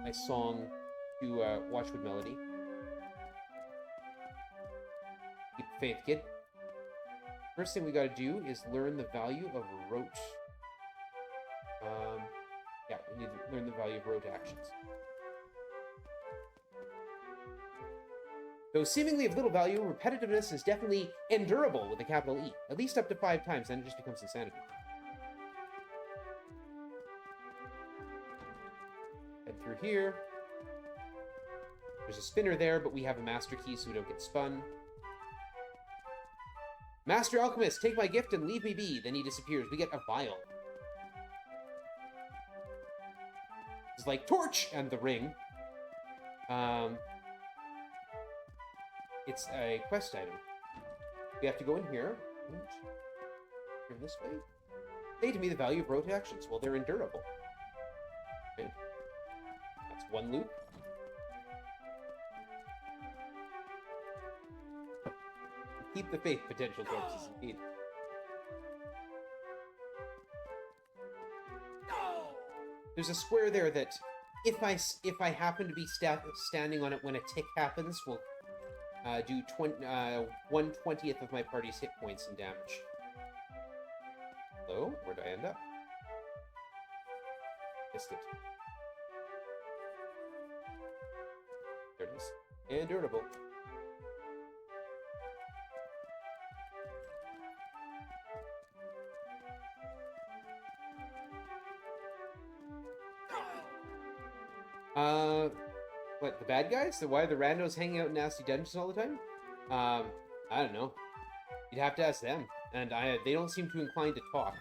my song to Watchwood Melody. Keep the faith, kid. First thing we got to do is learn the value of rote. Yeah, we need to learn the value of rote actions. Though seemingly of little value, repetitiveness is definitely endurable with a capital E. At least up to 5 times, then it just becomes insanity. Head through here. There's a spinner there, but we have a master key, so we don't get spun. Master Alchemist, take my gift and leave me be. Then he disappears. We get a vial. It's like torch and the ring. It's a quest item. We have to go in here. Turn this way. Say to me the value of rote actions. Well, they're endurable. Okay. That's one loop. Keep the faith, potential corpses, indeed. There's a square there that, if I happen to be standing on it when a tick happens, will do 1/20th of my party's hit points and damage. Hello? Where'd I end up? Missed it. There it is. Endurable. What, the bad guys? Why are the randos hanging out in nasty dungeons all the time? I don't know. You'd have to ask them. And they don't seem too inclined to talk.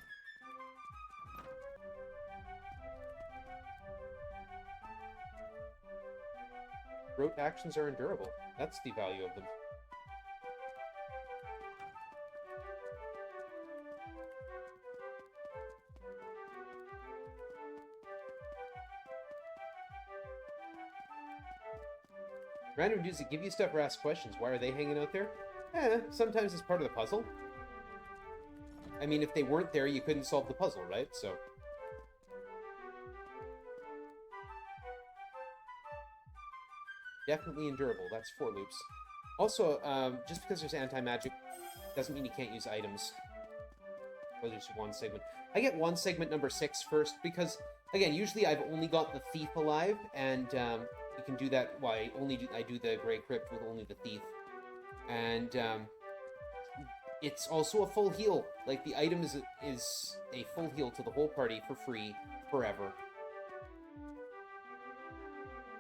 Rote actions are endurable. That's the value of them. Random dudes that give you stuff or ask questions. Why are they hanging out there? Sometimes it's part of the puzzle. I mean, if they weren't there, you couldn't solve the puzzle, right? So... definitely endurable. That's 4 loops. Also, just because there's anti-magic doesn't mean you can't use items. Well, there's one segment. I get one segment number 6 first because, again, usually I've only got the thief alive, and you can do that. Well, I do the Grey Crypt with only the thief, and it's also a full heal. Like, the item is a full heal to the whole party for free forever.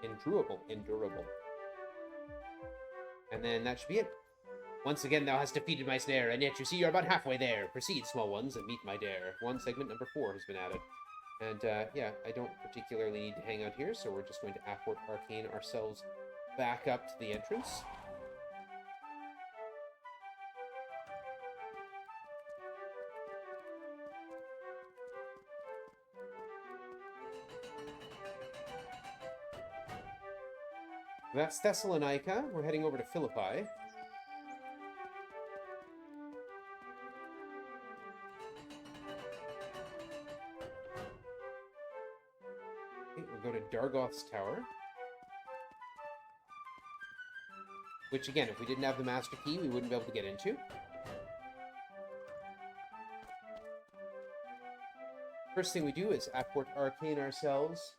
Endurable. And then that should be it. Once again, thou hast defeated my snare, and yet you see you're about halfway there. Proceed, small ones, and meet my dare. One segment number 4 has been added. And, yeah, I don't particularly need to hang out here, so we're just going to Apport Arcane ourselves back up to the entrance. That's Thessalonica. We're heading over to Philippi. Okay, we'll go to Dargoth's Tower. Which, again, if we didn't have the Master Key, we wouldn't be able to get into. First thing we do is Apport Arcane ourselves.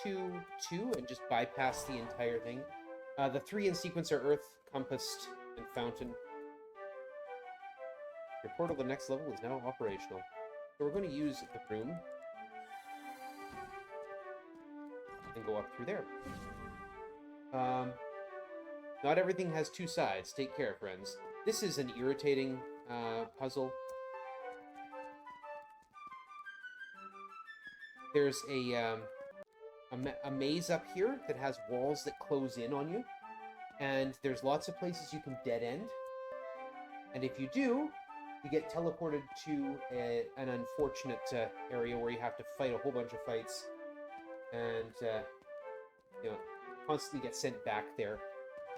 6-2-2 and just bypass the entire thing. The 3 in sequence are Earth, Compass, and Fountain. Your portal to the next level is now operational. So we're going to use the broom and go up through there. Not everything has 2 sides. Take care, friends. This is an irritating puzzle. There's a maze up here that has walls that close in on you, and there's lots of places you can dead end, and if you do, you get teleported to an unfortunate area where you have to fight a whole bunch of fights, and you know, constantly get sent back there.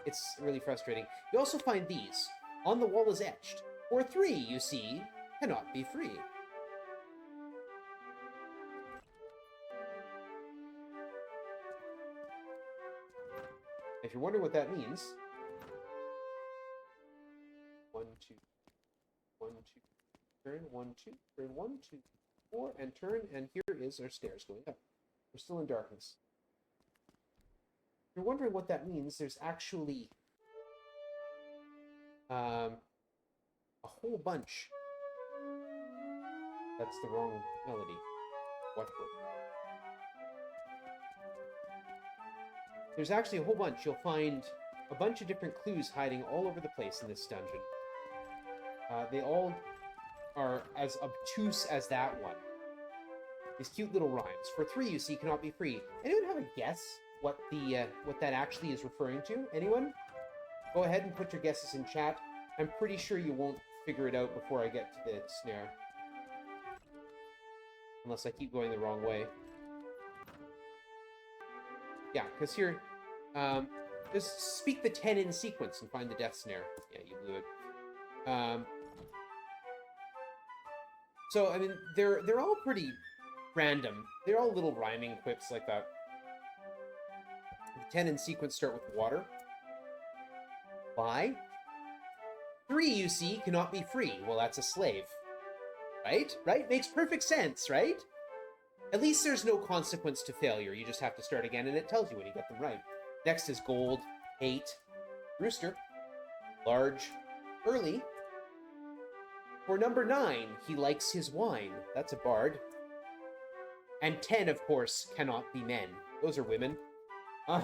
It's really frustrating. You also find these. On the wall is etched. Or 3, you see, cannot be free. If you're wondering what that means, 1, 2, 1, 2, turn, 1, 2, turn, 1, 2, 4, and turn, and here is our stairs going up. We're still in darkness. If you're wondering what that means, there's actually a whole bunch. That's the wrong melody. Watchword. There's actually a whole bunch. You'll find a bunch of different clues hiding all over the place in this dungeon. They all are as obtuse as that one. These cute little rhymes. For 3, you see, cannot be free. Anyone have a guess what that actually is referring to? Anyone? Go ahead and put your guesses in chat. I'm pretty sure you won't figure it out before I get to the snare. Unless I keep going the wrong way. Yeah, because here, just speak the 10 in sequence and find the death snare. Yeah, you blew it. So, I mean, they're all pretty random. They're all little rhyming quips like that. The 10 in sequence start with water. Why? 3, you see, cannot be free. Well, that's a slave. Right? Right? Makes perfect sense, right? At least there's no consequence to failure. You just have to start again, and it tells you when you get them right. Next is gold, 8, rooster, large, early. For number 9, he likes his wine. That's a bard. And 10, of course, cannot be men. Those are women. All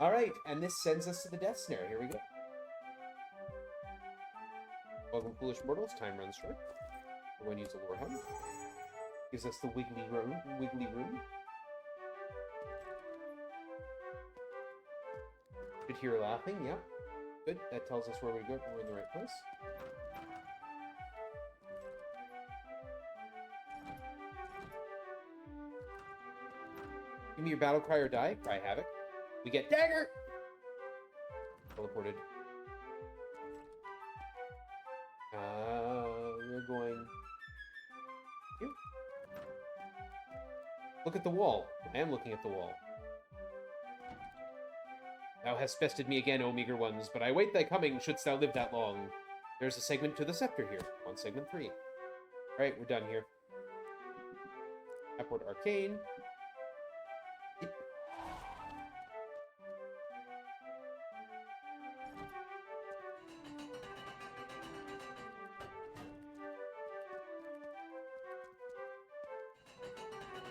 right, and this sends us to the death snare. Here we go. Welcome, foolish mortals. Time runs short. We're going to use a lore hum. Gives us the wiggly room. Could hear laughing. Yeah, good. That tells us where we go. We're in the right place. Give me your battle cry or die. Cry havoc. We get dagger. Teleported. We're going here. Look at the wall. I am looking at the wall. Thou hast bested me again, O meager ones, but I wait thy coming, shouldst thou live that long. There's a segment to the scepter here, on segment 3. Alright, we're done here. Upward arcane.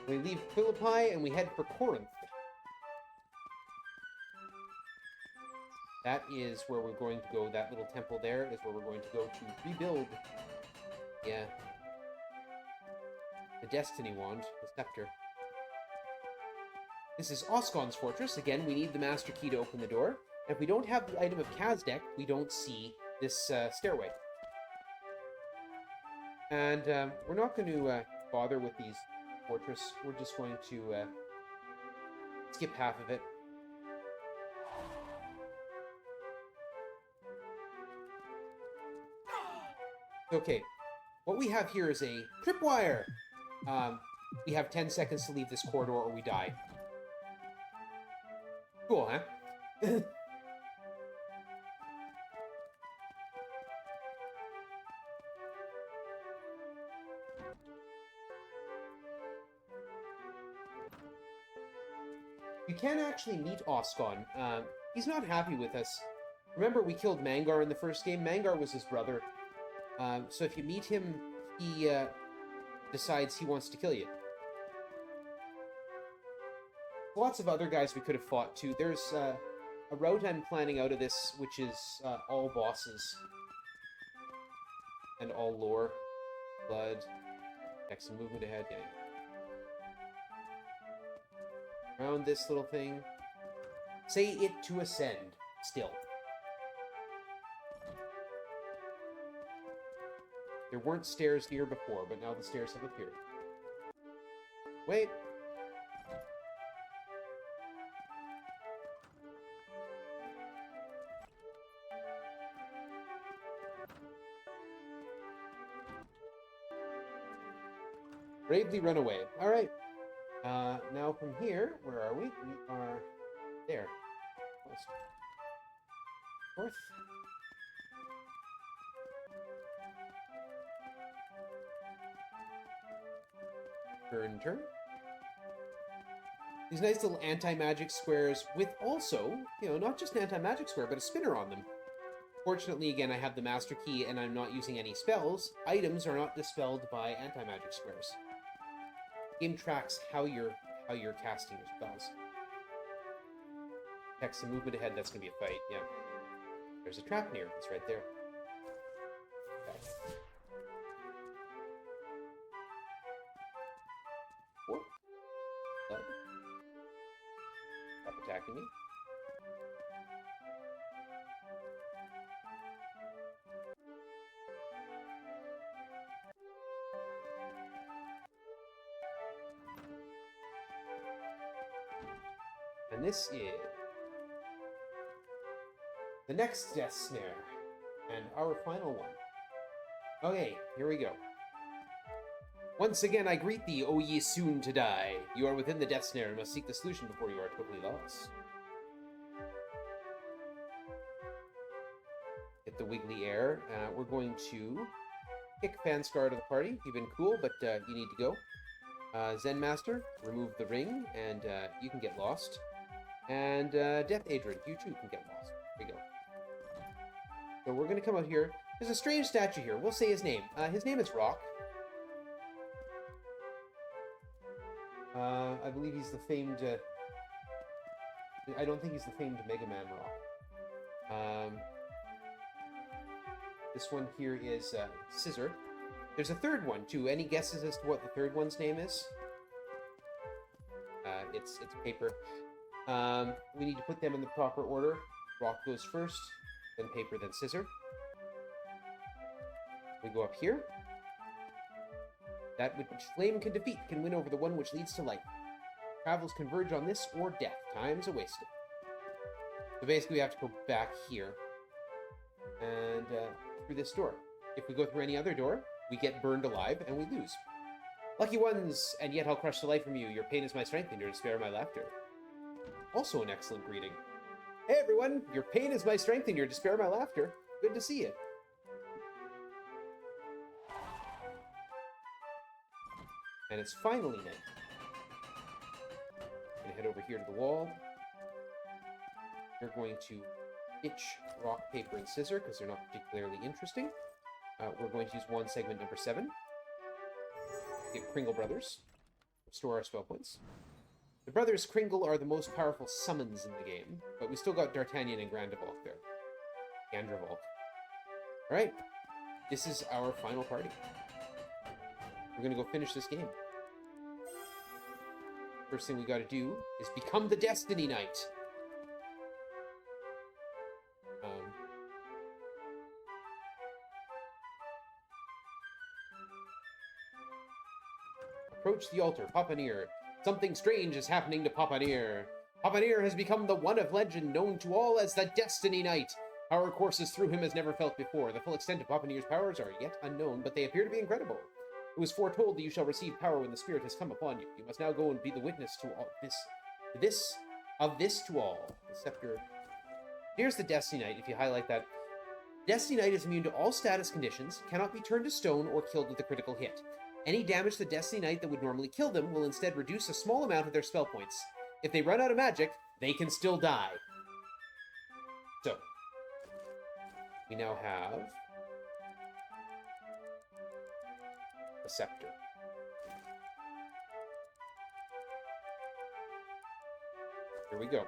We leave Philippi and we head for Corinth. That is where we're going to go. That little temple there is where we're going to go to rebuild. Yeah. The Destiny Wand, the Scepter. This is Oscon's fortress. Again, we need the Master Key to open the door. And if we don't have the item of Kazdek, we don't see this stairway. And we're not going to bother with these fortress. We're just going to skip half of it. Okay, what we have here is a tripwire. We have 10 seconds to leave this corridor or we die. Cool, huh? You can actually meet Oscon. He's not happy with us. Remember, we killed Mangar in the first game. Mangar was his brother. So if you meet him, he decides he wants to kill you. Lots of other guys we could have fought too. There's a route I'm planning out of this, which is all bosses. And all lore. Blood. Next some movement ahead. Yeah. Around this little thing. Say it to ascend. Still. There weren't stairs here before, but now the stairs have appeared. Wait. Bravely run away. Alright. Now from here, where are we? We are there. West. North. Turn, turn. These nice little anti-magic squares with also, not just an anti-magic square, but a spinner on them. Fortunately, again, I have the master key and I'm not using any spells. Items are not dispelled by anti-magic squares. Game tracks how you're casting your spells. Text and movement ahead, that's going to be a fight, yeah. There's a trap near, it's right there. Okay. Whoop. Blood. Stop attacking me. And this is the next death snare, and our final one. Okay, here we go. Once again, I greet thee, O ye soon to die. You are within the death snare and must seek the solution before you are totally lost. Hit the wiggly air. We're going to kick Fanscar to the party. You've been cool, but you need to go. Zen Master, remove the ring, and you can get lost. And Death Adrian, you too can get lost. There we go. So we're going to come out here. There's a strange statue here. We'll say his name. His name is Rock. I believe he's the famed... I don't think he's the famed Mega Man Rock. This one here is Scissor. There's a third one, too. Any guesses as to what the third one's name is? It's Paper. We need to put them in the proper order. Rock goes first, then Paper, then Scissor. We go up here. That which flame can defeat can win over the one which leads to light. Travels converge on this or death. Time's a wasted. So basically we have to go back here. And through this door. If we go through any other door, we get burned alive and we lose. Lucky ones, and yet I'll crush the life from you. Your pain is my strength and your despair my laughter. Also an excellent greeting. Hey everyone, your pain is my strength and your despair my laughter. Good to see you. And it's finally night. I'm going to head over here to the wall. We're going to ditch Rock, Paper, and Scissor because they're not particularly interesting. We're going to use one segment number 7. Get Kringle Brothers. Restore our spell points. The Brothers Kringle are the most powerful summons in the game, but we still got D'Artagnan and Grandivolk there. Gandravolk. Alright, this is our final party. We're going to go finish this game. First thing we got to do is become the Destiny Knight. Approach the altar, Papanir. Something strange is happening to Papanir. Papanir has become the one of legend known to all as the Destiny Knight. Power courses through him as never felt before. The full extent of Papanir's powers are yet unknown, but they appear to be incredible. It was foretold that you shall receive power when the spirit has come upon you. You must now go and be the witness to all this to all. The scepter. Here's the Destiny Knight, if you highlight that. Destiny Knight is immune to all status conditions, cannot be turned to stone or killed with a critical hit. Any damage to the Destiny Knight that would normally kill them will instead reduce a small amount of their spell points. If they run out of magic, they can still die. So, we now have the scepter. Here we go.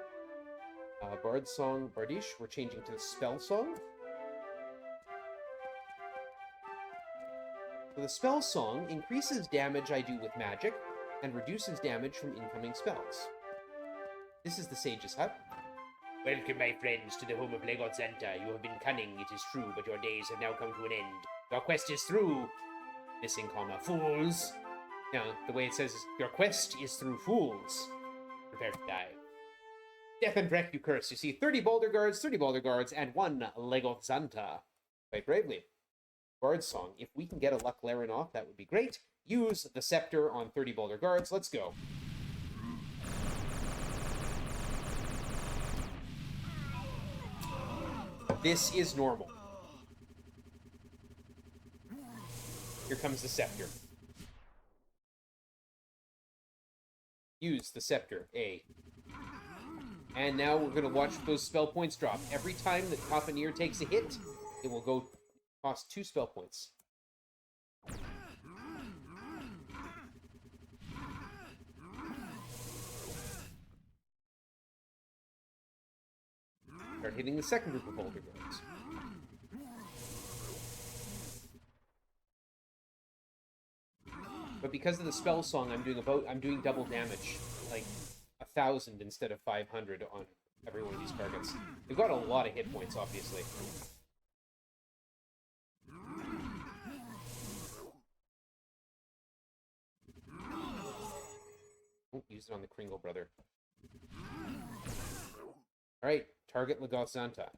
Bard Song Bardiche, we're changing to the Spell Song. So the Spell Song increases damage I do with magic and reduces damage from incoming spells. This is the Sage's Hut. Welcome, my friends, to the home of Legot Zanta. You have been cunning, it is true, but your days have now come to an end. Your quest is through. Missing comma, fools. Now, the way it says is, your quest is through fools. Prepare to die. Death and wreck you curse. You see 30 Boulder Guards, and 1 Legot Zanta. Fight bravely. Bard Song. If we can get a Luck Laren off, that would be great. Use the Scepter on 30 Boulder Guards. Let's go. This is normal. Here comes the Scepter. Use the scepter, A. And now we're going to watch those spell points drop. Every time that Copaneer takes a hit, it will go cost 2 spell points. Start hitting the second group of Boulder Guards. But because of the spell song, I'm doing double damage, like 1,000 instead of 500 on every one of these targets. They've got a lot of hit points, obviously. Oh, use it on the Kringle brother. All right, target Legosanta.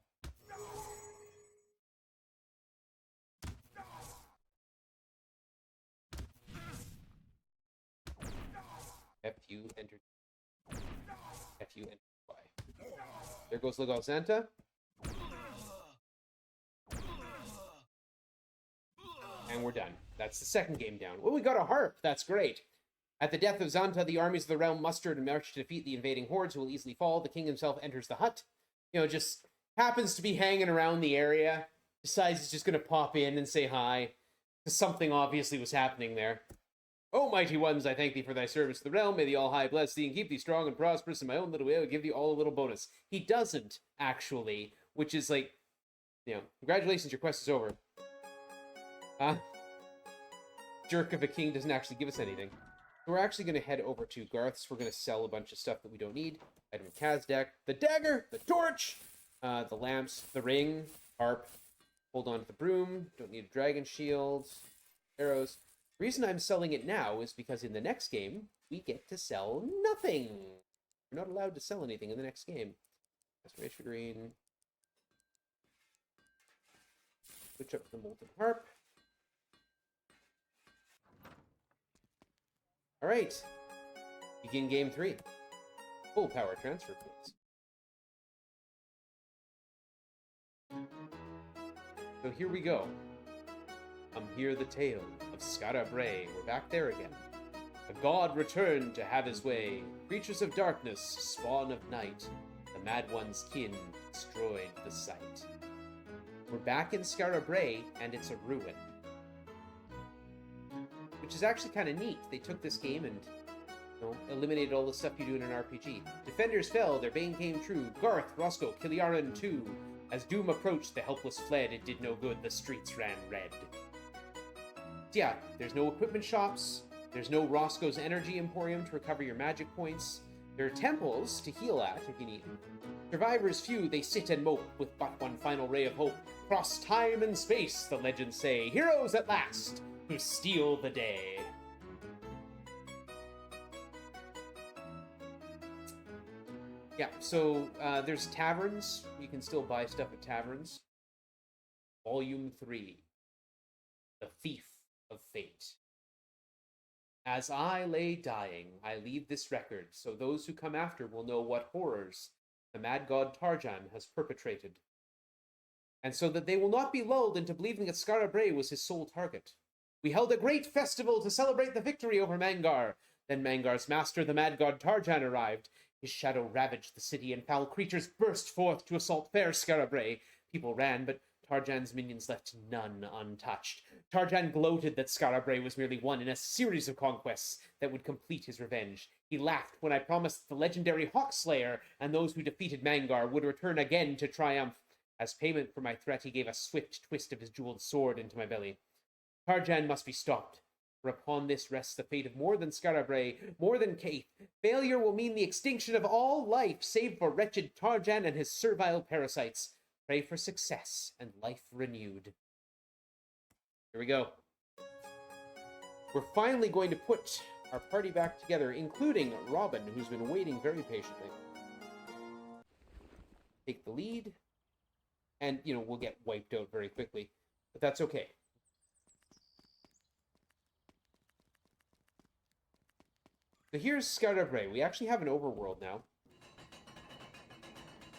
FU enter. FU enter Y. There goes Legosanta. And we're done. That's the second game down. Well, we got a harp. That's great. At the death of Zanta, the armies of the realm mustered and marched to defeat the invading hordes who will easily fall. The king himself enters the hut. You know, just happens to be hanging around the area. Decides he's just going to pop in and say hi. Because something obviously was happening there. O mighty ones, I thank thee for thy service to the realm. May the All-High bless thee and keep thee strong and prosperous. In my own little way, I will give thee all a little bonus. He doesn't, actually. Which is like, you know, congratulations, your quest is over. Jerk of a king doesn't actually give us anything. So we're actually going to head over to Garth's. We're going to sell a bunch of stuff that we don't need. Item of Kaz deck, the dagger, the torch, the lamps, the ring, harp. Hold on to the broom. Don't need a dragon shield. Arrows. The reason I'm selling it now is because in the next game, we get to sell nothing. We're not allowed to sell anything in the next game. Restoration figurine. Switch up the molten harp. All right. Begin game 3. Full power transfer, please. So here we go. Hear the tale of Skara Brae. We're back there again. A god returned to have his way. Creatures of darkness, spawn of night. The mad one's kin destroyed the sight. We're back in Skara Brae, and it's a ruin. Which is actually kind of neat. They took this game and, you know, eliminated all the stuff you do in an RPG. Defenders fell, their bane came true. Garth, Roscoe, Kiliaran too. As doom approached, the helpless fled. It did no good, the streets ran red. Yeah, there's no equipment shops. There's no Roscoe's Energy Emporium to recover your magic points. There are temples to heal at if you need them. Survivors few, they sit and mope with but one final ray of hope. Cross time and space, the legends say. Heroes at last, who steal the day. Yeah, so there's taverns. You can still buy stuff at taverns. Volume 3. The Thief of Fate. As I lay dying, I leave this record, so those who come after will know what horrors the mad god Tarjan has perpetrated. And so that they will not be lulled into believing that Skara Brae was his sole target. We held a great festival to celebrate the victory over Mangar. Then Mangar's master, the mad god Tarjan, arrived. His shadow ravaged the city, and foul creatures burst forth to assault fair Skara Brae. People ran, but Tarjan's minions left none untouched. Tarjan gloated that Skara Brae was merely one in a series of conquests that would complete his revenge. He laughed when I promised the legendary Hawkslayer and those who defeated Mangar would return again to triumph. As payment for my threat, he gave a swift twist of his jeweled sword into my belly. Tarjan must be stopped, for upon this rests the fate of more than Skara Brae, more than Kaith. Failure will mean the extinction of all life, save for wretched Tarjan and his servile parasites. Pray for success and life renewed. Here we go. We're finally going to put our party back together, including Robin, who's been waiting very patiently. Take the lead. And, you know, we'll get wiped out very quickly. But that's okay. So here's Skara Brae. We actually have an overworld now.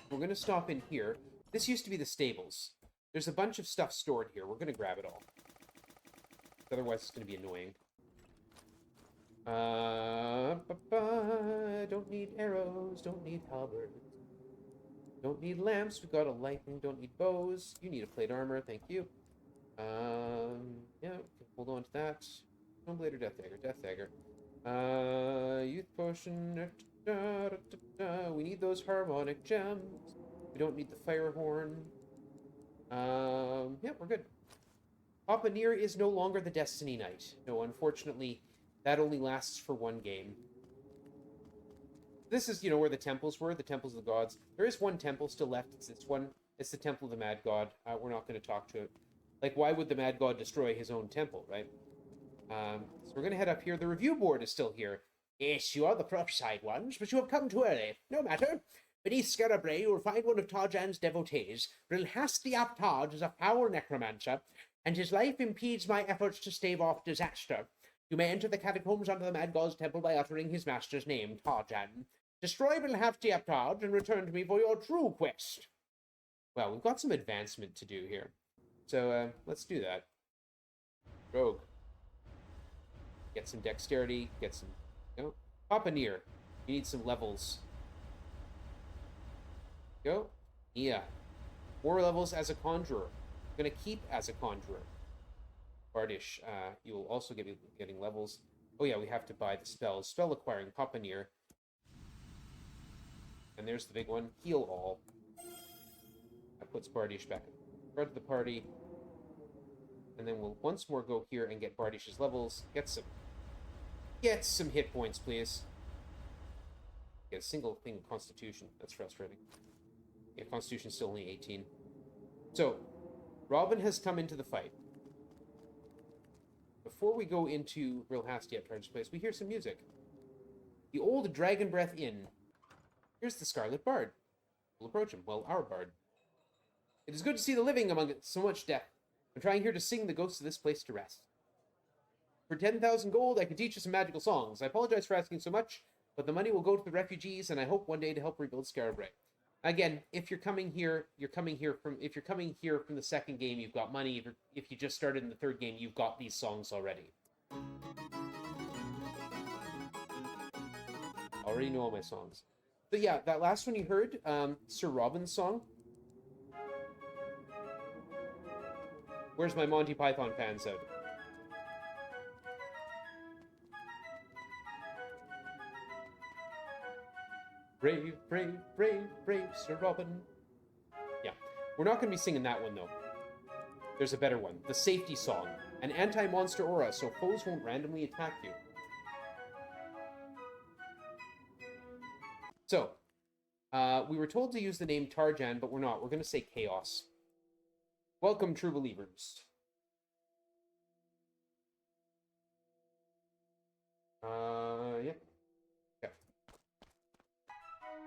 We're going to stop in here. This used to be the stables. There's a bunch of stuff stored here. We're going to grab it all. Otherwise, it's going to be annoying. Don't need arrows, don't need halberds. Don't need lamps, we got a lightning, don't need bows. You need a plate armor, thank you. Yeah, hold on to that. Stone blade or death dagger? Death dagger. Youth potion. We need those harmonic gems. We don't need the fire horn. Yeah, we're good. Papaneer is no longer the Destiny Knight. No, unfortunately, that only lasts for one game. This is, where the temples were, the temples of the gods. There is one temple still left. It's this one. It's the temple of the Mad God. We're not going to talk to it. Like, why would the Mad God destroy his own temple, right? So we're going to head up here. The review board is still here. Yes, you are the prophesied ones, but you have come too early. No matter. Beneath Scarabray, you will find one of Tarjan's devotees. Brilhasti Aptard is a foul necromancer, and his life impedes my efforts to stave off disaster. You may enter the catacombs under the Mad God's temple by uttering his master's name, Tarjan. Destroy Brilhasti Aptard and return to me for your true quest. Well, we've got some advancement to do here. So, let's do that. Rogue. Get some dexterity, get some... Papaneer. You need some levels. Go. Yeah. More levels as a conjurer. I'm going to keep as a conjurer. Bardish, you will also be getting levels. Oh yeah, we have to buy the spells. Spell acquiring, Papaneer. And there's the big one, heal all. That puts Bardish back in front of the party. And then we'll once more go here and get Bardish's levels. Get some hit points, please. Get a single thing of Constitution. That's frustrating. Yeah, Constitution's still only 18. So, Robin has come into the fight. Before we go into Brilhasti Aptard's place, we hear some music. The old Dragon Breath Inn. Here's the Scarlet Bard. We'll approach him. Well, our Bard. It is good to see the living among so much death. I'm trying here to sing the ghosts of this place to rest. For 10,000 gold, I can teach you some magical songs. I apologize for asking so much, but the money will go to the refugees, and I hope one day to help rebuild Scarabray. Again, if you're coming here from the second game, you've got money. If you just started in the third game, you've got these songs already. Already know all my songs. But yeah, that last one you heard, Sir Robin's song. Where's my Monty Python fans out? Brave, brave, brave, brave, Sir Robin. Yeah, we're not going to be singing that one, though. There's a better one. The Safety Song. An anti-monster aura, so foes won't randomly attack you. So, we were told to use the name Tarjan, but we're not. We're going to say Chaos. Welcome, true believers. Yep. Okay.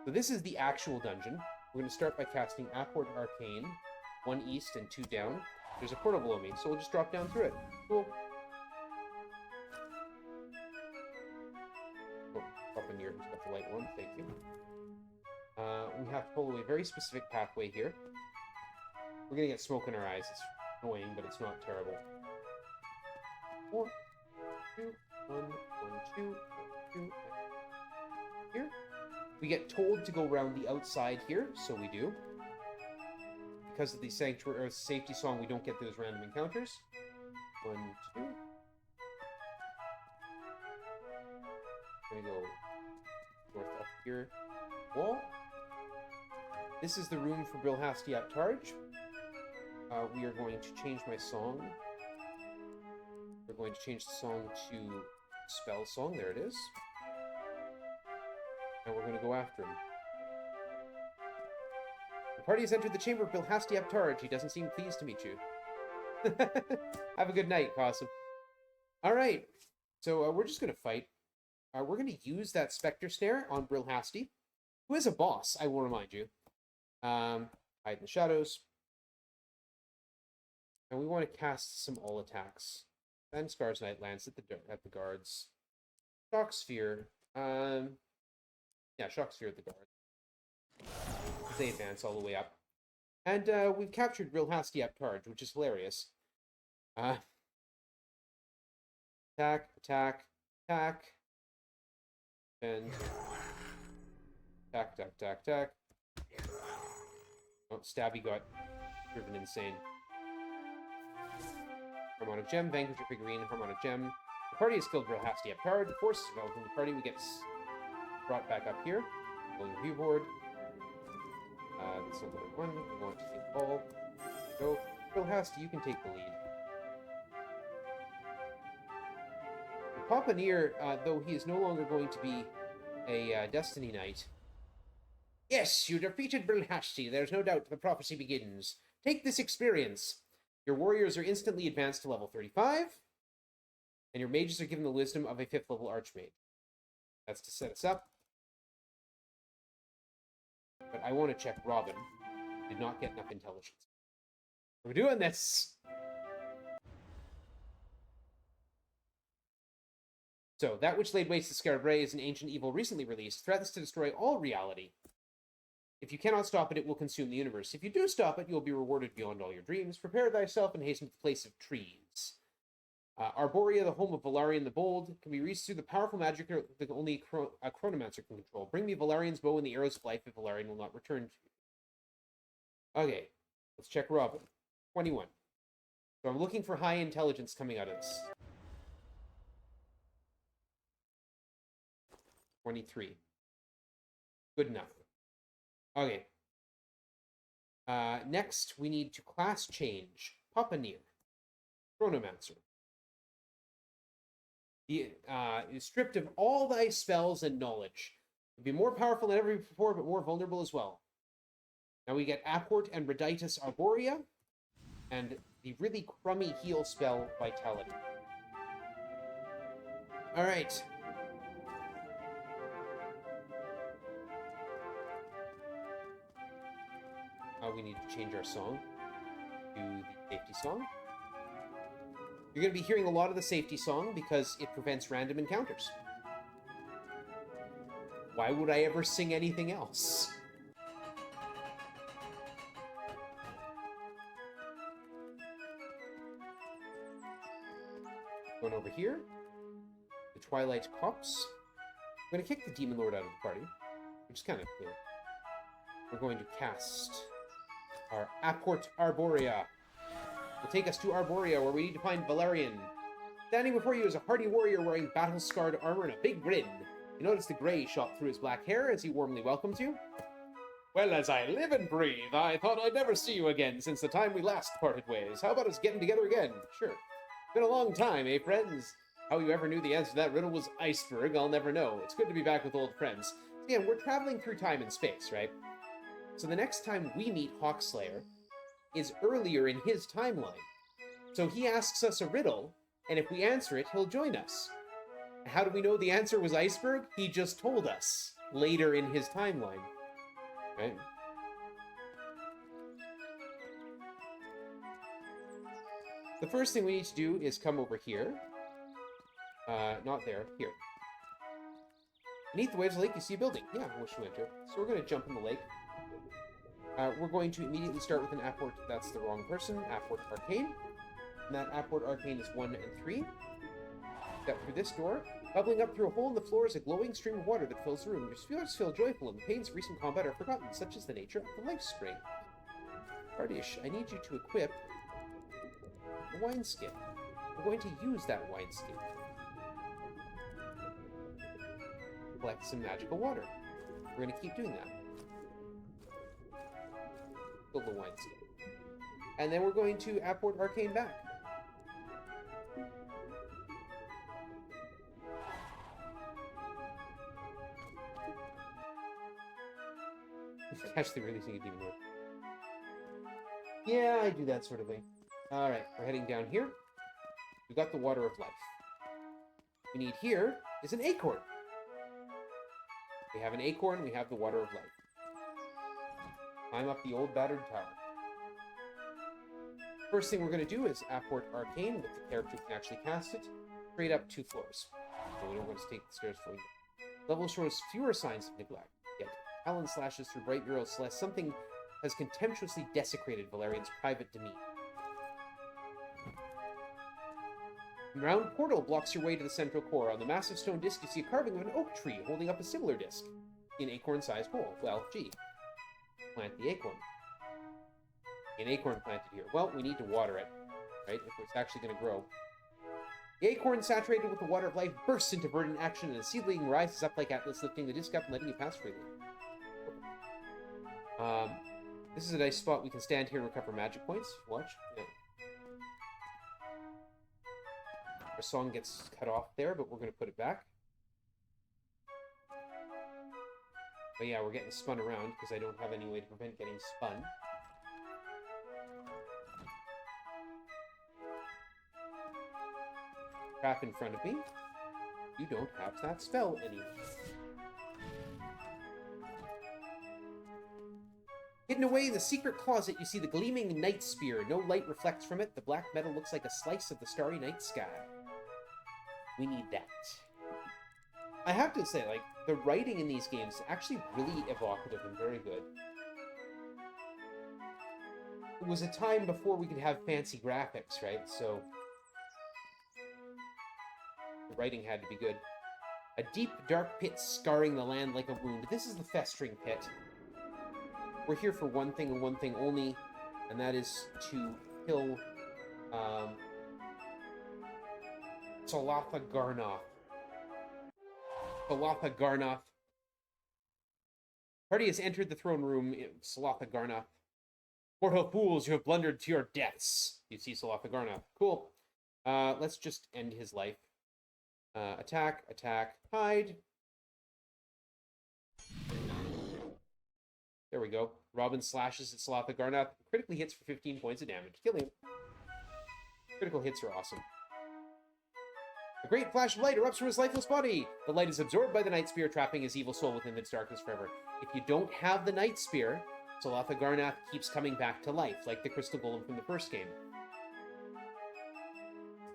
So this is the actual dungeon. We're going to start by casting Upward Arcane. 1 east and 2 down. There's a portal below me, so we'll just drop down through it. Cool. Oh, up in here, just got the light one. Thank you. We have to follow a very specific pathway here. We're going to get smoke in our eyes. It's annoying, but it's not terrible. 4, 2, 1, 1, 2, 1, 2, here. We get told to go around the outside here, so we do. Because of the sanctuary or safety song, we don't get those random encounters. 1, 2. We're gonna go north up here. Wall. This is the room for Brilhasti Aptard. We are going to change my song. We're going to change the song to Spell Song. There it is. And we're going to go after him. The party has entered the chamber of Brilhasti Aptard. He doesn't seem pleased to meet you. Have a good night, Cossum. Alright. So we're just going to fight. We're going to use that Spectre Snare on Brilhasti, who is a boss, I will remind you. Hide in the shadows. And we want to cast some all attacks. Then Scar's Knight lands at the guards. Shock Sphere. Yeah, Shock Sphere at the guards. They advance all the way up. And we've captured Brilhasti Aptard, which is hilarious. Attack, attack, attack. And tack, tack, tack, tack. Oh, Stabby got driven insane. Harmonic Gem, Vanquisher Figurine, Harmonic Gem. The party is killed real hasty up card. Forces developed in the party. We get brought back up here. Going view board. That's not what I want. We want to take ball. Go. Real hasty, you can take the lead. Papa Nier, though he is no longer going to be a Destiny Knight. Yes, you defeated Brilhashti. There's no doubt the prophecy begins. Take this experience. Your warriors are instantly advanced to level 35, and your mages are given the wisdom of a 5th level archmage. That's to set us up. But I want to check Robin. Did not get enough intelligence. We're doing this! So, that which laid waste to Scarab Ray is an ancient evil recently released, threatens to destroy all reality. If you cannot stop it, it will consume the universe. If you do stop it, you will be rewarded beyond all your dreams. Prepare thyself and hasten to the place of trees. Arborea, the home of Valarian the Bold, can be reached through the powerful magic that only a Chronomancer can control. Bring me Valarian's bow and the arrows of life if Valarian will not return to you. Okay, let's check Robin. 21. So I'm looking for high intelligence coming out of this. 23. Good enough. Okay. Next, we need to class change. Papa Nier. Chronomancer. He is stripped of all thy spells and knowledge. He'll be more powerful than ever before, but more vulnerable as well. Now we get Apport and Reditus Arborea, and the really crummy heal spell, Vitality. Alright. We need to change our song to the safety song. You're going to be hearing a lot of the safety song because it prevents random encounters. Why would I ever sing anything else? Going over here. The Twilight Copse. I'm going to kick the Demon Lord out of the party, which is kind of cool. We're going to cast our Apport Arborea. Will take us to Arborea, where we need to find Valerian. Standing before you is a hardy warrior wearing battle-scarred armor and a big grin. You notice the gray shot through his black hair as he warmly welcomes you. Well, as I live and breathe, I thought I'd never see you again since the time we last parted ways. How about us getting together again? Sure. Been a long time, eh, friends? How you ever knew the answer to that riddle was iceberg, I'll never know. It's good to be back with old friends. Again, we're traveling through time and space, right? So the next time we meet Hawkslayer is earlier in his timeline. So he asks us a riddle, and if we answer it, he'll join us. How do we know the answer was iceberg? He just told us later in his timeline. Right? The first thing we need to do is come over here. Not there. Here. Beneath the waves of the lake, you see a building. Yeah, I wish you went to it. So we're going to jump in the lake. We're going to immediately start with an Apport. That's the wrong person. Apport Arcane. And that Apport Arcane is 1 and 3. Step through this door. Bubbling up through a hole in the floor is a glowing stream of water that fills the room. Your spirits feel joyful, and the pains of recent combat are forgotten, such is the nature of the life spring. Bardish, I need you to equip a wineskin. We're going to use that wineskin. Collect some magical water. We're going to keep doing that. Fill the wineskin. And then we're going to Apport Arcane back. Actually releasing a demon lord. Yeah, I do that sort of thing. Alright, we're heading down here. We got the Water of Life. We need here is an acorn. We have an acorn, we have the Water of Life. Climb up the old battered tower. First thing we're going to do is Apport Arcane with the character who can actually cast it. Straight up 2 floors. So we don't want to take the stairs for you. Level shows fewer signs of neglect. Yet, Talon slashes through bright Ural Celeste. Something has contemptuously desecrated Valerian's private domain. A round portal blocks your way to the central core. On the massive stone disc, you see a carving of an oak tree holding up a similar disc. An acorn-sized hole. Well, gee. Plant the acorn. An acorn planted here. Well, we need to water it, right? If it's actually going to grow. The acorn, saturated with the water of life, bursts into verdant action, and a seedling rises up like Atlas, lifting the disc up and letting you pass freely. This is a nice spot. We can stand here and recover magic points. Watch. Yeah. Our song gets cut off there, but we're going to put it back. But yeah, we're getting spun around because I don't have any way to prevent getting spun. Trap in front of me. You don't have that spell anymore. Hidden away in the secret closet, you see the gleaming night spear. No light reflects from it. The black metal looks like a slice of the starry night sky. We need that. I have to say, like, the writing in these games is actually really evocative and very good. It was a time before we could have fancy graphics, right? So the writing had to be good. A deep, dark pit scarring the land like a wound. This is the festering pit. We're here for one thing and one thing only, and that is to kill Salatha Garnoth. Salatha Garnoth. Party has entered the throne room. Salatha Garnoth. Mortal fools, you have blundered to your deaths. You see Salatha Garnoth. Cool. Let's just end his life. Attack, attack, hide. There we go. Robin slashes at Salatha Garnoth. Critically hits for 15 points of damage. Killing him. Critical hits are awesome. A great flash of light erupts from his lifeless body. The light is absorbed by the Night Spear, trapping his evil soul within its darkness forever. If you don't have the Night Spear, Salatha Garnoth keeps coming back to life, like the Crystal Golem from the first game.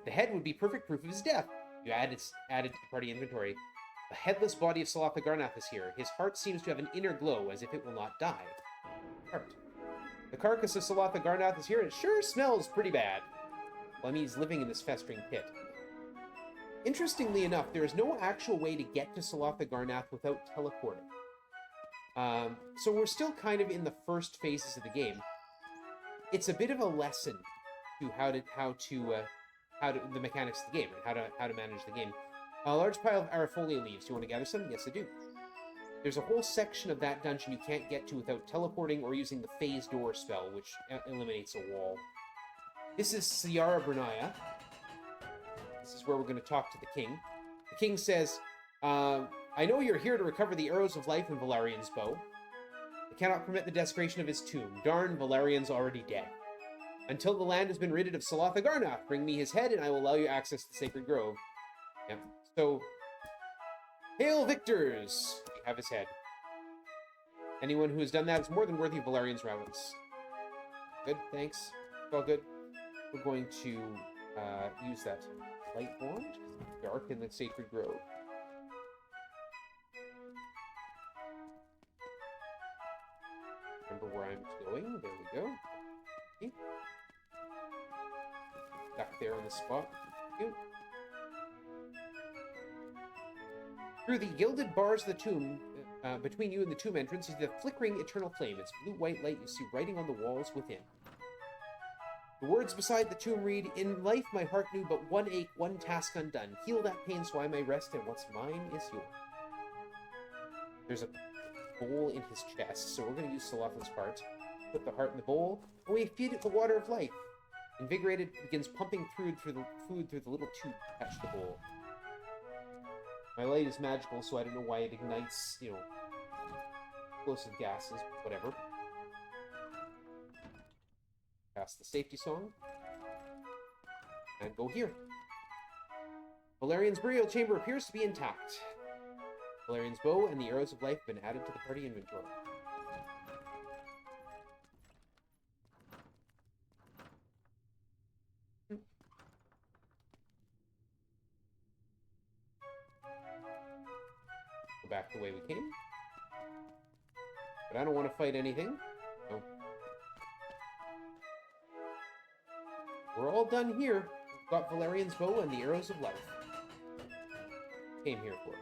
The head would be perfect proof of his death. You add it to the party inventory. The headless body of Salatha Garnoth is here. His heart seems to have an inner glow, as if it will not die. Heart. The carcass of Salatha Garnoth is here, and it sure smells pretty bad. Well, I mean, he's living in this festering pit. Interestingly enough, there is no actual way to get to Salatha Garnoth without teleporting. So we're still kind of in the first phases of the game. It's a bit of a lesson to the mechanics of the game, and how to manage the game. A large pile of Arafolia leaves. Do you want to gather some? Yes, I do. There's a whole section of that dungeon you can't get to without teleporting or using the phase door spell, which eliminates a wall. This is Ciara Bernaya. This is where we're going to talk to the king. The king says, I know you're here to recover the arrows of life in Valerian's bow. I cannot permit the desecration of his tomb. Darn, Valerian's already dead. Until the land has been ridded of Salatha Garnoth, bring me his head and I will allow you access to the sacred grove. Yeah. So, hail victors! We have his head. Anyone who has done that is more than worthy of Valerian's relics. Good, thanks. All good. We're going to use that light wand. Dark in the sacred grove. Remember where I'm going. There we go. Okay. Back there on the spot. Thank you. Through the gilded bars of the tomb, between you and the tomb entrance, is the flickering eternal flame. Its blue-white light you see writing on the walls within. The words beside the tomb read, In life my heart knew but one ache, one task undone. Heal that pain so I may rest, and what's mine is yours. There's a bowl in his chest, so we're going to use Salatha's heart. Put the heart in the bowl, and we feed it the water of life. Invigorated, it begins pumping food through the little tube attached to the bowl. My light is magical, so I don't know why it ignites, explosive gases, whatever. Pass the safety song. And go here. Valerian's burial chamber appears to be intact. Valerian's bow and the arrows of life have been added to the party inventory. Go back the way we came. But I don't want to fight anything. No. We're all done here. Got Valerian's bow and the arrows of life. Came here for.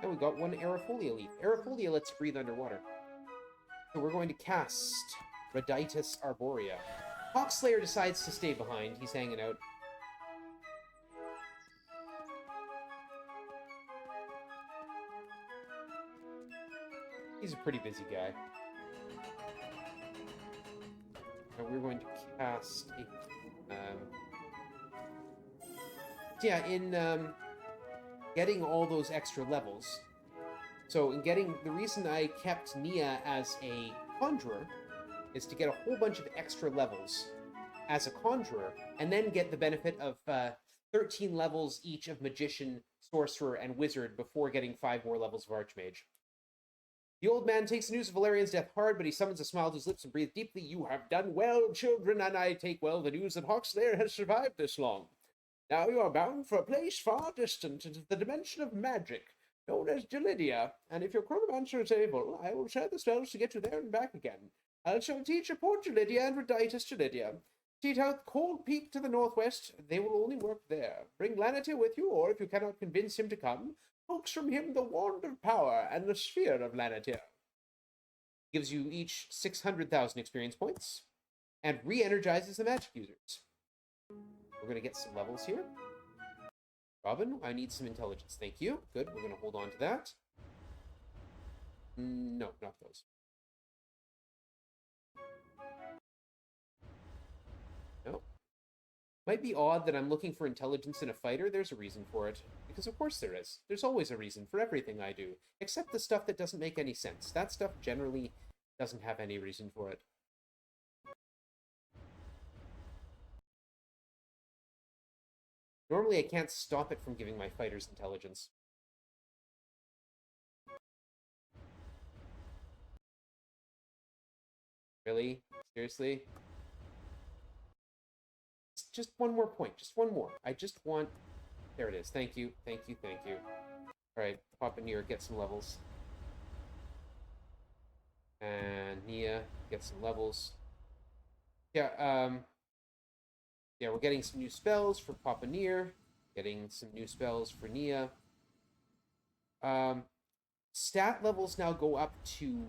And we got one Aerofolia leaf. Aerofolia lets you breathe underwater. So we're going to cast Raditus Arborea. Hawkslayer decides to stay behind. He's hanging out. He's a pretty busy guy. And we're going to cast a... yeah, in getting all those extra levels. So in getting... The reason I kept Nia as a conjurer is to get a whole bunch of extra levels as a conjurer, and then get the benefit of 13 levels each of Magician, Sorcerer, and Wizard before getting 5 more levels of Archmage. The old man takes the news of Valerian's death hard, but he summons a smile to his lips and breathes deeply. You have done well, children, and I take well the news that Hawkslayer has survived this long. Now you are bound for a place far distant into the dimension of magic, known as Delidia, and if your chronomancer is able, I will share the spells to get you there and back again. I shall teach a poor Delidia and Raditus Delidia. Teat out Cold Peak to the northwest, they will only work there. Bring Lanatir with you, or if you cannot convince him to come, coax from him the Wand of Power and the Sphere of Lanatir. Gives you each 600,000 experience points, and re-energizes the magic users. We're going to get some levels here. Robin, I need some intelligence. Thank you. Good, we're going to hold on to that. No, not those. No. Might be odd that I'm looking for intelligence in a fighter. There's a reason for it. Because of course there is. There's always a reason for everything I do. Except the stuff that doesn't make any sense. That stuff generally doesn't have any reason for it. Normally I can't stop it from giving my fighters intelligence. Really? Seriously? Just one more point. Just one more. I just want... There it is. Thank you. Thank you. Thank you. Alright, pop in here, get some levels. And Nia, get some levels. Yeah, yeah, we're getting some new spells for Papa Nier. Getting some new spells for Nia. Stat levels now go up to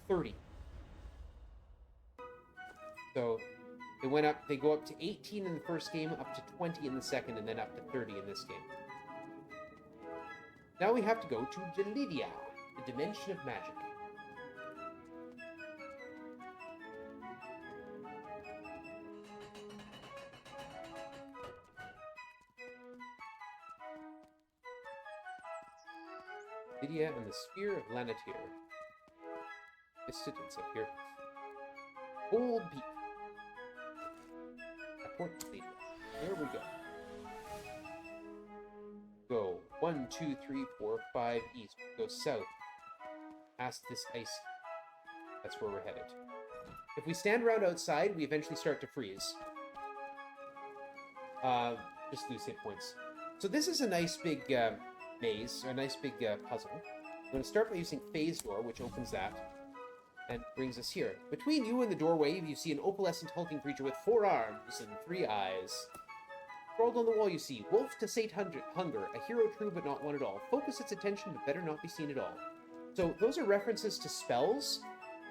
30. So they go up to 18 in the first game, up to 20 in the second, and then up to 30 in this game. Now we have to go to Delidia, the dimension of magic. Delidia and the Sphere of Lanatir. It's up here. Cold Peak. Point Delidia. There we go. Go 1, 2, 3, 4, 5 east. Go south. Past this ice. That's where we're headed. If we stand around outside, we eventually start to freeze. Just lose hit points. So this is a nice big maze, or a nice big puzzle. I'm going to start by using Phase Door, which opens that, and brings us here. Between you and the doorway, you see an opalescent hulking creature with 4 arms and 3 eyes. Scrawled on the wall, you see, Wolf to sate hunger, a hero true but not one at all. Focus its attention but better not be seen at all. So those are references to spells.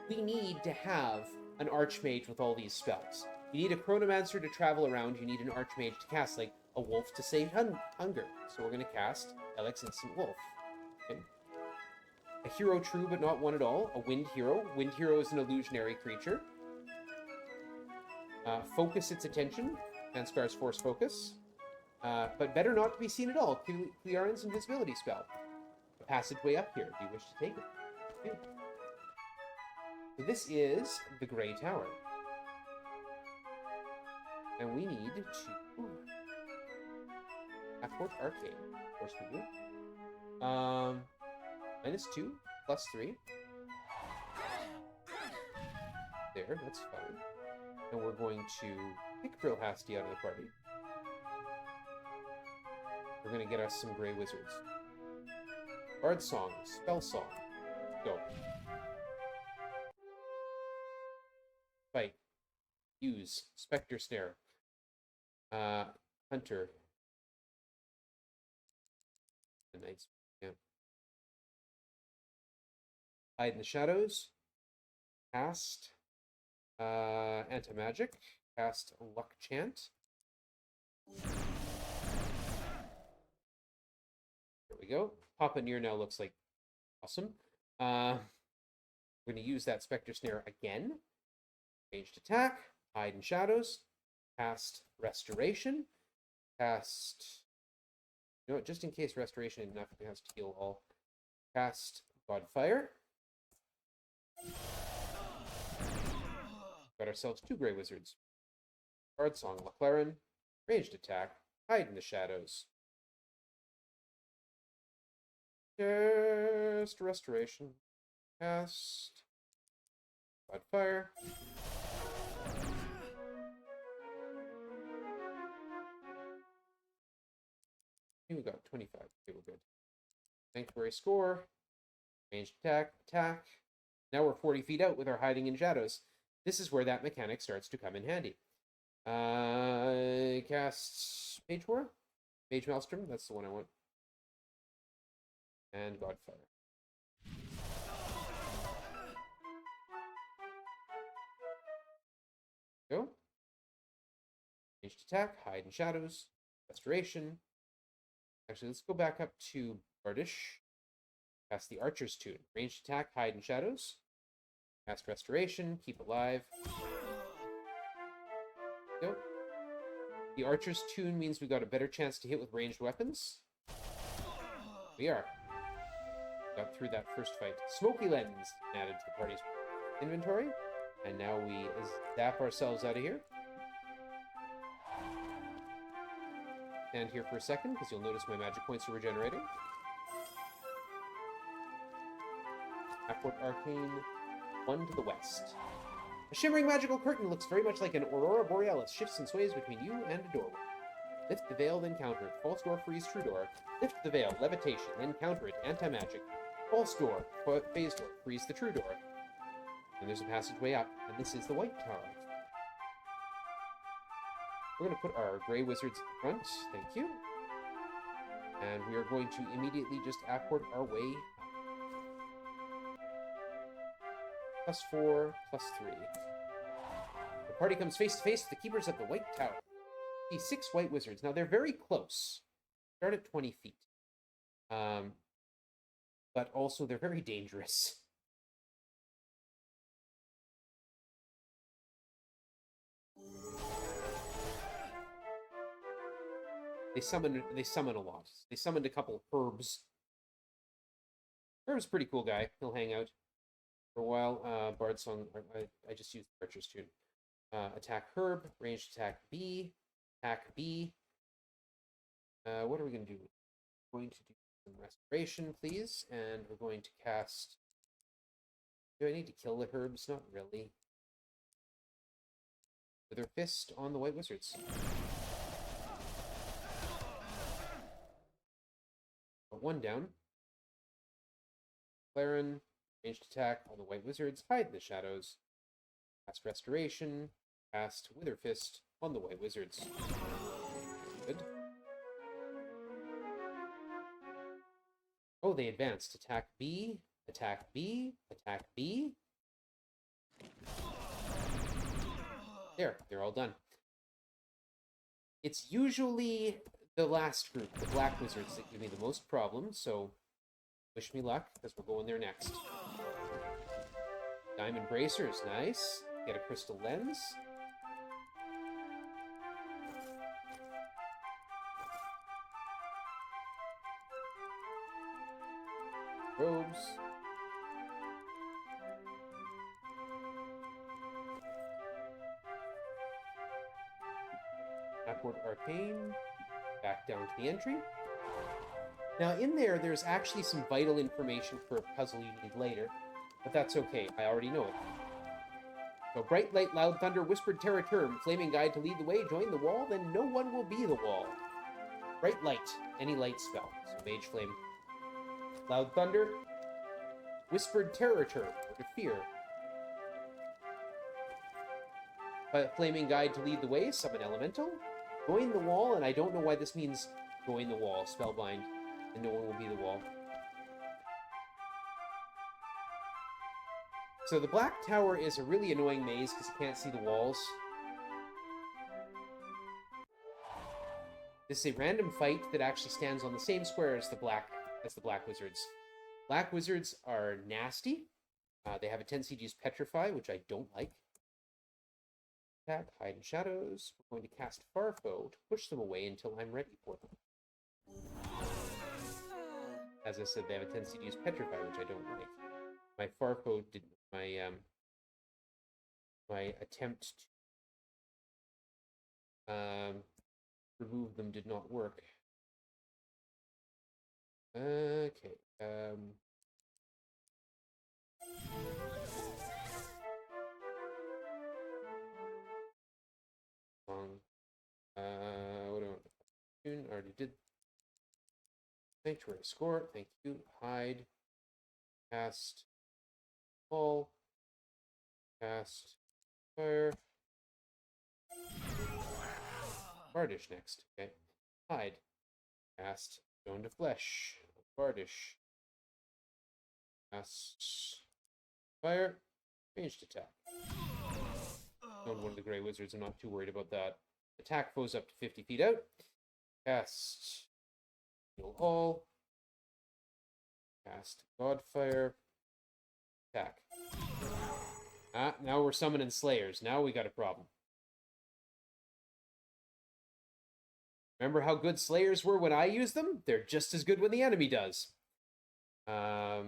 We need to have an Archmage with all these spells. You need a Chronomancer to travel around, you need an Archmage to cast, like a Wolf to sate hunger. So we're going to cast Alex Instant Wolf. Okay. A hero true but not one at all, a Wind Hero. Wind Hero is an illusionary creature. Focus its attention, Anscar's Force Focus. But better not to be seen at all, Clearin's Invisibility spell. A passageway up here, do you wish to take it? Okay. So this is the Grey Tower. And we need to... Half-Orc Arcade. Of course we do. -2, +3. There, that's fine. And we're going to kick Brilhasti out of the party. We're going to get us some Grey Wizards. Bard Song, Spell Song. Go. Fight. Use. Spectre Snare. Hunter. A nice, yeah. Hide in the shadows. Cast anti-magic. Cast luck chant. There we go. Papa Near now looks like awesome. We're going to use that Spectre Snare again. Ranged attack. Hide in shadows. Cast restoration. Cast. You know what? Just in case restoration enough, it has to heal all. Cast Godfire. Got ourselves 2 Grey Wizards. Card Song McLaren. Ranged attack. Hide in the shadows. Cast restoration. Cast Godfire. We got 25. Okay, we're good. Sanctuary score. Ranged attack. Attack. Now we're 40 feet out with our hiding in shadows. This is where that mechanic starts to come in handy. Cast Mage War. Mage Maelstrom. That's the one I want. And Godfire. Go. Ranged attack. Hide in shadows. Restoration. Actually, let's go back up to Bardish. Cast the Archer's Tune. Ranged attack, hide in shadows. Cast Restoration, keep alive. Go. The Archer's Tune means we got a better chance to hit with ranged weapons. We are. Got through that first fight. Smoky Lens added to the party's inventory. And now we zap ourselves out of here. Stand here for a second, because you'll notice my magic points are regenerating. Apport Arcane, 1 to the west. A shimmering magical curtain looks very much like an Aurora Borealis, shifts and sways between you and a doorway. Lift the veil, then counter it. False door, freeze, true door. Lift the veil, levitation, then counter it. Anti-magic. False door, phase door, freeze the true door. And there's a passageway up, and this is the White Tower. We're going to put our Grey Wizards in front, thank you. And we are going to immediately just apport our way +4, +3. The party comes face to face with the keepers of the White Tower. See 6 White Wizards. Now they're very close. Start at 20 feet. But also they're very dangerous. They summon a lot. They summoned a couple herbs. Herb's a pretty cool guy. He'll hang out for a while. Bard Song, I just used the Archer's Tune. Attack Herb, ranged attack B, attack B. What are we going to do? We're going to do some restoration, please, and we're going to cast... Do I need to kill the herbs? Not really. Wither Fist on the White Wizards. One down. Claren, ranged attack on the White Wizards, hide in the shadows. Cast Restoration, cast Wither Fist on the White Wizards. Good. Oh, they advanced. Attack B, attack B, attack B. There, they're all done. It's usually the last group, the Black Wizards, that give me the most problems, so wish me luck, because we're going there next. Diamond Bracers, nice. Get a Crystal Lens. Robes. Apport Arcane. Back down to the entry. Now in there's actually some vital information for a puzzle you need later, but that's okay, I already know it. So bright light, loud thunder, whispered terror term, flaming guide to lead the way, join the wall, then no one will be the wall. Bright light, any light spell, so mage flame. Loud thunder, whispered terror term, or to fear. But flaming guide to lead the way, summon elemental. Join the wall, and I don't know why this means join the wall, spellbind, and no one will be the wall. So the Black Tower is a really annoying maze because you can't see the walls. This is a random fight that actually stands on the same square as the Black Wizards. Black Wizards are nasty. They have a tendency to use Petrify, which I don't like. Attack, hide in shadows. We're going to cast Farfoe to push them away until I'm ready for them. As I said, they have a tendency to use Petrify, which I don't like. My Farfoe did my attempt to remove them did not work. Okay. What do I want? Already did. Sanctuary score. Thank you. Hide. Cast. Fall. Cast. Fire. Bardish next. Okay. Hide. Cast. Stone to Flesh. Bardish. Cast. Fire. Ranged attack. Not one of the Grey Wizards. I'm not too worried about that. Attack foes up to 50 feet out. Cast. Heal all. Cast Godfire. Attack. Now we're summoning Slayers. Now we got a problem. Remember how good Slayers were when I used them? They're just as good when the enemy does. Death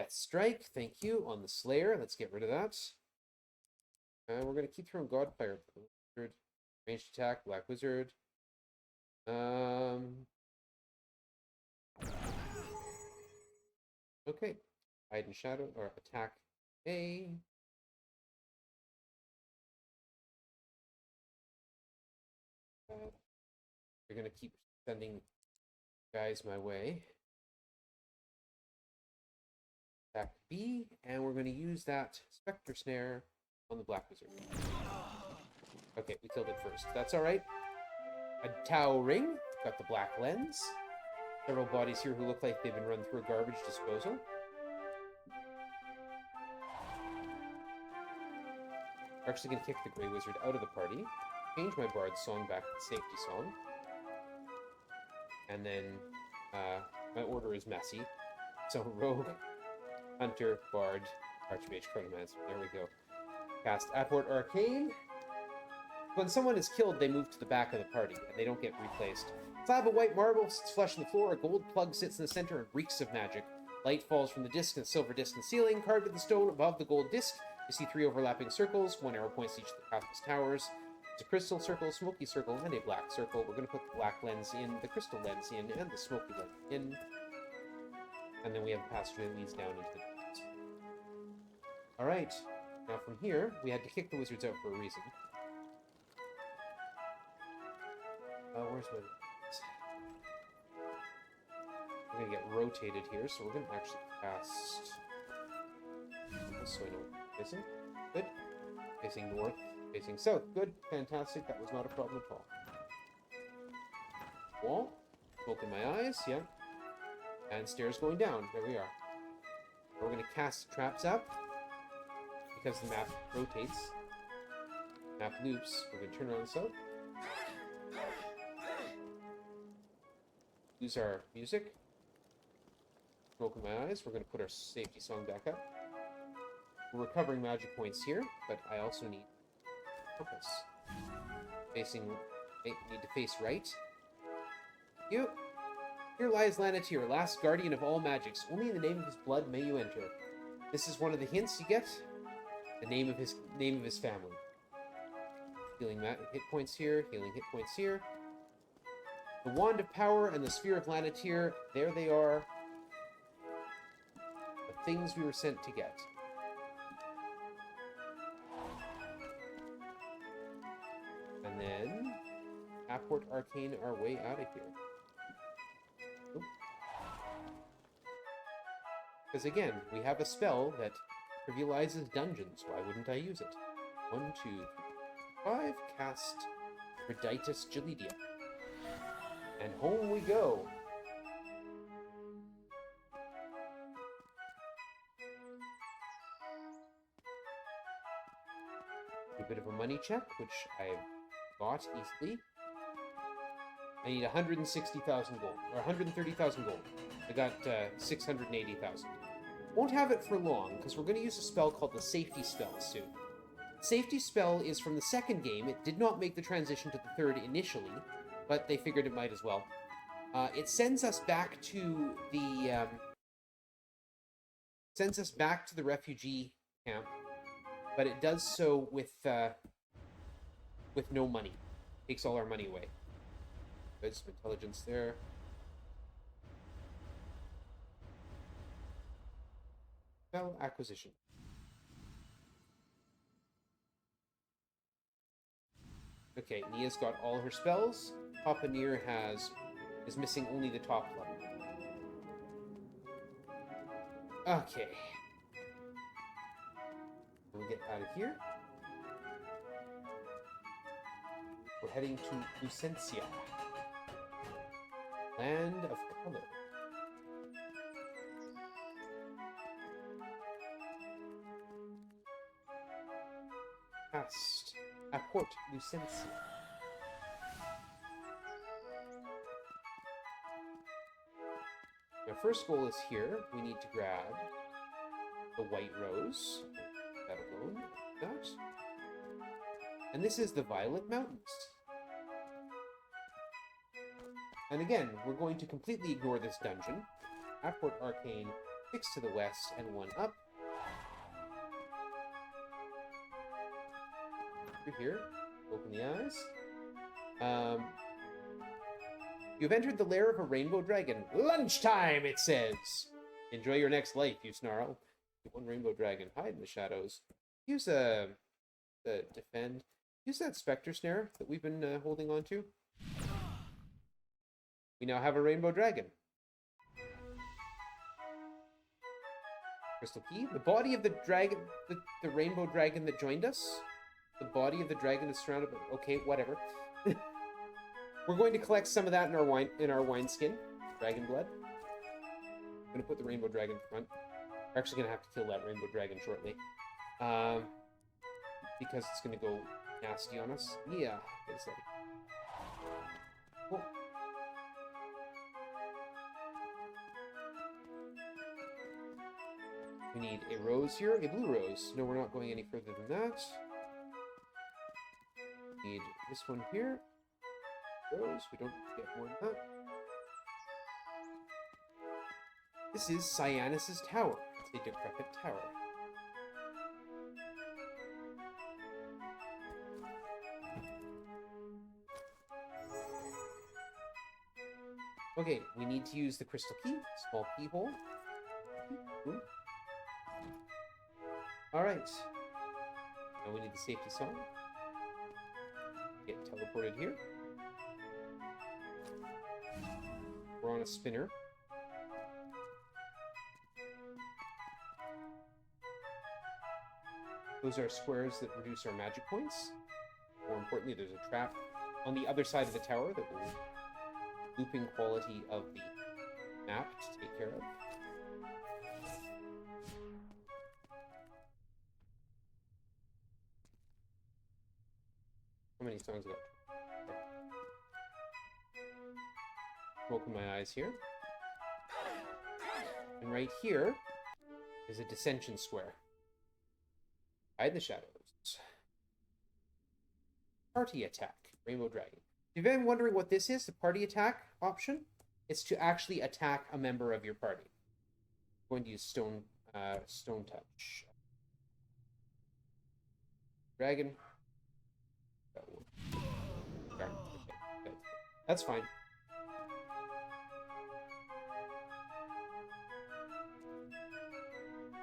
Strike, thank you, on the Slayer. Let's get rid of that. We're going to keep throwing Godfire. Wizard. Ranged attack, Black Wizard. Okay. Hide in shadow, or attack A. We're going to keep sending guys my way. Attack B, and we're going to use that Spectre Snare on the Black Wizard. Okay, we killed it first. That's alright. A Tau Ring. Got the Black Lens. Several bodies here who look like they've been run through a garbage disposal. We're actually going to kick the Grey Wizard out of the party. Change my Bard's Song back to the Safety Song. And then my order is messy. So Rogue, Hunter, Bard, Archmage, Chronomancer. There we go. Cast Apport Arcane. When someone is killed, they move to the back of the party, and they don't get replaced. Slab of white marble sits flush on the floor. A gold plug sits in the center and reeks of magic. Light falls from the disc and silver disc in the ceiling. Carved in the stone above the gold disc, you see 3 overlapping circles. 1 arrow points each of the pathway's towers. It's a crystal circle, smoky circle, and a black circle. We're going to put the black lens in, the crystal lens in, and the smoky lens in. And then we have a passage that leads down into the depths. Alright, now from here, we had to kick the wizards out for a reason. Where's my... We're going to get rotated here, so we're going to actually cast... So I know facing. Good. Facing north. Facing south. Good. Fantastic. That was not a problem at all. Wall. Smoke in my eyes. Yeah. And stairs going down. There we are. We're going to cast traps up. Because the map rotates. Map loops. We're going to turn around south. Use our music. Smoke in my eyes. We're going to put our safety song back up. We're recovering magic points here, but I also need focus. Need to face right. You. Here lies RRLAT8, last guardian of all magics. Only in the name of his blood may you enter. This is one of the hints you get. The name of his family. Healing hit points here. Healing hit points here. The Wand of Power and the Sphere of RRLAT8. There they are. The things we were sent to get. And then Apport Arcane our way out of here. Because again, we have a spell that trivializes dungeons. Why wouldn't I use it? 1, 2, 3, 5. Cast Reditus Gelidia. And home we go. A bit of a money check, which I got easily. I need 160,000 gold, or 130,000 gold. I got 680,000. Won't have it for long, because we're going to use a spell called the Safety Spell soon. Safety Spell is from the second game. It did not make the transition to the third initially, but they figured it might as well. It sends us back to the refugee camp, but it does so with no money. Takes all our money away. Good, some intelligence there. Spell acquisition. Okay, Nia's got all her spells. Papanir is missing only the top level. Okay. We'll get out of here. We're heading to Lucentia. Land of Color. Past. Port Lucentia. Our first goal is here. We need to grab the white rose. That alone. That. And this is the Violet Mountains. And again, we're going to completely ignore this dungeon. Apport Arcane, 6 to the west and 1 up. Through here. Open the eyes. You've entered the lair of a rainbow dragon. Lunchtime, it says. Enjoy your next life, you snarl. One rainbow dragon. Hide in the shadows. Use defend. Use that specter snare that we've been holding on to. We now have a rainbow dragon. Crystal key. The body of the dragon, the rainbow dragon that joined us. The body of the dragon is surrounded by... Okay, whatever. We're going to collect some of that in our wineskin. Dragon blood. I'm going to put the rainbow dragon in front. We're actually going to have to kill that rainbow dragon shortly. Because it's going to go nasty on us. Yeah, it's like... Cool. We need a rose here, a blue rose. No, we're not going any further than that. Need this one here. Rose, we don't get more than that. This is Cyanus' tower. It's a decrepit tower. Okay, we need to use the crystal key. Small keyhole. Alright. Now we need the safety song. Get teleported here. We're on a spinner. Those are squares that reduce our magic points. More importantly, there's a trap on the other side of the tower that will looping quality of the map to take care of. How many songs ago? Open my eyes here. And right here is a dissension square. Hide the shadows. Party attack. Rainbow Dragon. If you've been wondering what this is, the party attack option, it's to actually attack a member of your party. I'm going to use stone touch. Dragon. Darn. Okay. That's fine.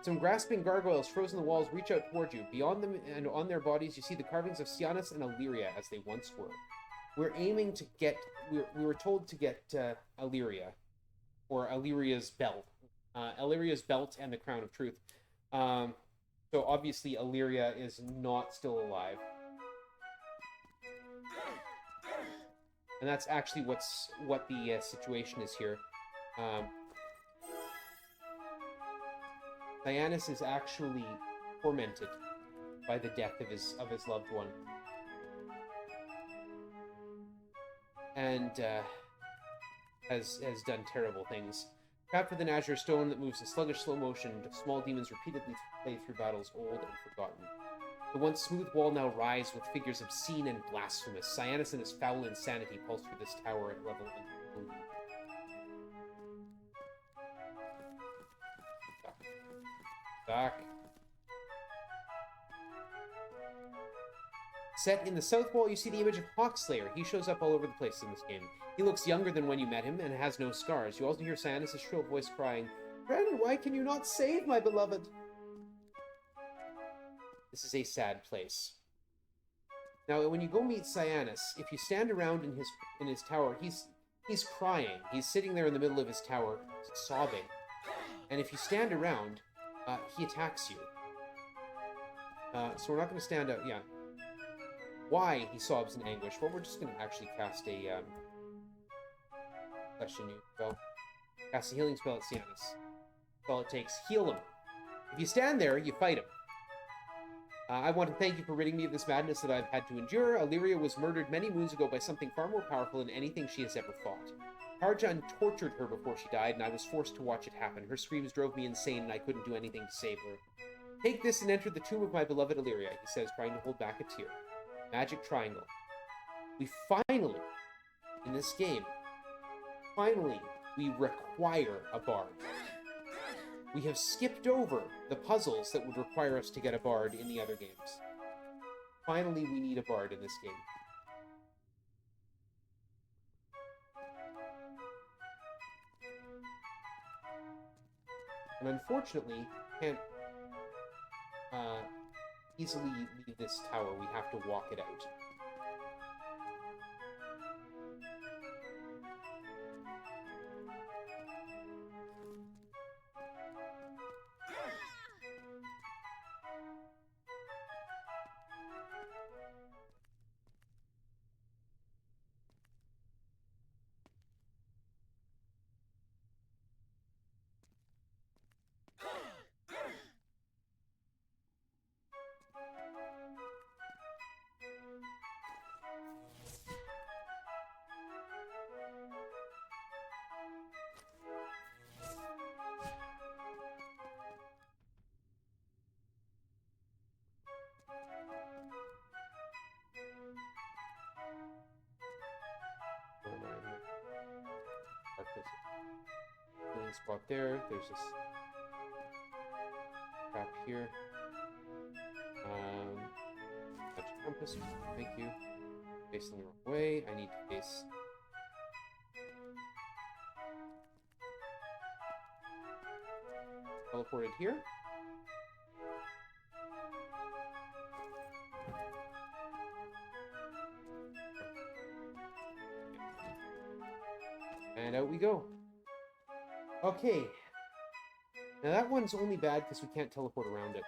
Some grasping gargoyles frozen in the walls reach out toward you. Beyond them and on their bodies, you see the carvings of Cyanus and Illyria as they once were. We're aiming to get... We were told to get Illyria. Or Illyria's belt. Illyria's belt and the Crown of Truth. So obviously Illyria is not still alive. And that's actually what the situation is here. Dianus is actually tormented by the death of his loved one, and has done terrible things. Trapped with an azure stone that moves in sluggish slow motion, small demons repeatedly play through battles old and forgotten. The once smooth wall now rise with figures obscene and blasphemous. Cyanus and his foul insanity pulse through this tower at level and back. Set in the south wall, you see the image of Hawkslayer. He shows up all over the place in this game. He looks younger than when you met him and has no scars. You also hear Cyanus' shrill voice crying, "Friend, why can you not save my beloved?" This is a sad place. Now, when you go meet Cyanus, if you stand around in his tower, he's crying. He's sitting there in the middle of his tower, sobbing. And if you stand around, he attacks you. So we're not going to stand out. Yeah. Why he sobs in anguish? Well, we're just going to actually cast a question you spell. Cast a healing spell at Cyanus. That's all it takes. Heal him. If you stand there, you fight him. I want to thank you for ridding me of this madness that I've had to endure. Illyria was murdered many moons ago by something far more powerful than anything she has ever fought. Tarjan tortured her before she died, and I was forced to watch it happen. Her screams drove me insane, and I couldn't do anything to save her. Take this and enter the tomb of my beloved Illyria, he says, trying to hold back a tear. Magic triangle. We finally, in this game, we require a bard. We have skipped over the puzzles that would require us to get a bard in the other games. Finally, we need a bard in this game. And unfortunately, can't easily leave this tower. We have to walk it out. Healing spot there. There's this trap here. Touch compass. Thank you. Facing the wrong way. I need to face. Teleported here. And out we go. Okay. Now that one's only bad because we can't teleport around it.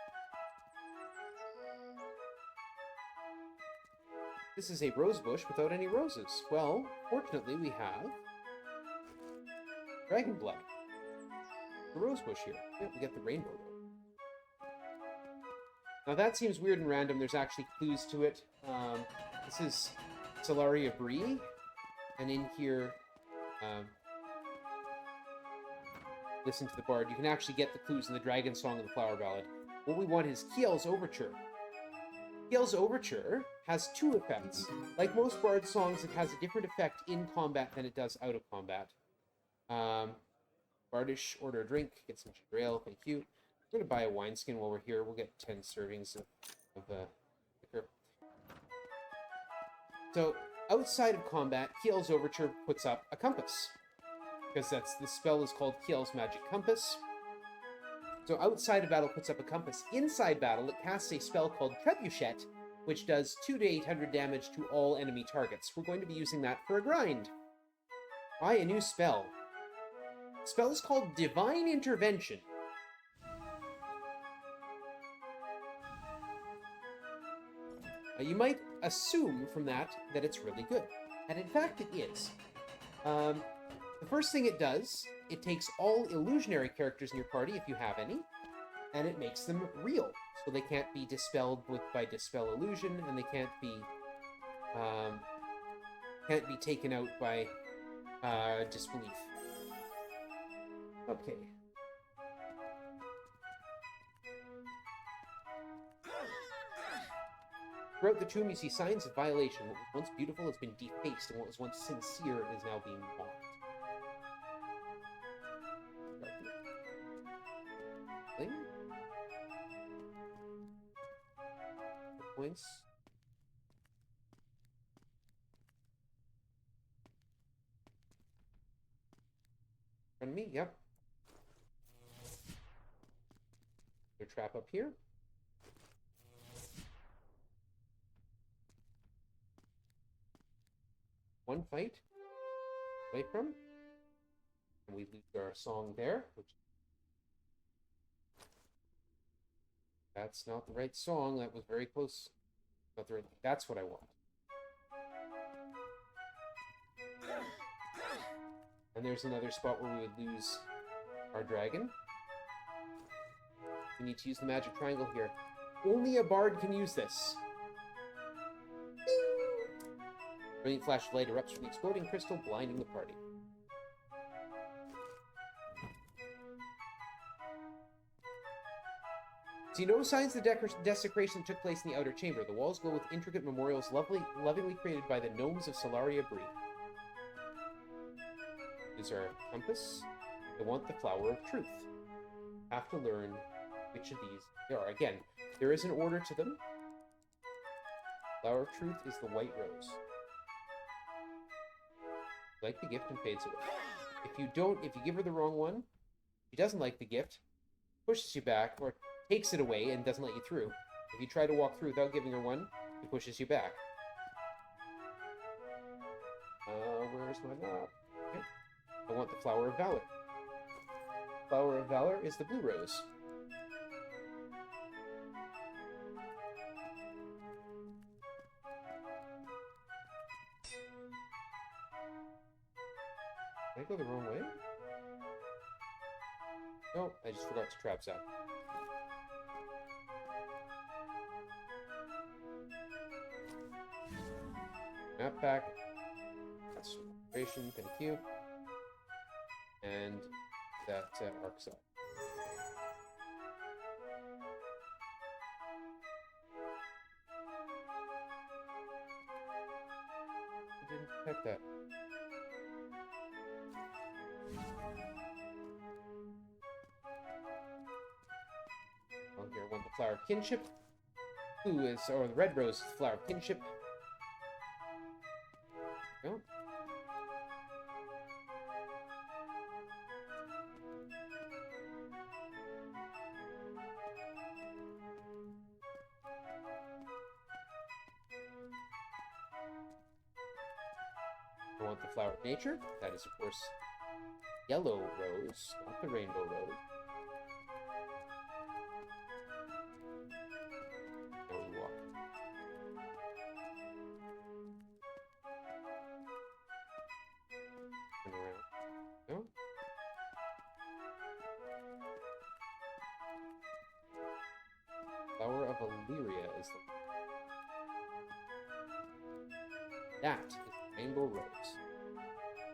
This is a rose bush without any roses. Well, fortunately we have dragon blood. The rose bush here. Yeah, we get the rainbow though. Now that seems weird and random. There's actually clues to it. This is Solaria Bree, and in here, listen to the bard. You can actually get the clues in the Dragon Song of the Flower Ballad. What we want is Kiel's Overture. Kiel's Overture has two effects. Like most bard songs, it has a different effect in combat than it does out of combat. Bardish, order a drink, get some ginger ale, thank you. I'm going to buy a wineskin while we're here. We'll get 10 servings of liquor. So, outside of combat, Kiel's Overture puts up a compass. Because the spell is called Kiel's Magic Compass. So outside of battle, it puts up a compass. Inside battle, it casts a spell called Trebuchet, which does 2 to 800 damage to all enemy targets. We're going to be using that for a grind. Buy a new spell. The spell is called Divine Intervention. You might assume from that it's really good. And in fact, it is. The first thing it does, it takes all illusionary characters in your party, if you have any, and it makes them real. So they can't be dispelled by dispel illusion, and they can't be taken out by disbelief. Okay. Throughout the tomb, you see signs of violation. What was once beautiful has been defaced, and what was once sincere is now being mocked. Thing? Points. In front of me, yep. Their trap up here. One fight away from, and we lose our song there, which that's not the right song. That was very close. Not the right. That's what I want. And there's another spot where we would lose our dragon. We need to use the magic triangle here. Only a bard can use this. Brilliant flash of light erupts from the exploding crystal, blinding the party. See no signs of the desecration that took place in the outer chamber. The walls glow with intricate memorials lovingly created by the gnomes of Solaria Bree. Here's our compass. They want the flower of truth. Have to learn which of these they are. Again, there is an order to them. Flower of truth is the white rose. Like the gift and fades away. If you give her the wrong one, she doesn't like the gift, pushes you back, or takes it away and doesn't let you through. If you try to walk through without giving her one, she pushes you back. Where's my map? Okay. I want the flower of valor. Flower of valor is the blue rose. Did I go the wrong way? No, I just forgot to trap zap. Map back. That's operation, thank you. And that arc side. I didn't detect that. Oh, here, I want the flower of kinship. Blue is, or the red rose is the flower of kinship. No. I want the flower of nature. That is, of course, yellow rose, not the rainbow rose. Now we walk. Turn around. No. Flower of Illyria is the... That is the rainbow rose.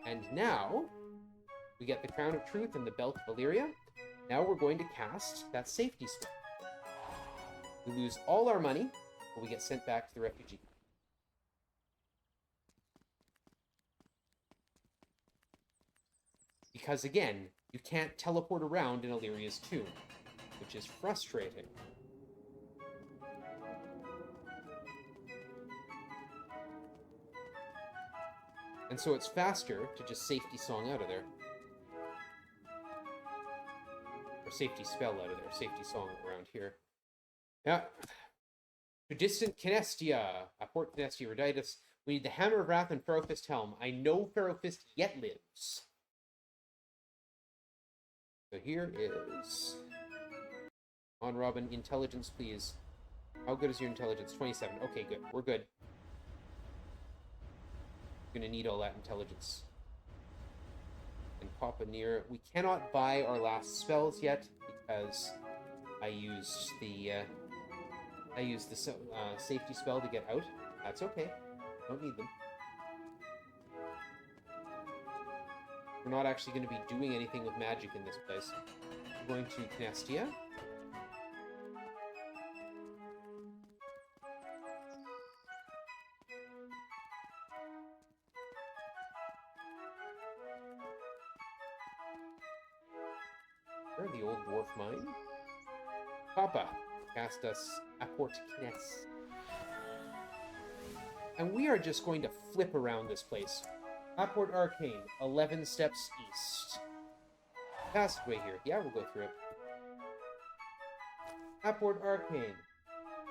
And now, we get the Crown of Truth and the Belt of Illyria. Now we're going to cast that safety spell. We lose all our money, but we get sent back to the refugee. Because again, you can't teleport around in Illyria's tomb, which is frustrating. And so it's faster to just safety song out of there. Or safety spell out of there. Safety song around here. Yeah. To distant Canestia. Port Canestia Reditus. We need the Hammer of Wrath and Pharaoh Fist Helm. I know Pharaoh Fist yet lives. So here is... On Robin, intelligence, please. How good is your intelligence? 27. Okay, good. We're good. Gonna need all that intelligence. And pop a near. We cannot buy our last spells yet because I used the safety spell to get out. That's okay. Don't need them. We're not actually going to be doing anything with magic in this place. We're going to Kinestia. The old dwarf mine. Papa cast us Apport Kines. And we are just going to flip around this place. Apport Arcane, 11 steps east. Passageway here. Yeah, we'll go through it. Apport Arcane,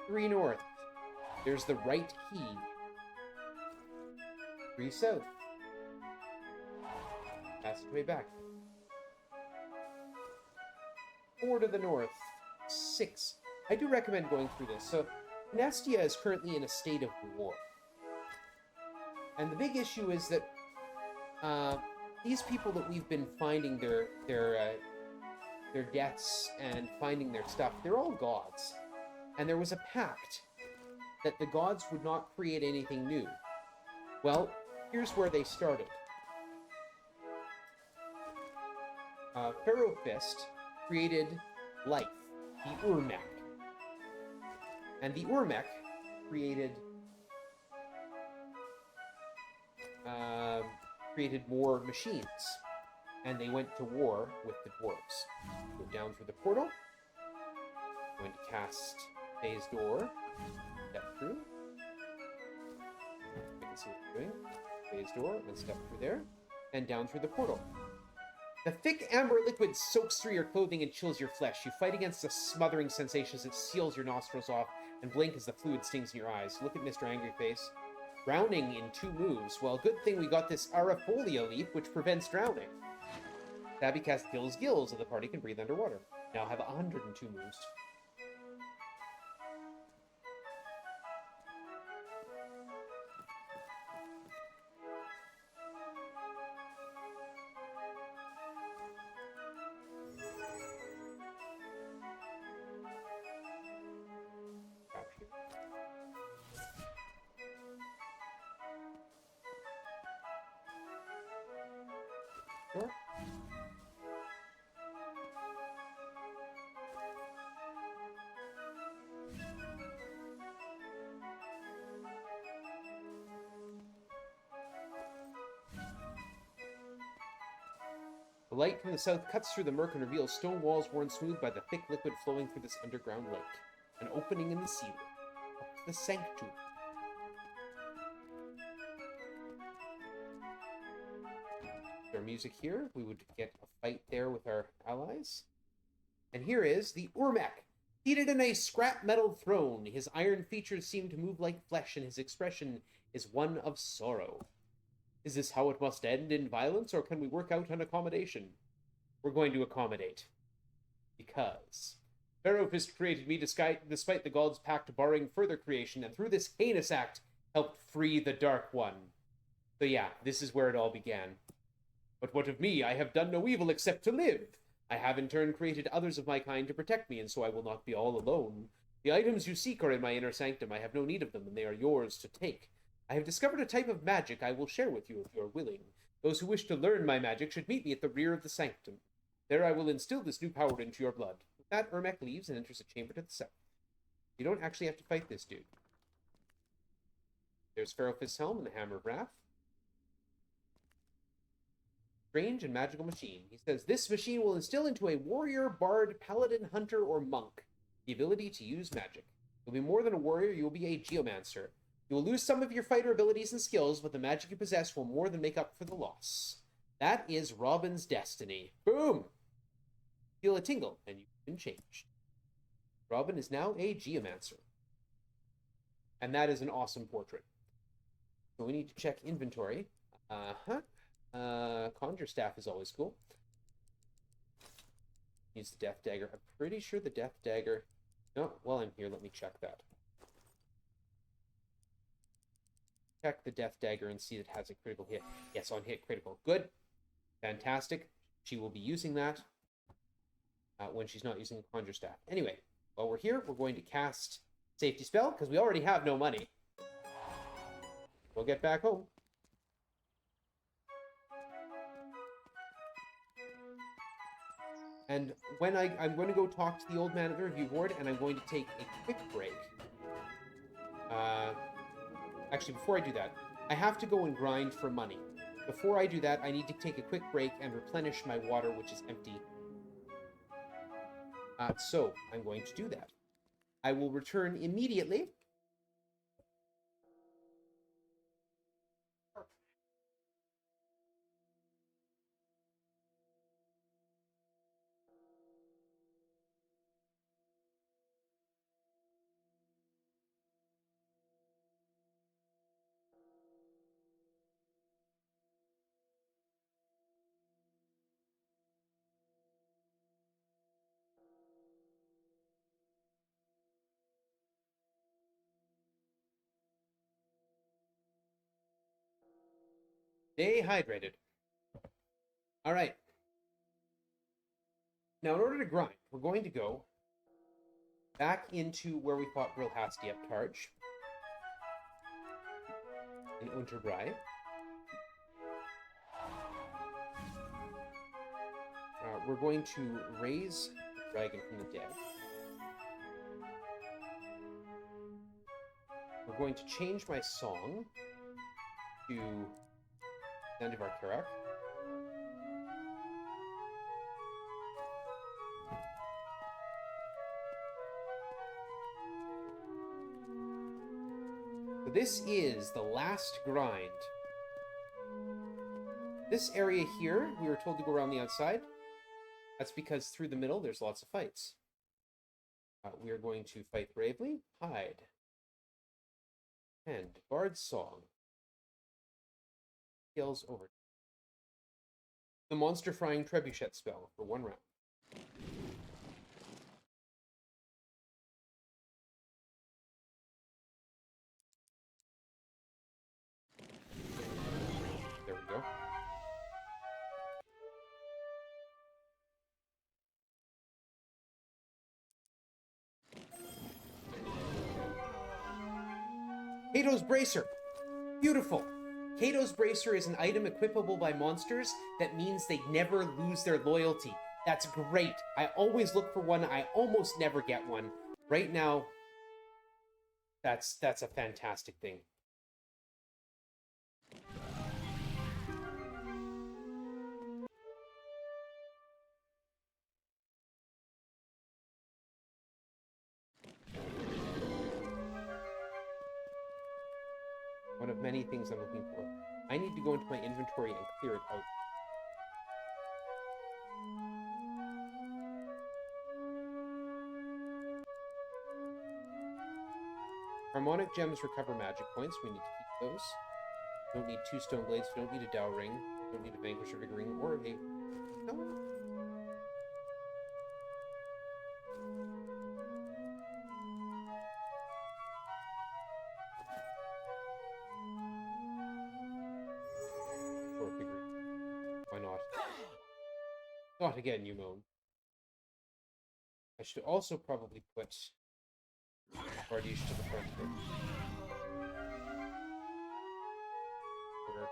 3 north. There's the right key. 3 south. Passageway back. 4 to the north. 6. I do recommend going through this. So, Nestia is currently in a state of war. And the big issue is that these people that we've been finding their deaths and finding their stuff, they're all gods. And there was a pact that the gods would not create anything new. Well, here's where they started. Pharaoh Fist created life, the Urmek. And the Urmek created more machines. And they went to war with the dwarves. Go down through the portal. Going to cast Phase Door. Step through. You can see what we're doing. Phase Door, and step through there. And down through the portal. The thick amber liquid soaks through your clothing and chills your flesh. You fight against the smothering sensation as it seals your nostrils off and blink as the fluid stings in your eyes. Look at Mr. Angryface. Drowning in 2 moves. Well, good thing we got this Arafolia leaf, which prevents drowning. Tabby cast Gills Gills, so the party can breathe underwater. Now have 102 moves. Sure. The light from the south cuts through the murk and reveals stone walls worn smooth by the thick liquid flowing through this underground lake. An opening in the ceiling. Up to the sanctum. Our music here, we would get a fight there with our allies. And here is the Urmek. Seated in a scrap metal throne, his iron features seem to move like flesh, and his expression is one of sorrow. Is this how it must end, in violence, or can we work out an accommodation? We're going to accommodate. Because Pharaoh Fist created me despite the gods' pact barring further creation, and through this heinous act helped free the Dark One. So yeah, this is where it all began. But what of me? I have done no evil except to live. I have in turn created others of my kind to protect me, and so I will not be all alone. The items you seek are in my inner sanctum. I have no need of them, and they are yours to take. I have discovered a type of magic I will share with you if you are willing. Those who wish to learn my magic should meet me at the rear of the sanctum. There I will instill this new power into your blood. With that, Urmek leaves and enters a chamber to the south. You don't actually have to fight this dude. There's Pharaoh Fist's helm and the Hammer of Wrath. Strange and magical machine. He says, this machine will instill into a warrior, bard, paladin, hunter, or monk the ability to use magic. You'll be more than a warrior, you will be a geomancer. You will lose some of your fighter abilities and skills, but the magic you possess will more than make up for the loss. That is Robin's destiny. Boom! Feel a tingle, and you've been changed. Robin is now a geomancer. And that is an awesome portrait. So we need to check inventory. Conjure Staff is always cool. Use the Death Dagger. I'm pretty sure the Death Dagger... No, while I'm here, let me check that. check the Death Dagger and see that it has a critical hit. Yes, on hit critical. Good. Fantastic. She will be using that when she's not using the Conjure Staff. Anyway, while we're here, we're going to cast Safety Spell, because we already have no money. We'll get back home. And when I'm going to go talk to the old man at the review board, and I'm going to take a quick break. Actually, before I do that, I have to go and grind for money. Before I do that, I need to take a quick break and replenish my water, which is empty. So, I'm going to do that. I will return immediately. Stay hydrated. All right. Now, in order to grind, we're going to go back into where we fought Brilhasti up Targe in Unterbrei. We're going to raise the dragon from the dead. We're going to change my song to Zandivar Karak. So this is the last grind. This area here, we were told to go around the outside. That's because through the middle, there's lots of fights. We are going to fight bravely, hide, and Bard's Song. Skills over. The Monster Frying Trebuchet spell for 1 round. There we go. Kato's Bracer. Beautiful. Kato's Bracer is an item equipable by monsters that means they never lose their loyalty. That's great. I always look for one. I almost never get one. Right now, that's a fantastic thing. One of many things I'm looking for. I need to go into my inventory and clear it out. Harmonic gems recover magic points. We need to keep those. Don't need 2 stone blades. Don't need a Dao ring. Don't need a Vanquisher Vigor ring or a... No. Why not? Not again, you moan. I should also probably put Bardiche to the front here. Order.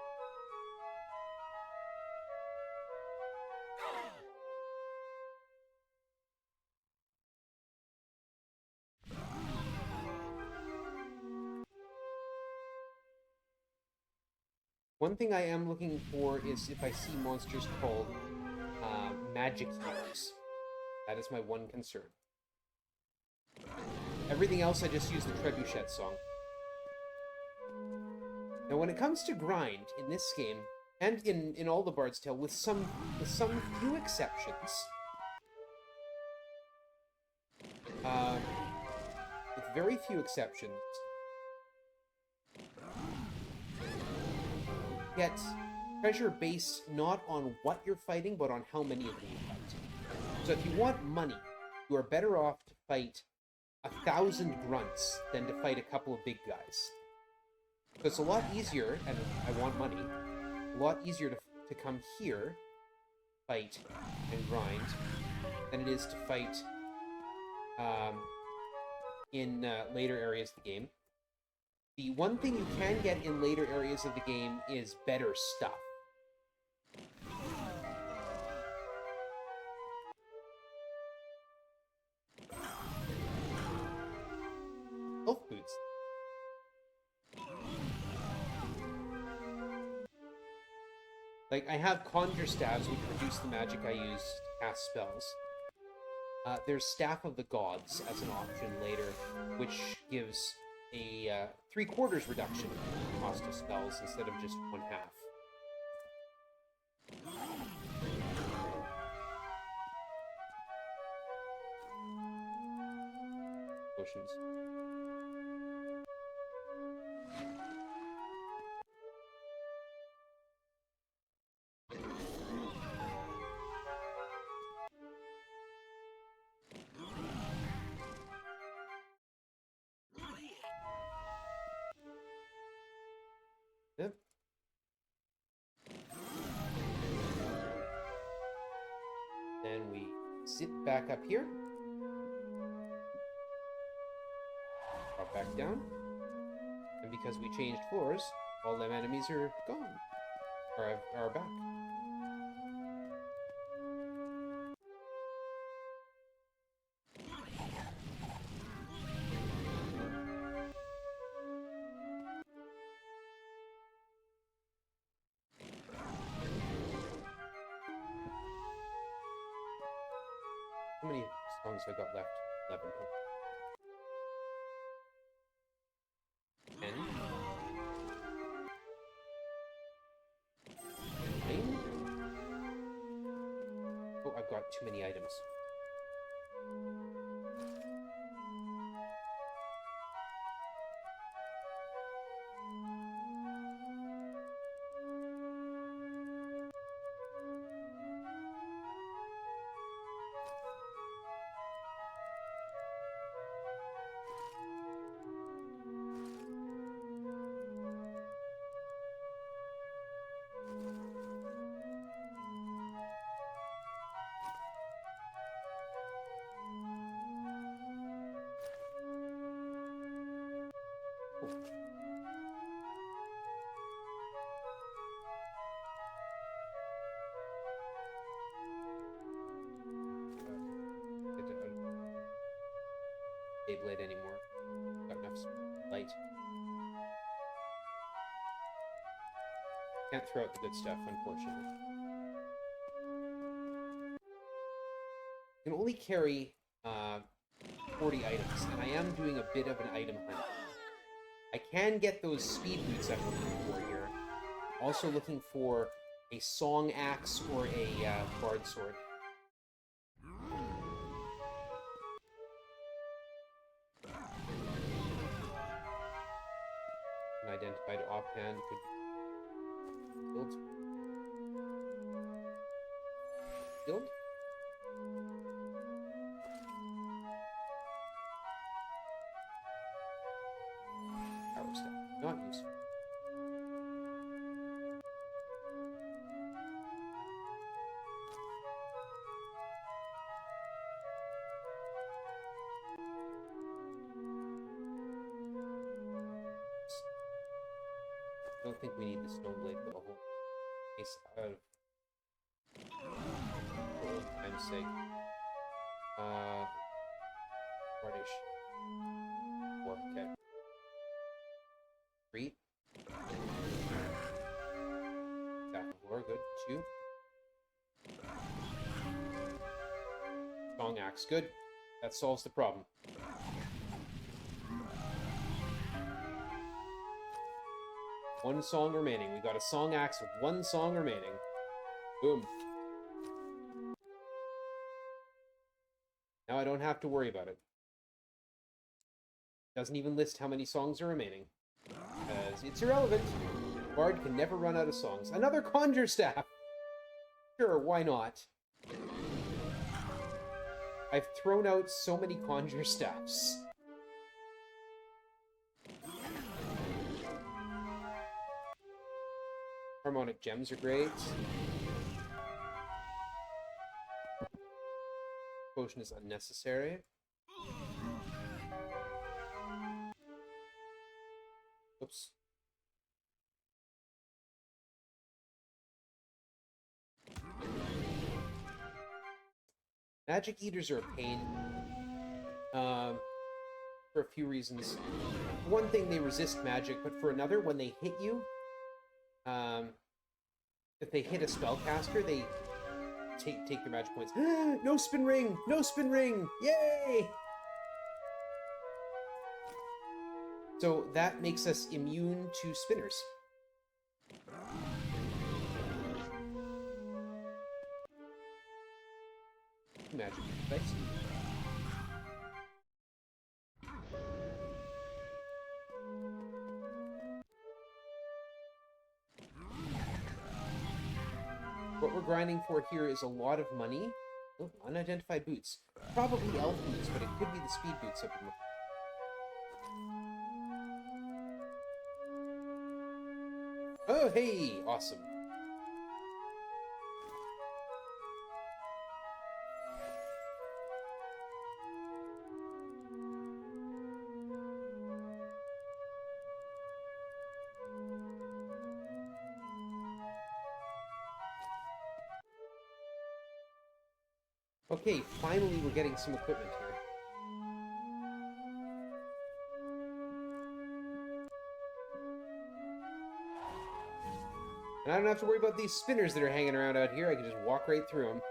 One thing I am looking for is if I see monsters called magic healers. That is my one concern. Everything else, I just use the Trebuchet song. Now, when it comes to grind in this game, and in all the Bard's Tale, with some few exceptions, with very few exceptions, get treasure based not on what you're fighting, but on how many of them you fight. So if you want money, you are better off to fight 1,000 grunts than to fight a couple of big guys. So it's a lot easier, and I want money, a lot easier to come here, fight, and grind, than it is to fight in later areas of the game. The one thing you can get in later areas of the game is better stuff. Health boots. Like, I have Conjure Staves, which reduce the magic I use to cast spells. There's Staff of the Gods as an option later, which gives a 3/4 reduction in the cost of spells instead of just 1/2. Potions. Yep. Then we sit back up here. Drop back down. And because we changed floors, all them enemies are gone. Or are back. How many songs have I got left? 11. 10. 9. Oh, I've got too many items. Blade anymore. Got enough light. Can't throw out the good stuff, unfortunately. You can only carry 40 items, and I am doing a bit of an item hunt. I can get those speed boots I'm looking for here. Also looking for a song axe or a bard sword. Identified offhand could be killed. Killed? Power step. Not useful. I don't think we need the stone blade for the whole case of old time's sake. Wardish. Okay. 3. Staff of Lore, good. 2. Song axe, good. That solves the problem. One song remaining. We got a song axe with 1 song remaining. Boom. Now I don't have to worry about it. Doesn't even list how many songs are remaining. Because it's irrelevant. Bard can never run out of songs. Another Conjure Staff! Sure, why not? I've thrown out so many Conjure Staffs. Harmonic gems are great. Potion is unnecessary. Oops. Magic eaters are a pain. For a few reasons. For one thing, they resist magic, but for another, when they hit you, if they hit a spellcaster, they take their magic points. No spin ring! No spin ring! Yay! So that makes us immune to spinners. Magic dice. What we're grinding for here is a lot of money. Oh, unidentified boots. Probably elf boots, but it could be the speed boots up in the... Oh, hey! Awesome. Okay, finally we're getting some equipment here. And I don't have to worry about these spinners that are hanging around out here. I can just walk right through them.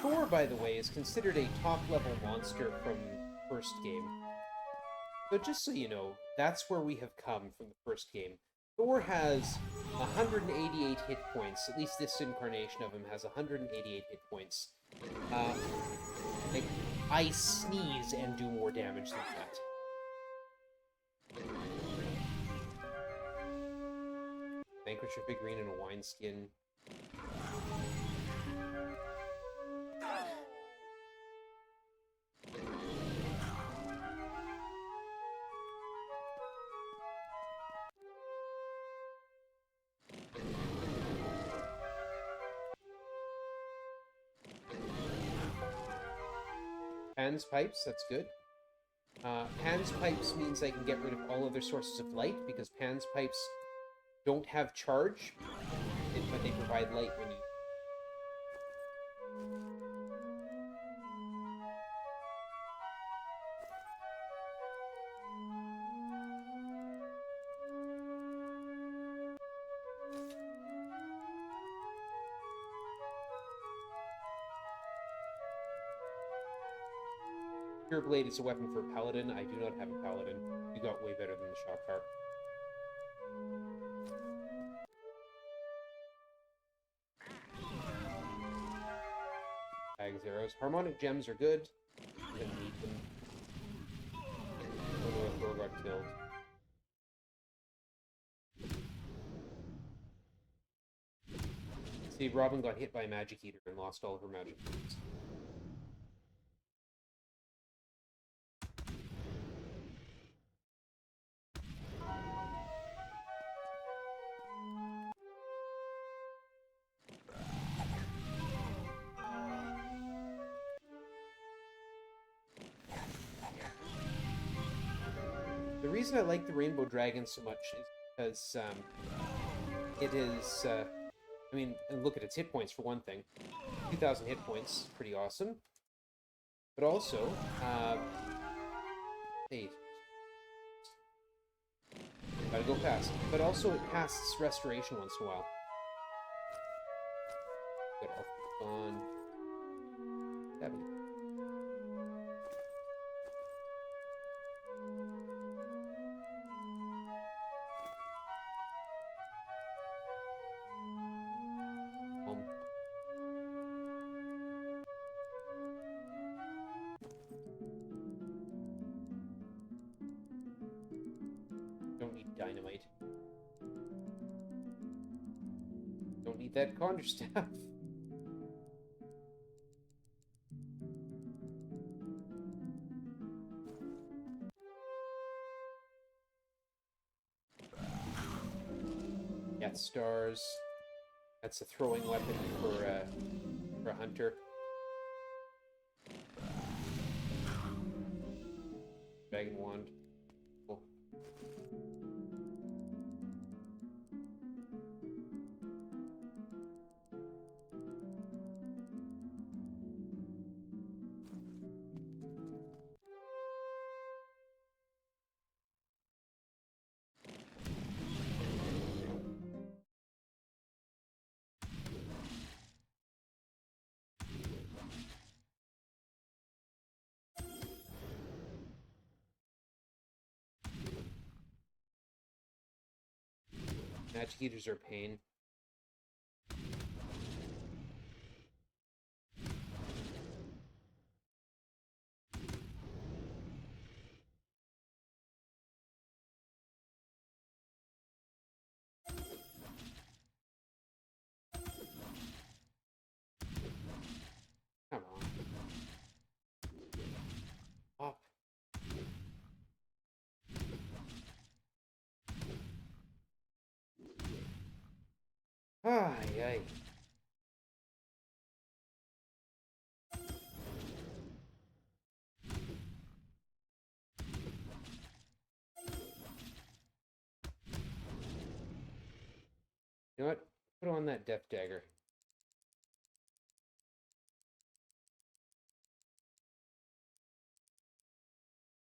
Thor, by the way, is considered a top-level monster from first game. So just so you know, that's where we have come from the first game. Thor has 188 hit points. At least this incarnation of him has 188 hit points. Like, I sneeze and do more damage than that. Vanquisher figurine in a wineskin. Pan's Pipes, that's good. Pan's Pipes means I can get rid of all other sources of light, because Pan's Pipes don't have charge, but they provide light when you... Pure Blade is a weapon for a paladin. I do not have a paladin. You got way better than the shock harp. Bags, arrows. Harmonic gems are good. I'm gonna need them. I don't know if Thor got killed. See, Robin got hit by a magic eater and lost all of her magic points. The reason I like the Rainbow Dragon so much is because it is, I mean, and look at its hit points for one thing. 2,000 hit points, pretty awesome. But also, hey, gotta go fast. But also it casts Restoration once in a while. Got on. Seven. dynamite. Don't need that conjure staff. Death Stars. That's a throwing weapon for a hunter. Dragon Wand. Cool. Magic Eaters are pain. Come on. Up. Ay, ay. You know what? Put on that Death Dagger.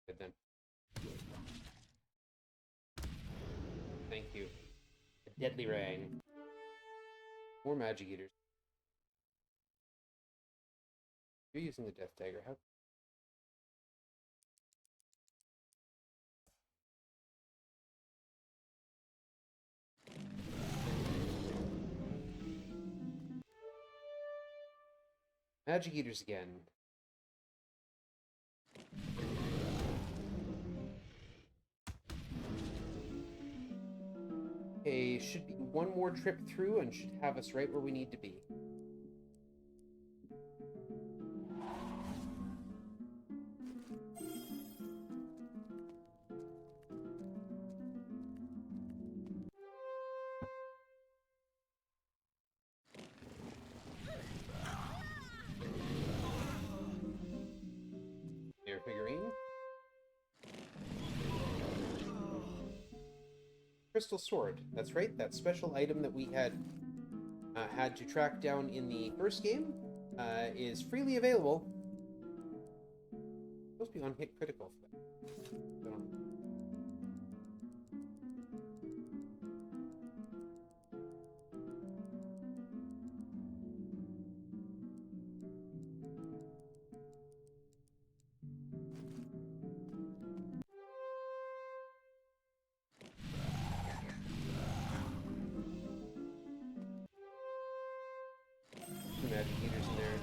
Good then. Thank you. A Deadly Rang. More Magic Eaters. You're using the Death Dagger. How? Magic Eaters again. Okay, should be one more trip through and should have us right where we need to be. There, figurine. Crystal Sword. That's right, that special item that we had to track down in the first game is freely available. It's supposed to be on hit critical for that. So, two Magic Eaters in there,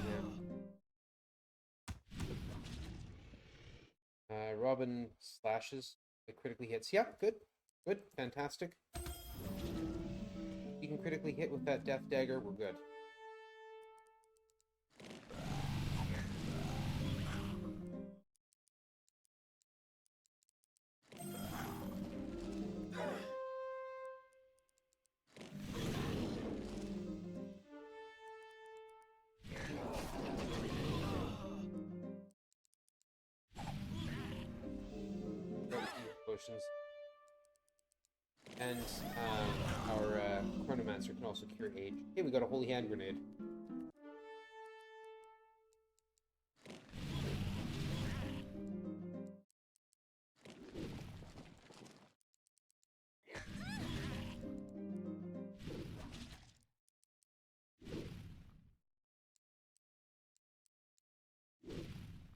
yeah. Robin slashes. It critically hits. Yep, good. Good. Fantastic. You can critically hit with that Death Dagger, we're good. Potions. And our Chronomancer can also cure age. Hey, we got a Holy Hand Grenade.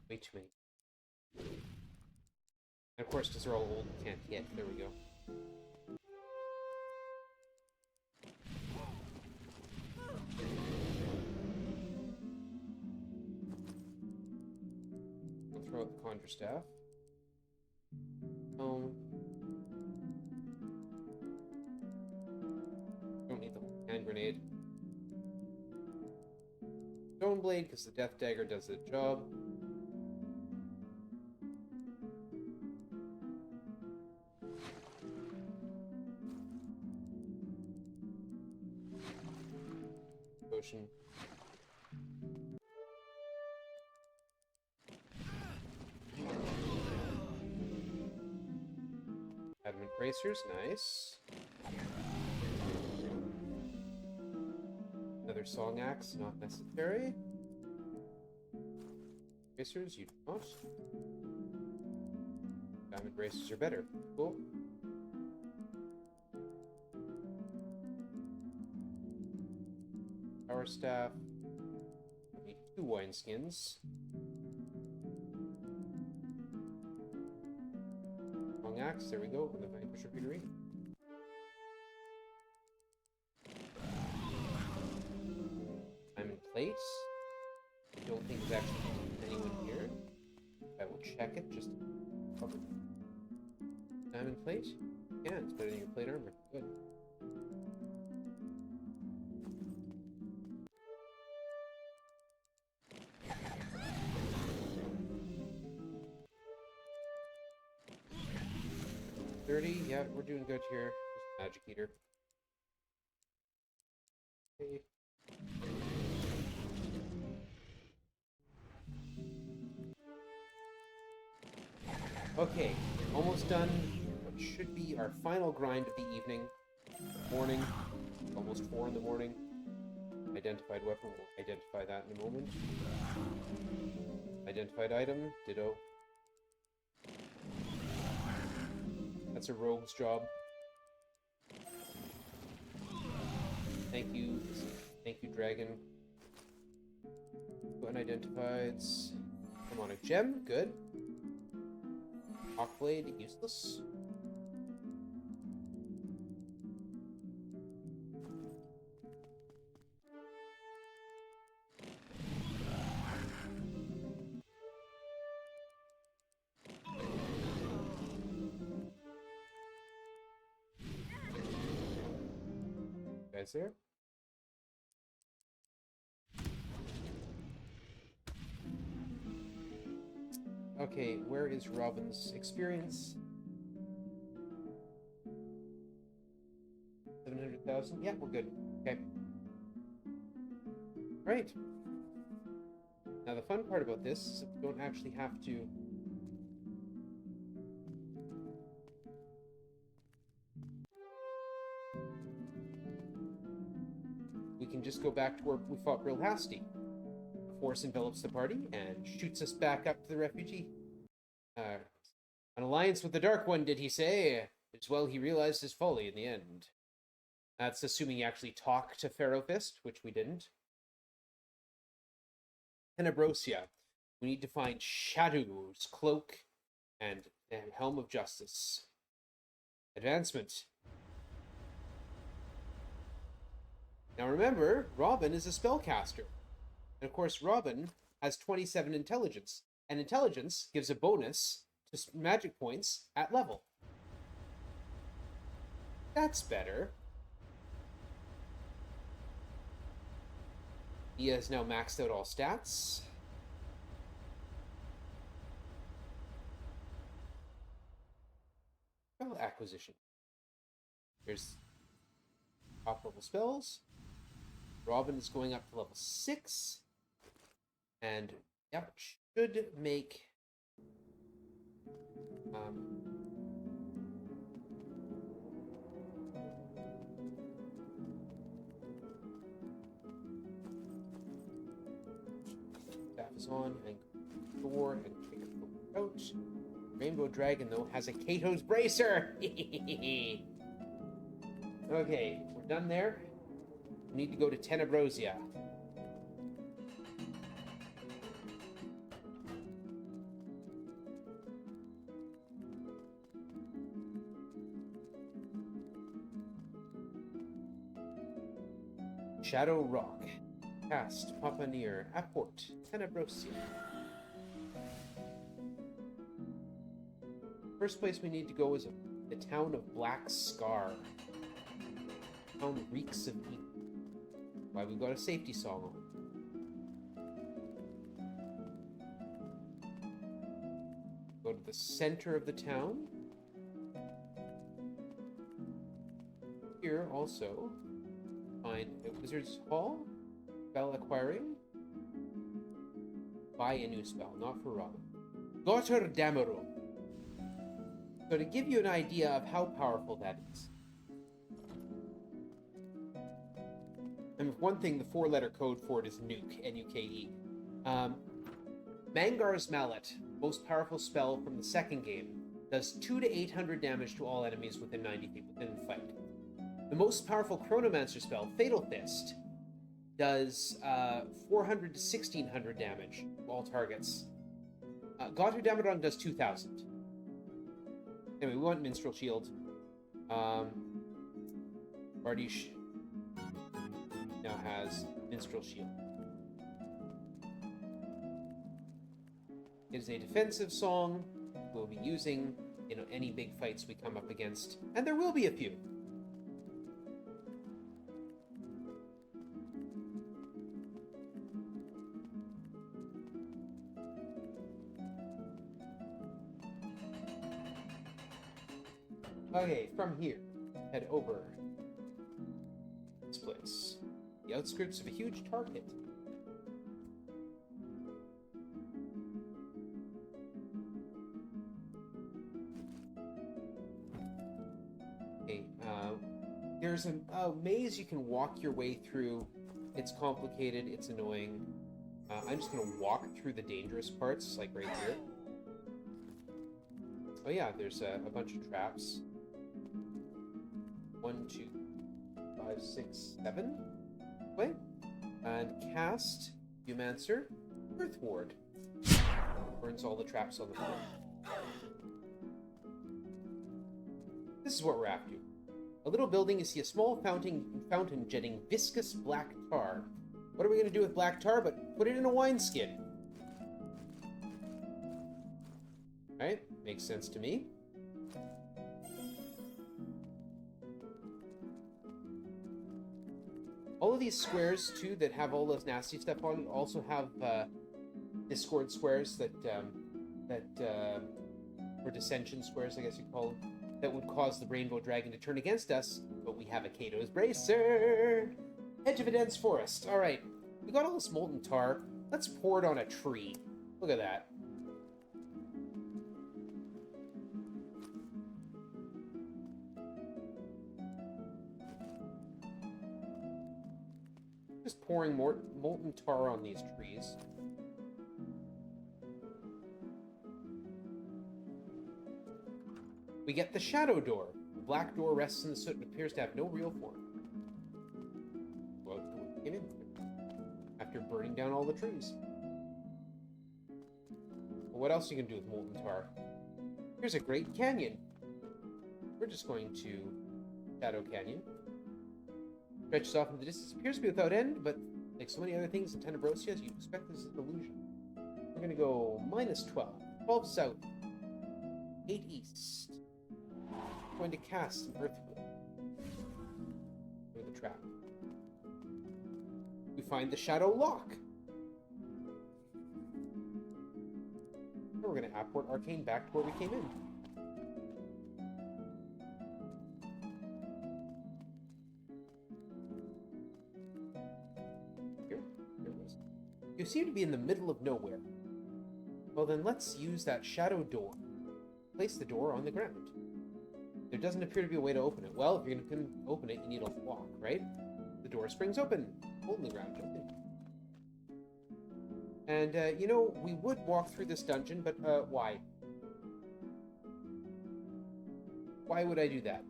Way too many. And of course, because they're all old, can't hit. There we go. We'll throw out the Conjure Staff. Oh. Hand grenade. Stone blade, because the death dagger does the job. Potion. Adamant bracers, nice. Another song axe, not necessary. Bracers, you don't. Diamond bracers are better. Cool. Power staff. Need 2 wineskins. Long axe, there we go, with the Vanquisher figurine. Diamond plate. I don't think there's actually anyone here. I will check it just to cover. Diamond plate? Yeah, it's better than your plate armor. Good. Yeah, we're doing good here. Just magic eater. Okay. Okay, almost done. What should be our final grind of the evening. Morning. Almost 4 in the morning. Identified weapon. We'll identify that in a moment. Identified item. Ditto. That's a rogue's job. Thank you, dragon. Unidentifieds. Harmonic gem, good. Hawkblade, useless. Guys there? Okay, where is Robin's experience? 700,000? Yeah, we're good. Okay. Right. Now the fun part about this is that we don't actually have to we can just go back to where we fought real hasty. A force envelops the party and shoots us back up to the refugee. An alliance with the Dark One, did he say? It's well he realized his folly in the end. That's assuming he actually talked to Pharaoh Fist, which we didn't. Tenebrosia. We need to find Shadow's cloak and Helm of Justice. Advancement. Now remember, Robin is a spellcaster. And of course, Robin has 27 intelligence. And intelligence gives a bonus to magic points at level. That's better. He has now maxed out all stats. Spell acquisition. Here's top level spells. Robin is going up to level 6. And yep, should make staff is on and door and kick the out. Rainbow Dragon though has a Kato's bracer. Okay, we're done there. We need to go to Tenebrosia. Shadow Rock. Cast. Papaneer. Apport. Tenebrosia. First place we need to go is the town of Black Scar. The town reeks of evil. Why we've got a safety song on. Go to the center of the town. Here also find a Wizard's Hall. Spell acquiring. Buy a new spell, not for Robin. Gotter Damero. So to give you an idea of how powerful that is. And one thing, the 4-letter code for it is nuke, N-U-K-E. Mangar's Mallet, most powerful spell from the second game, does 200 to 800 damage to all enemies within 90 feet within the fight. The most powerful Chronomancer spell, Fatal Fist, does 400 to 1600 damage to all targets. Gotter Dameron does 2000. Anyway, we want Minstrel Shield. Bardish now has Minstrel Shield. It is a defensive song we'll be using in any big fights we come up against, and there will be a few. Okay, from here, head over this place. The outskirts of a huge target. Okay, there's a maze you can walk your way through. It's complicated, it's annoying. I'm just gonna walk through the dangerous parts, like right here. Oh yeah, there's a bunch of traps. 1, 2, 5, 6, 7. Wait. And cast Humancer Earth Ward. Burns all the traps on the floor. This is what we're after. A little building, you see a small fountain jetting viscous black tar. What are we going to do with black tar but put it in a wineskin? Right? Makes sense to me. All of these squares, too, that have all this nasty stuff on it, also have Discord squares that or dissension squares, I guess you'd call them, that would cause the Rainbow Dragon to turn against us, but we have a Kato's Bracer! Edge of a dense forest. Alright, we got all this molten tar. Let's pour it on a tree. Look at that. Just pouring more molten tar on these trees. We get the shadow door. The black door rests in the soot and appears to have no real form. Well, we came in after burning down all the trees. Well, what else are you gonna do with molten tar? Here's a great canyon. We're just going to Shadow Canyon. Stretches off into the distance, appears to be without end, but like so many other things in Tenebrosia, as you expect, this is an illusion. We're going to go -12, 12 south, 8 east. We're going to cast an Earthquake through the trap. We find the Shadow Lock. And we're going to apport Arcane back to where we came in. You seem to be in the middle of nowhere. Well then, let's use that shadow door. Place the door on the ground. There doesn't appear to be a way to open it. Well, if you're going to open it, you need a lock, right? The door springs open. Hold the ground open. And, you know, we would walk through this dungeon, but, why? Why would I do that?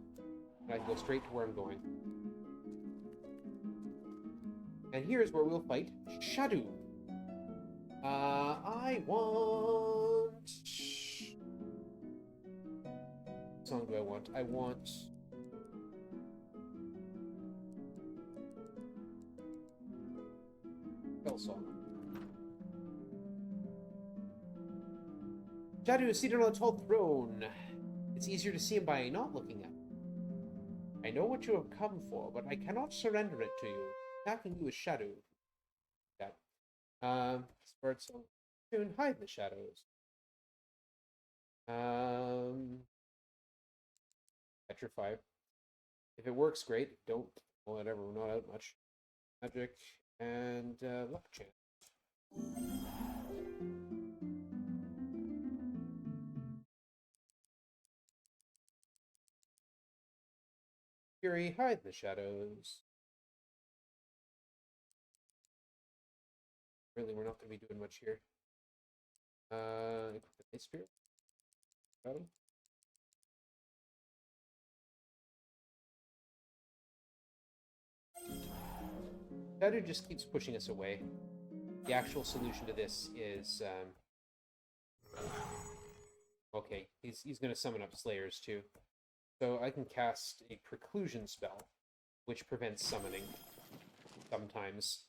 I can go straight to where I'm going. And here's where we'll fight Shadow. I want... What song do I want? I want... Spell song. Shadow is seated on a tall throne. It's easier to see him by not looking at him. I know what you have come for, but I cannot surrender it to you. attacking you with shadow. That. Start song. Tune, hide in the shadows. Petrify. If it works, great. Don't. Whatever, we're not out much. Magic and luck chance. Fury, hide in the shadows. Really, we're not going to be doing much here. The Ice Spirit. Got him. Shadow just keeps pushing us away. The actual solution to this is... okay, he's going to summon up Slayers too. So I can cast a Preclusion spell, which prevents summoning sometimes.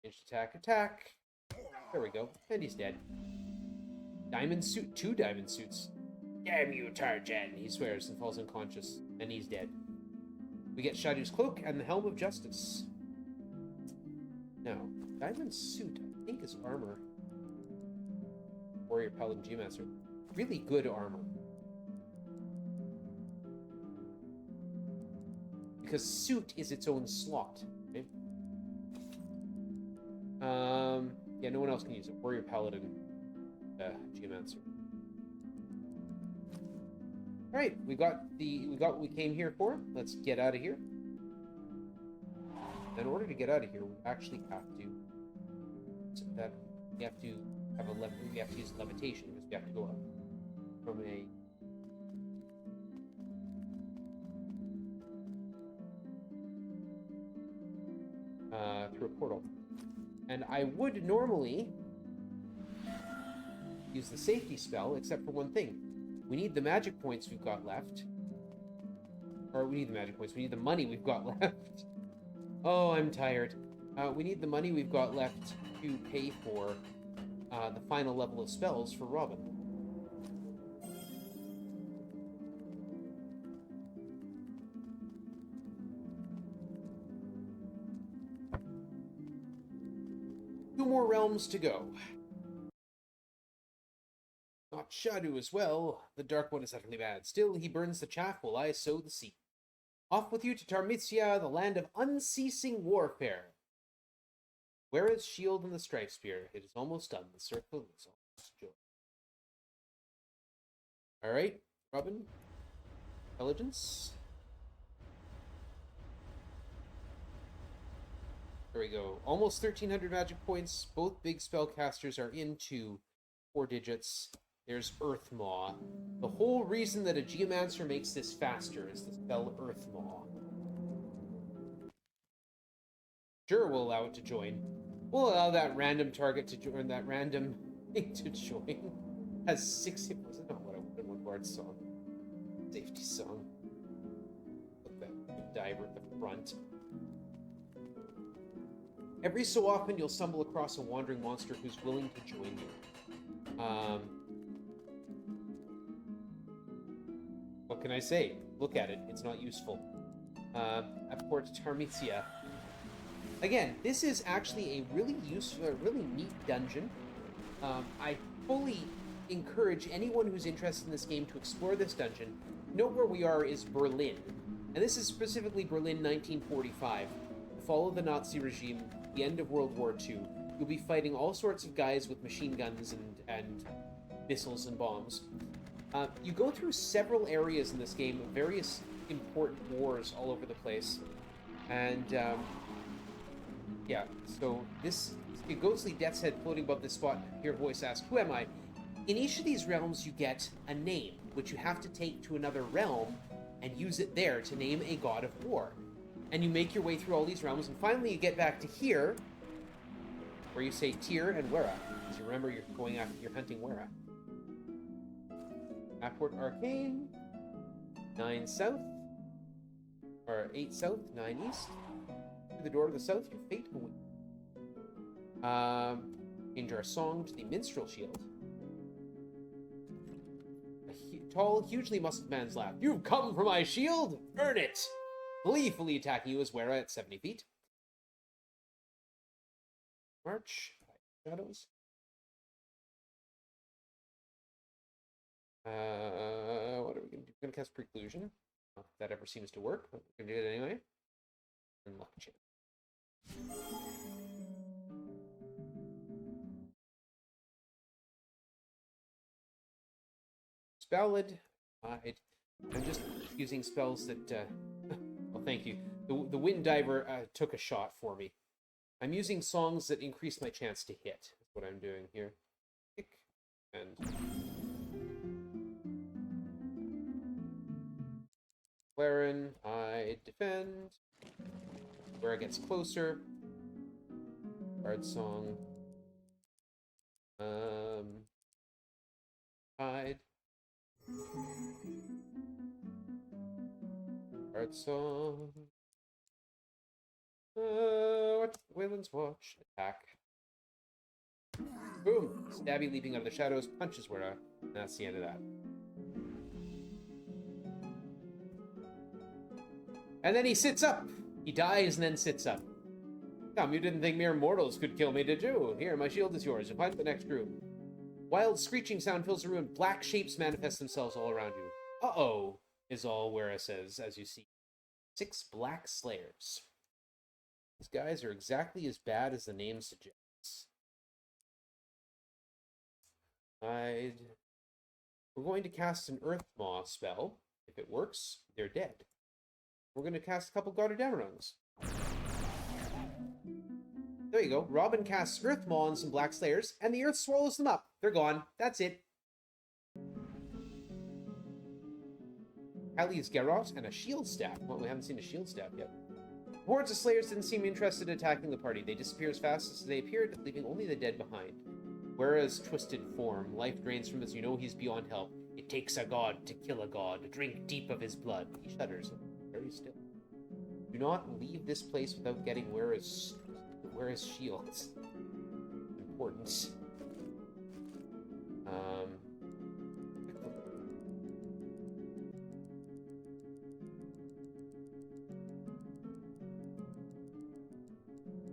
Attack, attack. There we go. And he's dead. Diamond suit, 2 diamond suits. Damn you, Tarjan, he swears and falls unconscious. And he's dead. We get Shadow's Cloak and the Helm of Justice. Now, diamond suit, I think, is armor. Warrior, Paladin, Geomancer. Really good armor. Because suit is its own slot, right? Yeah, no one else can use it. Warrior, Paladin, Geomancer. All right, we got what we came here for. Let's get out of here. In order to get out of here, we actually have to we have to use levitation because we have to go up from through a portal. And I would normally use the safety spell, except for one thing. We need the magic points we've got left. Or we need the magic points. We need the money we've got left. Oh, I'm tired. We need the money we've got left to pay for the final level of spells for Robin. Two more realms to go. Not Shadow as well. The Dark One is utterly mad. Still, he burns the chaff while I sow the seed. Off with you to Tarmithia, the land of unceasing warfare. Where is Shield and the Strife Spear? It is almost done. The circle is almost joined. Alright, Robin. Intelligence. There we go. Almost 1,300 magic points. Both big spellcasters are into 4 digits. There's Earthmaw. The whole reason that a Geomancer makes this faster is the spell Earthmaw. Sure, we'll allow it to join. We'll allow that random target to join, that random thing to join. Has 6 hit points. Not what I wanted. One bard song. Safety song. Put that diver at the front. Every so often, you'll stumble across a wandering monster who's willing to join you. What can I say? Look at it. It's not useful. Port Tarmithia. Again, this is actually a really useful, really neat dungeon. I fully encourage anyone who's interested in this game to explore this dungeon. Note where we are is Berlin. And this is specifically Berlin 1945. The fall of the Nazi regime, the end of World War II. You'll be fighting all sorts of guys with machine guns and missiles and bombs. You go through several areas in this game, various important wars all over the place. And, yeah, so this a ghostly death's head floating above this spot. Hear a voice ask, "Who am I?" In each of these realms, you get a name, which you have to take to another realm and use it there to name a god of war. And you make your way through all these realms, and finally you get back to here, where you say Tyr and Wera, because you remember you're hunting Wera. Apport Arcane, 9 south, or 8 south, 9 east. Through the door to the south, your fate awaits. Change our song to the Minstrel Shield. tall, hugely muscled man's laugh. You've come for my shield? Earn it! Gleefully attacking you is Wera at 70 feet. March. Shadows. What are we going to do? We're going to cast Preclusion. Not that that ever seems to work, but we're going to do it anyway. And Luck Chance. Ballad. I'm just using spells that. Well, thank you. The Wind Diver took a shot for me. I'm using songs that increase my chance to hit. That's what I'm doing here. Kick and. Clarin, I defend. Where it gets closer. Guard song. Hide. Guard song. What? Wayland's Watch. Attack. Boom! Stabby leaping out of the shadows, punches Wera, and that's the end of that. And then he sits up! He dies and then sits up. Come, you didn't think mere mortals could kill me, did you? Here, my shield is yours. You'll find the next room. Wild screeching sound fills the room. Black shapes manifest themselves all around you. Uh-oh, is all Wera says, as you see 6 black slayers. These guys are exactly as bad as the name suggests. We're going to cast an Earth Maw spell. If it works, they're dead. We're going to cast a couple Gardedamerons. There you go. Robin casts Earth Maw on some Black Slayers, and the Earth swallows them up. They're gone. That's it. Hallie's Garrot and a Shield Staff. Well, we haven't seen a Shield Staff yet. Hordes of Slayers didn't seem interested in attacking the party. They disappear as fast as they appeared, leaving only the dead behind. Whereas twisted form, life drains from as you know he's beyond help. It takes a god to kill a god. Drink deep of his blood. He shudders, very still. Do not leave this place without getting Whereas shields. Important.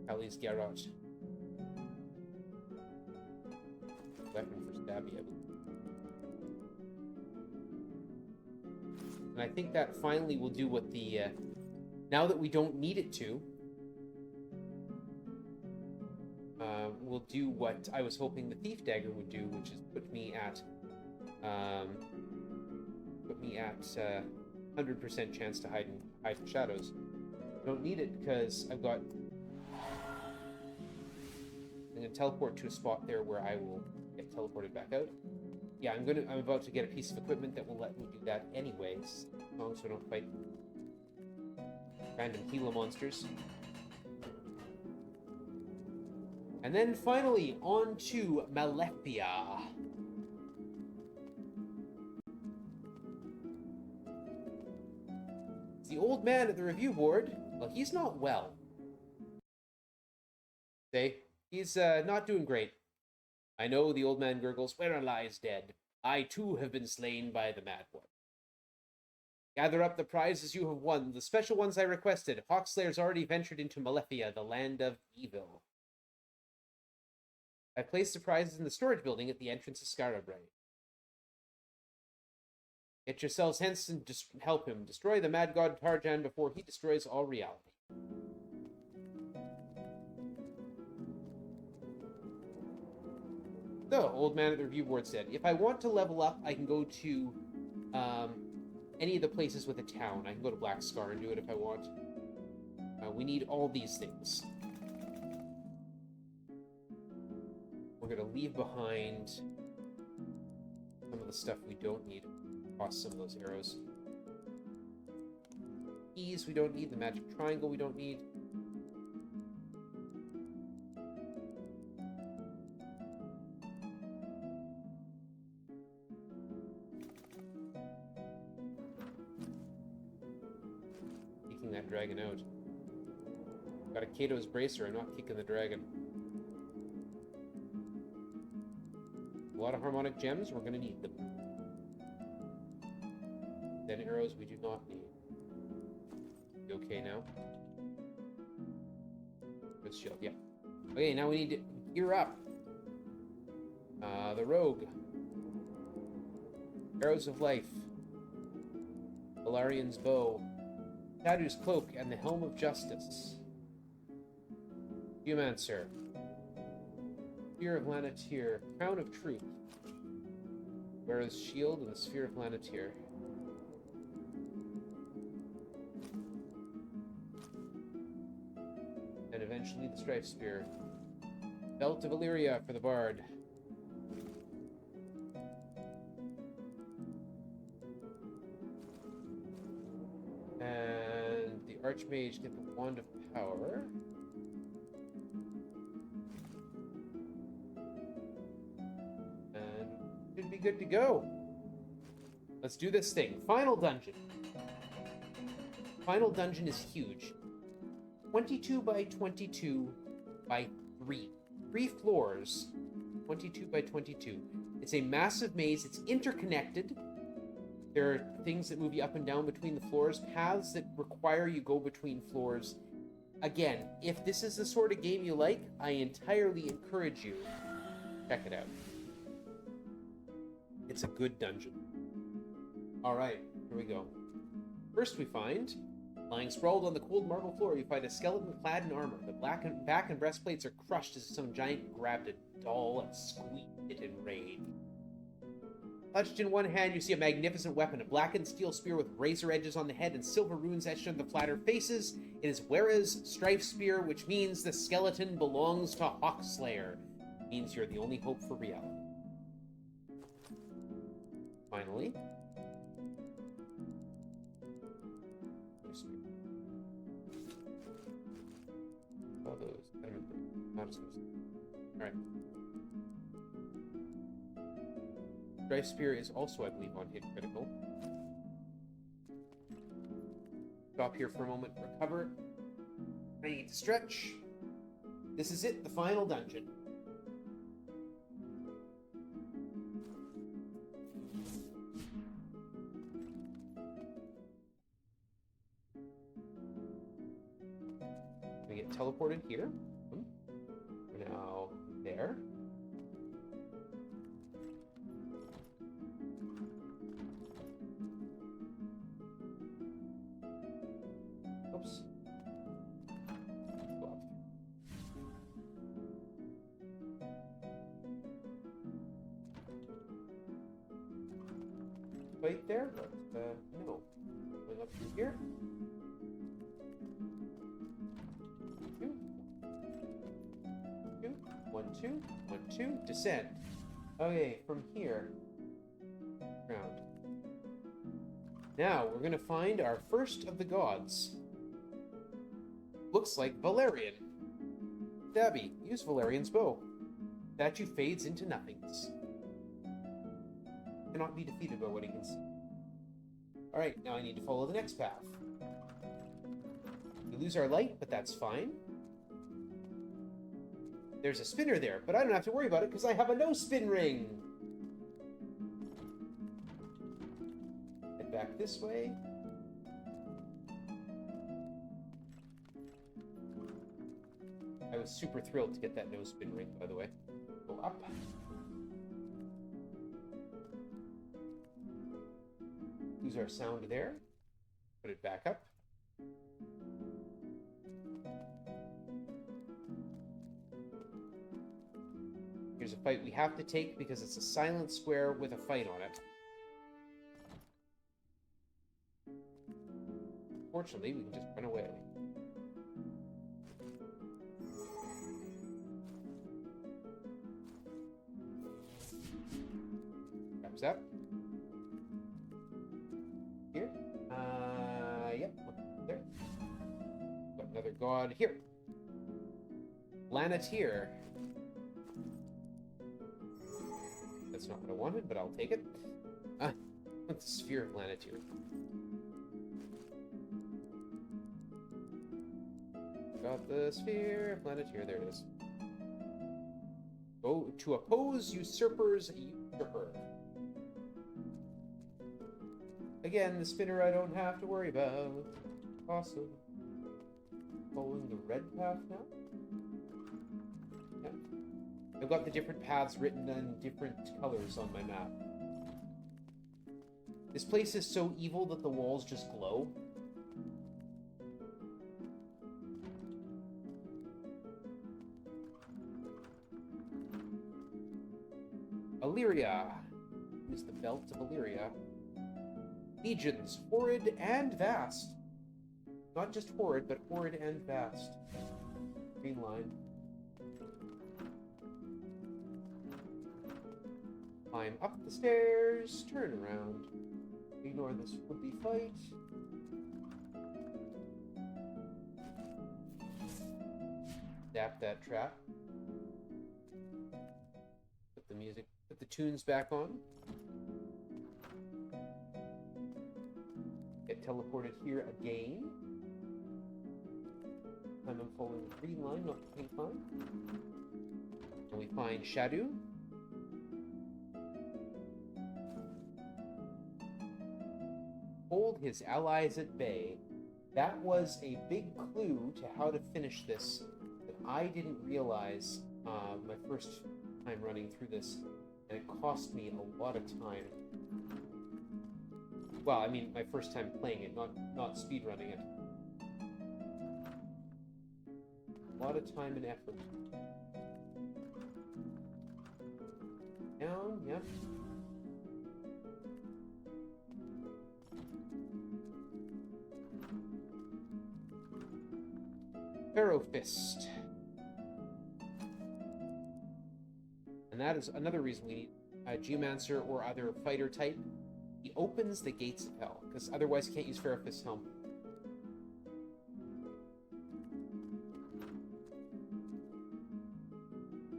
Hallie's Garrot. Weapon for Stabby, I believe. And I think that finally will do what the, now that we don't need it to, will do what I was hoping the Thief Dagger would do, which is put me at 100% chance to hide in shadows. Don't need it because I'm going to teleport to a spot there where I will get teleported back out. Yeah, I'm about to get a piece of equipment that will let me do that anyways, as long as I don't fight random Gila monsters. And then finally, on to Malefia. The old man at the review board, well, he's not well. He's not doing great. I know, the old man gurgles, Wera lies dead. I too have been slain by the mad one. Gather up the prizes you have won, the special ones I requested. Hawkslayer's already ventured into Malefia, the land of evil. I placed the prizes in the storage building at the entrance of Scarabray. Get yourselves hence and help him. Destroy the mad god Tarjan before he destroys all reality. The old man at the review board said, if I want to level up, I can go to any of the places with a town. I can go to Black Scar and do it if I want. We need all these things. We're going to leave behind some of the stuff we don't need. Toss some of those arrows. Keys we don't need. The magic triangle we don't need. Kicking that dragon out. Got a Kato's Bracer. I'm not kicking the dragon. A lot of harmonic gems. We're going to need them. Then arrows we do not need. You okay now? Good shield, yeah. Okay, now we need to gear up. The rogue. Arrows of life. Valarian's bow. Tadu's cloak and the helm of justice. Geomancer. Spear of Lanatir. Crown of truth. Whereas shield and the sphere of Lanatir. And eventually the Strife Spear. Belt of Illyria for the Bard. And the Archmage get the Wand of Power. And should be good to go. Let's do this thing. Final dungeon. Final dungeon is huge. 22 by 22 by 3. 3 floors. 22 by 22. It's a massive maze. It's interconnected. There are things that move you up and down between the floors. Paths that require you go between floors. Again, if this is the sort of game you like, I entirely encourage you. Check it out. It's a good dungeon. Alright, here we go. First we find, lying sprawled on the cold marble floor, you find a skeleton clad in armor. The back and breastplates are crushed as if some giant grabbed a doll and squeezed it in rage. Clutched in one hand, you see a magnificent weapon, a blackened steel spear with razor edges on the head and silver runes etched on the flatter faces. It is Wera's Strife Spear, which means the skeleton belongs to Hawkslayer. It means you're the only hope for reality. Finally. All those. Alright. Strife Spear is also, I believe, on hit critical. Stop here for a moment, recover. I need to stretch. This is it, the final dungeon. We get teleported here. We're now there. Oops. Go up. Right there, but no. Going up through here. Two. 1, 2, 1, 2, descend. Okay, from here. Ground. Now, we're gonna find our first of the gods. Looks like Valerian. Dabby, use Valerian's bow. Statue fades into nothingness. Cannot be defeated by what he can see. Alright, now I need to follow the next path. We lose our light, but that's fine. There's a spinner there, but I don't have to worry about it because I have a no-spin ring. Head back this way. I was super thrilled to get that no-spin ring, by the way. Go up. Lose our sound there. Put it back up. Here's a fight we have to take because it's a silent square with a fight on it. Fortunately, we can just run away. Wraps up. Here. Yep. There. Got another god here. Lanatir. That's not what I wanted, but I'll take it. The sphere of Lanatir. Got the sphere of Lanatir. There it is. Go to oppose usurpers, usurper. Again, again. The spinner I don't have to worry about. Awesome. Following the red path now? Yeah. I've got the different paths written in different colors on my map. This place is so evil that the walls just glow. Illyria is the belt of Illyria. Legions, horrid and vast. Not just horrid, but horrid and vast. Green line. Climb up the stairs, turn around. Ignore this would-be fight. Zap that trap. Put the tunes back on. Get teleported here again. I'm following the green line, not the pink line. And we find Shadow. Hold his allies at bay. That was a big clue to how to finish this that I didn't realize my first time running through this, and it cost me a lot of time. Well, I mean, my first time playing it, not speedrunning it. A lot of time and effort. Down, yep. Pharaoh Fist. And that is another reason we need a Geomancer or other fighter type. He opens the gates of hell, because otherwise you can't use Pharaoh Fist's helm.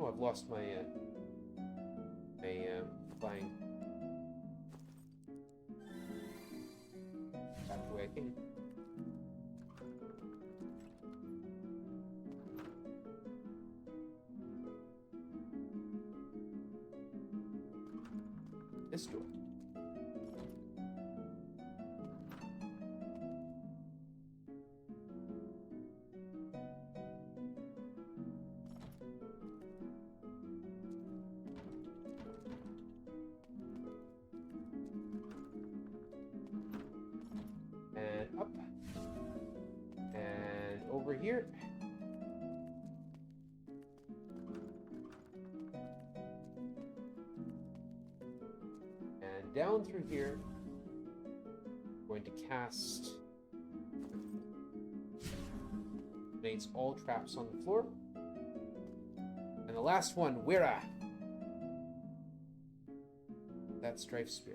Oh, I've lost my flying. Back the way I came. This door. And up. And over here. And down through here. I'm going to cast. Eliminates all traps on the floor. And the last one, Wira. That Strife Spear.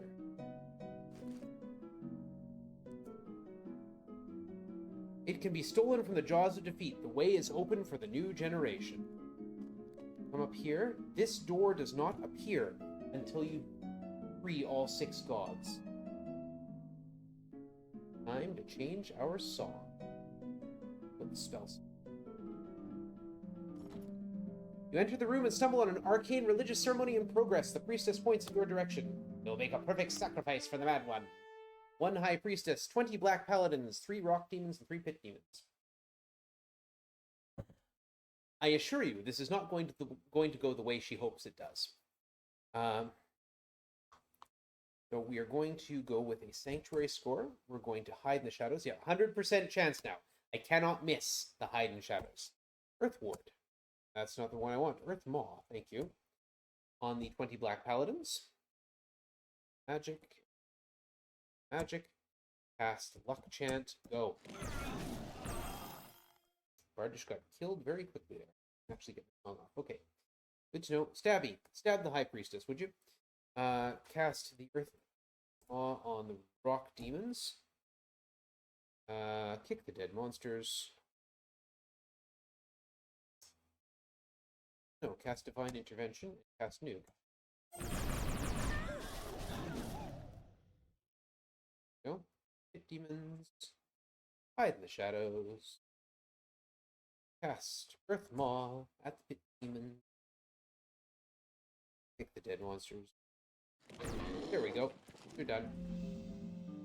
It can be stolen from the jaws of defeat. The way is open for the new generation. Come up here. This door does not appear until you free all 6 gods. Time to change our song. Put the spells. You enter the room and stumble on an arcane religious ceremony in progress. The priestess points in your direction. You'll make a perfect sacrifice for the mad one. 1 high priestess, 20 black paladins, 3 rock demons, and 3 pit demons. I assure you, this is not going to go the way she hopes it does. So we are going to go with a sanctuary score. We're going to hide in the shadows. Yeah, 100% chance now. I cannot miss the hide in shadows. Earth Ward. That's not the one I want. Earth Maw, thank you. On the 20 black paladins. Magic. Cast Luck Chant. Go. Bardish got killed very quickly there. Actually get the song off. Okay. Good to know. Stabby. Stab the High Priestess, would you? Cast the Earth Maw on the rock demons. Kick the dead monsters. No, cast Divine Intervention. Cast Nuke. Go. Pit demons. Hide in the shadows. Cast Earth Maw at the pit demons. Kick the dead monsters. There we go. You're done.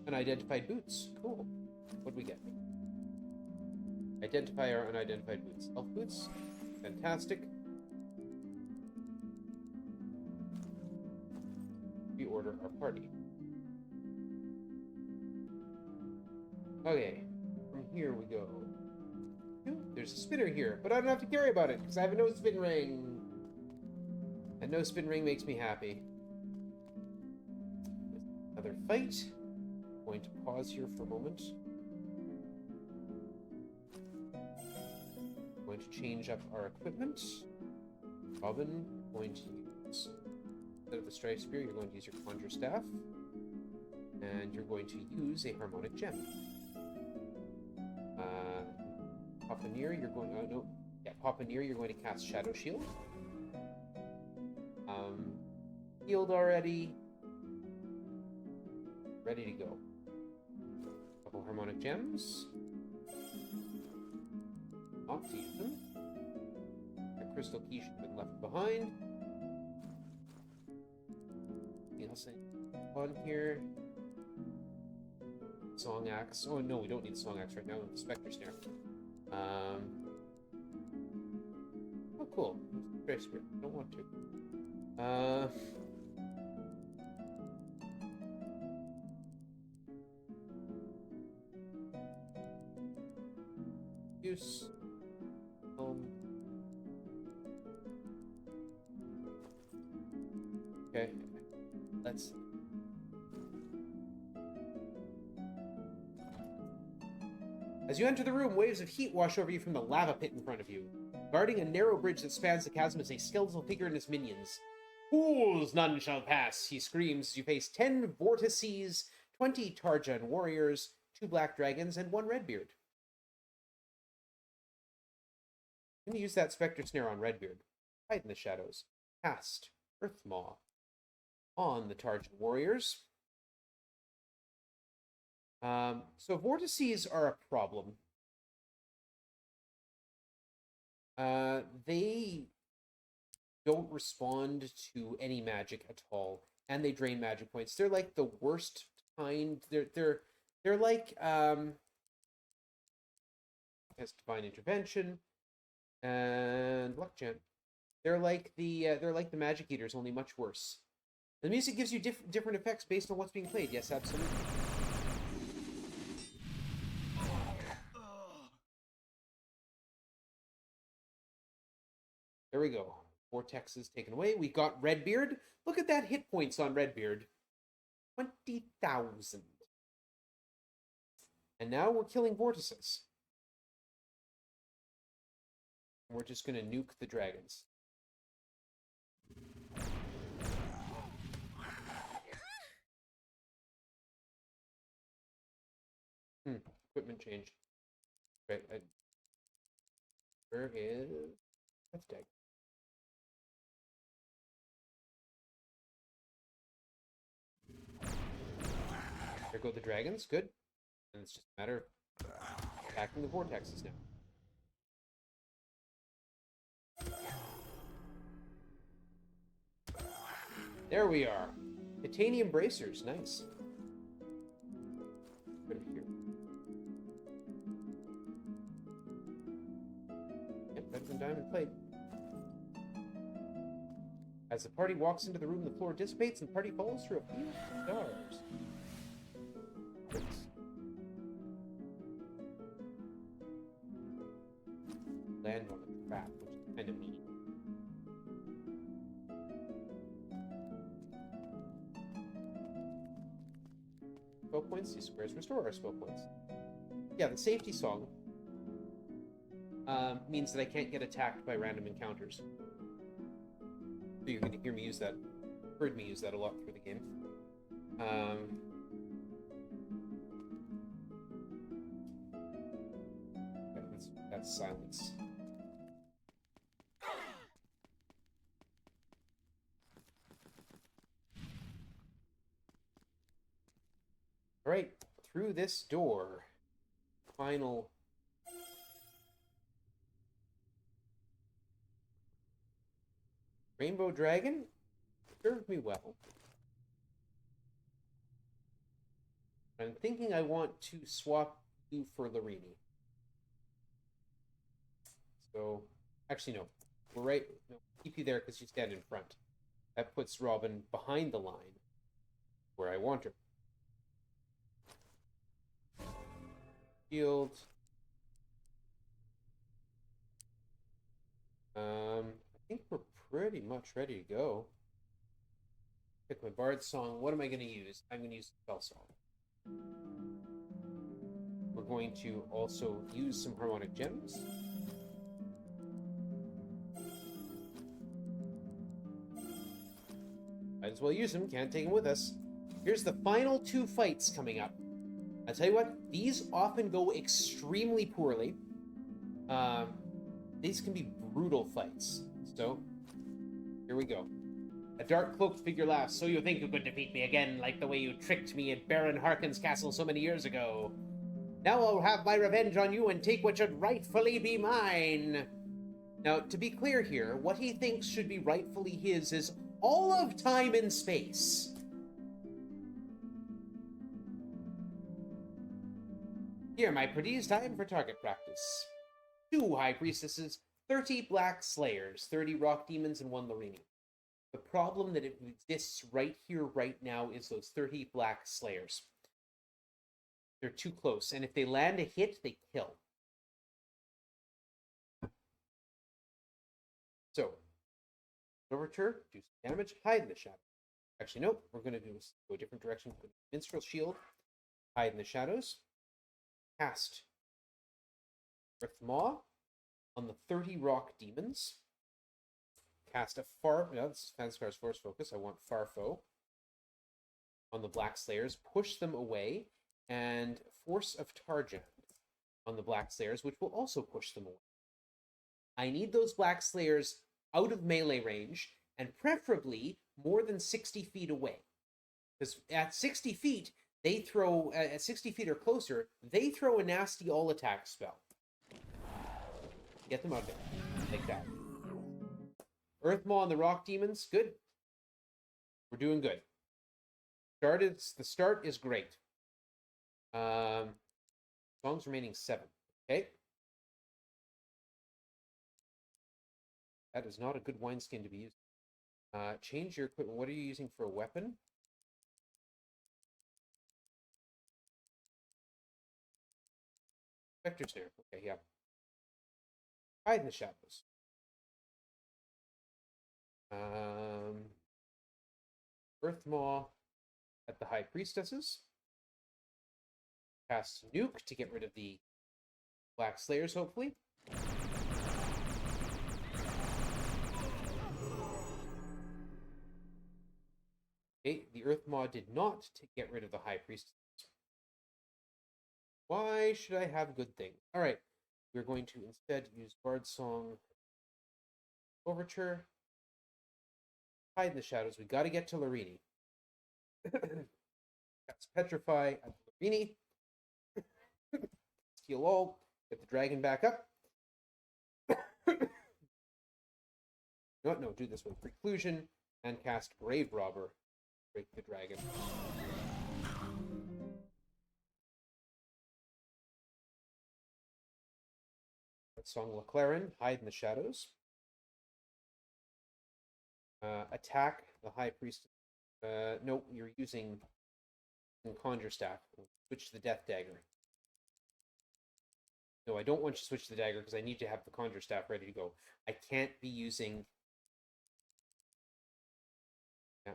Unidentified boots. Cool. What do we get? Identify our unidentified boots. Elf boots. Fantastic. Reorder our party. Okay. From here we go. Ooh, there's a spinner here, but I don't have to carry about it because I have a no-spin ring. A no-spin ring makes me happy. Another fight. Going to pause here for a moment. Going to change up our equipment. Robin, going to use, instead of the strife spear, you're going to use your conjure staff. And you're going to use a harmonic gem. Poppaneer, you're going, Poppaneer, you're going to cast Shadow Shield. Healed already. Ready to go. Couple harmonic gems. Not to use them. A crystal key should have been left behind. Anything else on here? Song axe. Oh no, we don't need the song axe right now. The spectre snare. Oh cool. Strife spear. Don't want to. Use. Okay. Let's. As you enter the room, waves of heat wash over you from the lava pit in front of you. Guarding a narrow bridge that spans the chasm is a skeletal figure and his minions. Fools, none shall pass, he screams as you face 10 vortices, 20 Tarjan warriors, 2 black dragons, and 1 Redbeard. I'm going to use that Spectre Snare on Redbeard. Hide in the shadows. Cast Earthmaw on the Tarjan warriors. So vortices are a problem. They don't respond to any magic at all, and they drain magic points. They're like the worst kind. They're like as Divine Intervention and Luck Gem. They're like the Magic Eaters, only much worse. The music gives you different effects based on what's being played. Yes, absolutely. There we go. Vortex is taken away. We got Redbeard. Look at that hit points on Redbeard. 20,000. And now we're killing vortices. We're just going to nuke the dragons. Equipment change. Right. Where is... That's dead. There go the dragons. Good. And it's just a matter of attacking the vortexes now. There we are. Titanium bracers. Nice. Put it here. Yep, better than diamond plate. As the party walks into the room, the floor dissipates and the party falls through a few stars. Land on a trap, which is kind of mean. Spell points, these squares restore our spell points. Yeah, the safety song means that I can't get attacked by random encounters. So you're going to hear me use that, heard me use that a lot through the game. That's silence. All right, through this door, final Rainbow Dragon served me well. I'm thinking I want to swap you for Larini. So, actually, no. We're right. No, keep you there because you stand in front. That puts Robin behind the line where I want her. Shield. I think we're pretty much ready to go. Pick my bard song. What am I going to use? I'm going to use spell song. We're going to also use some harmonic gems. Might as well use them. Can't take them with us. Here's the final 2 fights coming up. I'll tell you what, these often go extremely poorly. These can be brutal fights. So, here we go. A dark-cloaked figure laughs. So you think you could defeat me again, like the way you tricked me at Baron Harkin's castle so many years ago? Now I'll have my revenge on you and take what should rightfully be mine. Now, to be clear here, what he thinks should be rightfully his is all of time and space. Here, my pretties, time for target practice. 2 High Priestesses, 30 Black Slayers, 30 Rock Demons, and 1 Larini. The problem that exists right here, right now, is those 30 Black Slayers. They're too close, and if they land a hit, they kill. So, Overture, do some damage, hide in the shadow. Actually, nope, we're going to go a different direction. Minstrel Shield, hide in the shadows. Cast Earth Maw on the 30 Rock Demons. Cast a this is Fanscar's Force Focus. I want Farfo on the Black Slayers. Push them away. And Force of Tarjan on the Black Slayers, which will also push them away. I need those Black Slayers out of melee range, and preferably more than 60 feet away. Because at 60 feet, they throw, at 60 feet or closer, they throw a nasty all-attack spell. Get them out there. Like that. Earthmaw on the Rock Demons, good. We're doing good. The start is great. Songs remaining 7. Okay. That is not a good wineskin to be used. Change your equipment. What are you using for a weapon? Spectre Snare. Okay, yeah. Hide in the shadows. Earthmaw at the High Priestesses. Cast Nuke to get rid of the Black Slayers, hopefully. Okay, the Earthmaw did not get rid of the High Priestess. Why should I have good things? All right, we're going to instead use Bard Song Overture. Hide in the shadows. We got to get to Larini. That's Petrify at Larini. Steal all. Get the dragon back up. No, do this with Preclusion and cast Grave Robber. Break the dragon. Song LeClaren, hide in the shadows. Attack the High Priest. No, you're using Conjure Staff. Switch the Death Dagger. No, I don't want you to switch the dagger because I need to have the Conjure Staff ready to go. I can't be using... Yeah.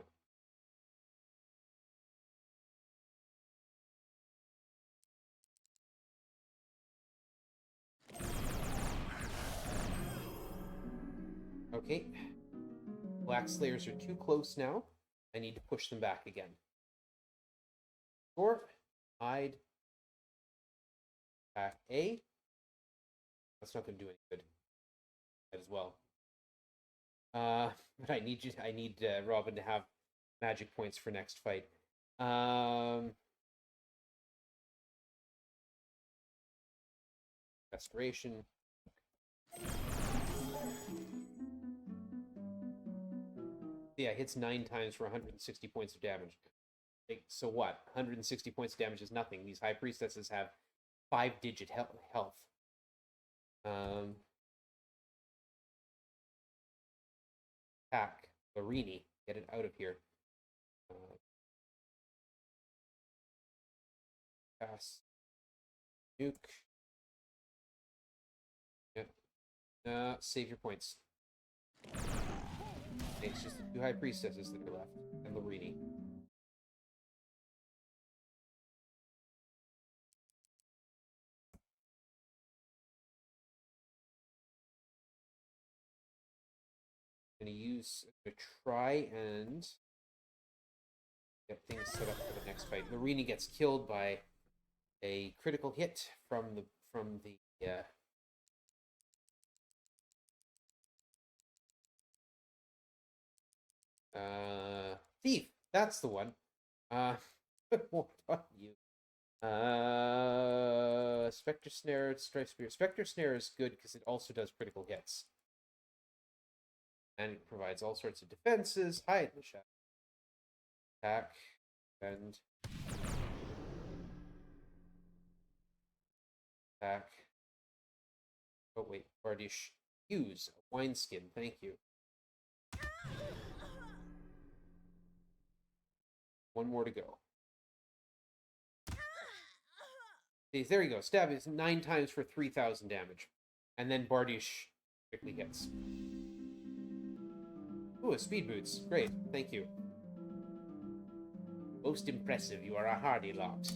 Okay. Black Slayers are too close now. I need to push them back again. Or hide. Back A. That's not going to do any good. That as well. But I need Robin to have magic points for next fight. Restoration. Yeah, hits 9 times for 160 points of damage. Like, so what? 160 points of damage is nothing. These high priestesses have 5-digit health. Attack. Larini. Get it out of here. Pass. Nuke. Yep. Save your points. It's just the 2 high priestesses that are left. And Larini. I'm gonna try and get things set up for the next fight. Larini gets killed by a critical hit from the thief. That's the one. What on you? Spectre Snare, Strife Spear. Spectre Snare is good because it also does critical hits. And it provides all sorts of defenses. Hide in the shadow. Attack. And attack. Oh wait, Bardish. Use a wineskin, thank you. One more to go. There you go. Stab is 9 times for 3,000 damage. And then Bardish quickly hits. Ooh, speed boots. Great, thank you. Most impressive. You are a hardy lot.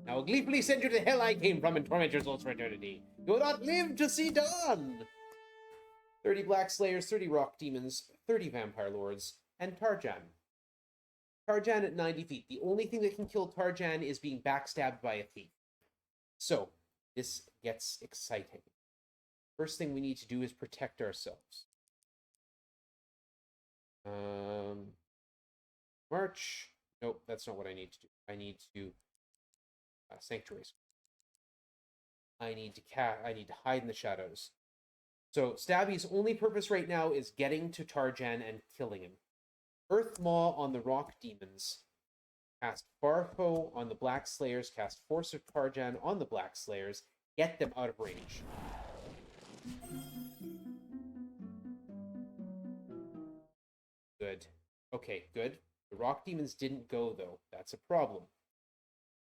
Now I'll gleefully send you to hell I came from and torment your souls for eternity. You will not live to see dawn! 30 Black Slayers, 30 Rock Demons, 30 Vampire Lords, and Tarjan. Tarjan at 90 feet. The only thing that can kill Tarjan is being backstabbed by a thief. So, this gets exciting. First thing we need to do is protect ourselves. March. Nope, that's not what I need to do. I need to sanctuaries. I need to hide in the shadows. So Stabby's only purpose right now is getting to Tarjan and killing him. Earth Maw on the Rock Demons. Cast Farfo on the Black Slayers. Cast Force of Tarjan on the Black Slayers. Get them out of range. Good. Okay, good. The Rock Demons didn't go, though. That's a problem.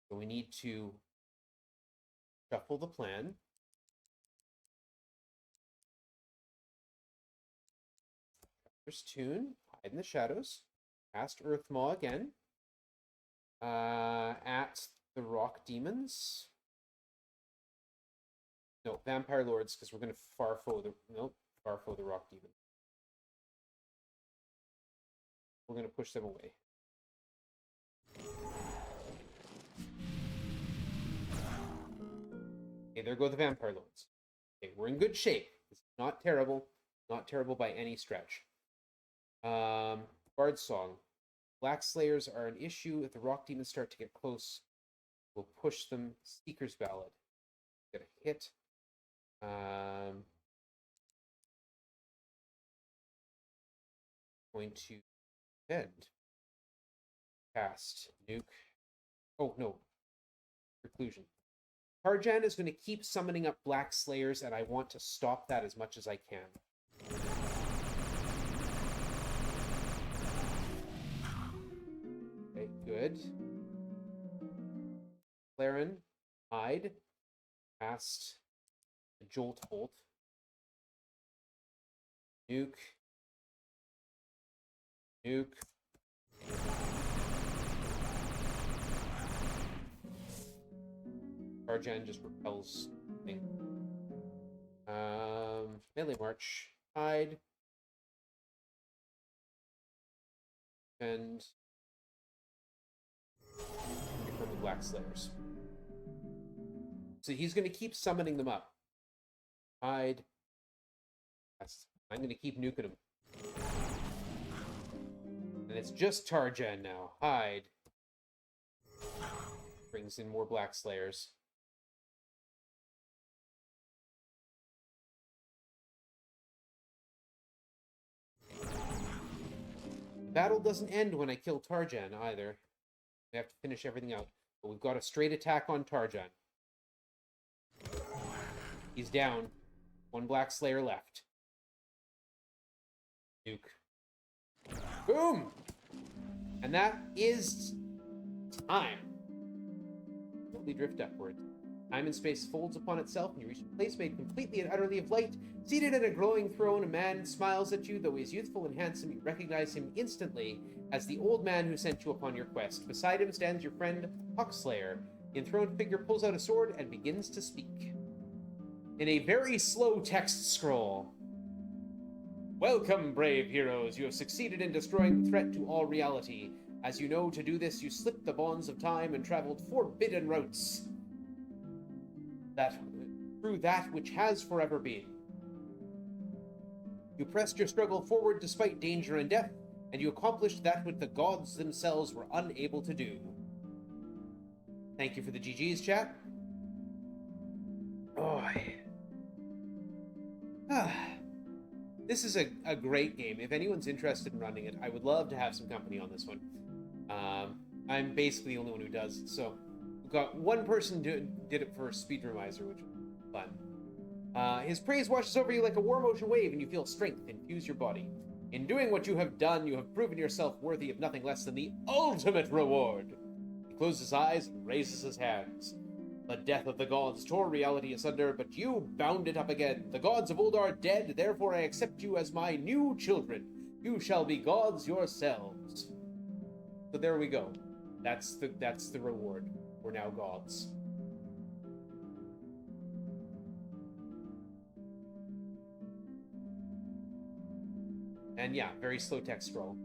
So we need to shuffle the plan. First tune, hide in the shadows. Cast Earth Maw again. At the Rock Demons. No, Vampire Lords, because we're going to Farfo the Rock Demons. We're going to push them away. Okay, there go the Vampire Lords. Okay, we're in good shape. It's not terrible. Not terrible by any stretch. Bard Song. Black Slayers are an issue. If the Rock Demons start to get close, we'll push them. Seeker's Ballad. Get a hit. Going to end. Cast. Nuke. Oh, no. Preclusion. Tarjan is going to keep summoning up Black Slayers, and I want to stop that as much as I can. Okay, good. Claren, hide. Cast the Jolt Bolt. Nuke. Nuke. Tarjan just repels thing. Melee March. Hide. And from the Black Slayers. So he's going to keep summoning them up. Hide. I'm going to keep nuking him. And it's just Tarjan now. Hide. Brings in more Black Slayers. The battle doesn't end when I kill Tarjan either. We have to finish everything out. But we've got a straight attack on Tarjan. He's down. One Black Slayer left. Duke. Boom! And that is time. Slowly drift upward. Time and space folds upon itself, and you reach a place made completely and utterly of light. Seated in a glowing throne, a man smiles at you. Though he is youthful and handsome, you recognize him instantly as the old man who sent you upon your quest. Beside him stands your friend, Hawkslayer. The enthroned figure pulls out a sword and begins to speak. In a very slow text scroll. Welcome, brave heroes. You have succeeded in destroying the threat to all reality. As you know, to do this, you slipped the bonds of time and traveled forbidden routes. Through that which has forever been. You pressed your struggle forward despite danger and death, and you accomplished that which the gods themselves were unable to do. Thank you for the GG's, chat. Oh, this is a great game. If anyone's interested in running it, I would love to have some company on this one. I'm basically the only one who does it, so we've got one person did it for Speedrumizer, which was fun. His praise washes over you like a warm ocean wave, and you feel strength infuse your body. In doing what you have done, you have proven yourself worthy of nothing less than the ultimate reward. He closes his eyes and raises his hands. The death of the gods tore reality asunder, but you bound it up again. The gods of old are dead, therefore I accept you as my new children. You shall be gods yourselves. So there we go. That's the reward. We're now gods. And yeah, very slow text scroll.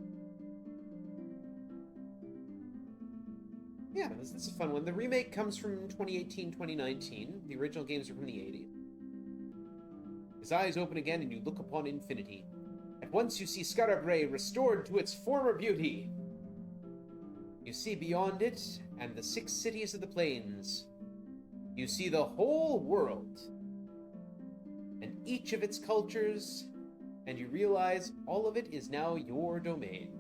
Yeah, this is a fun one. The remake comes from 2018-2019. The original games are from the 80s. His eyes open again and you look upon infinity. At once you see Skarabrae restored to its former beauty. You see beyond it and the 6 cities of the plains. You see the whole world and each of its cultures, and you realize all of it is now your domain.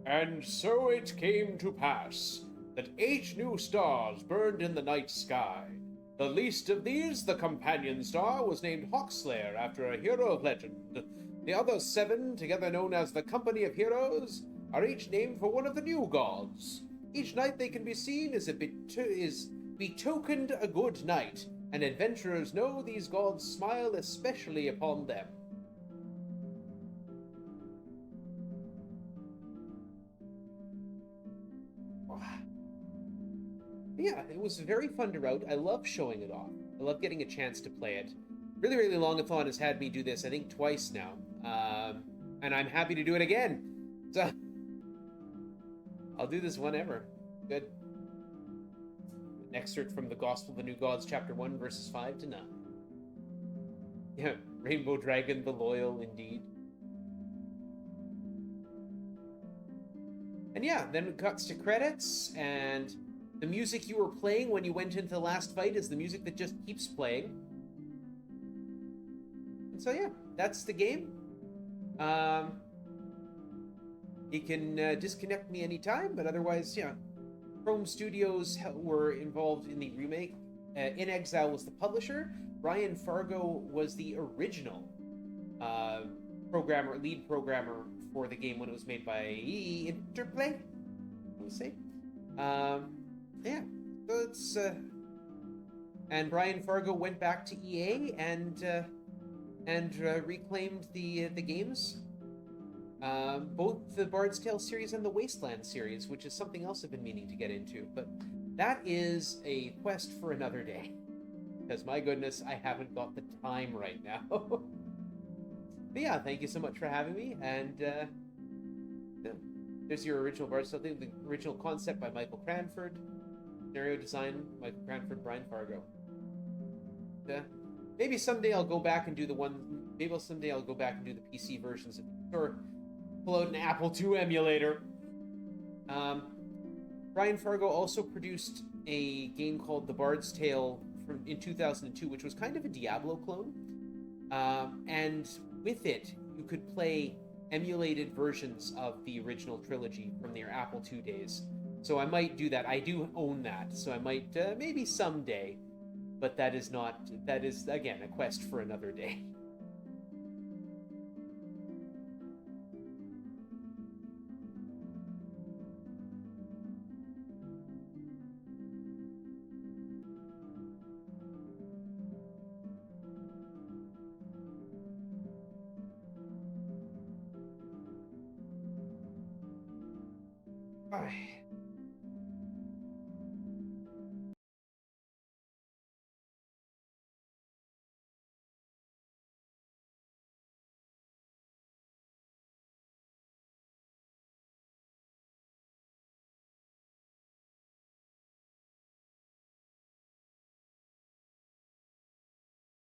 And so it came to pass that 8 new stars burned in the night sky. The least of these, the companion star, was named Hawkslayer after a hero of legend. The other 7, together known as the Company of Heroes, are each named for one of the new gods. Each night they can be seen as is betokened a good night, and adventurers know these gods smile especially upon them. Yeah, it was very fun to route. I love showing it off. I love getting a chance to play it. Really, really Longathon has had me do this, I think, twice now. And I'm happy to do it again. So, I'll do this whenever. Good. An excerpt from the Gospel of the New Gods, chapter 1, verses 5 to 9. Yeah, Rainbow Dragon, the loyal indeed. And yeah, then it cuts to credits, and the music you were playing when you went into the last fight is the music that just keeps playing. And so yeah, that's the game. You can disconnect me anytime, but otherwise, yeah. Chrome Studios were involved in the remake. In Exile was the publisher. Brian Fargo was the original lead programmer for the game when it was made by Interplay, I would say. Yeah, so it's and Brian Fargo went back to EA and reclaimed the games, both the Bard's Tale series and the Wasteland series, which is something else I've been meaning to get into. But that is a quest for another day, because my goodness, I haven't got the time right now. But yeah, thank you so much for having me, and there's your original Bard's Tale, the original concept by Michael Cranford. Scenario design, Michael Cranford, Brian Fargo. Maybe someday I'll go back and do the one. Maybe someday I'll go back and do the PC versions, or pull out an Apple II emulator. Brian Fargo also produced a game called The Bard's Tale in 2002, which was kind of a Diablo clone. And with it, you could play emulated versions of the original trilogy from their Apple II days. So I might do that. I do own that, so I might maybe someday. But that is not. That is again a quest for another day. All right.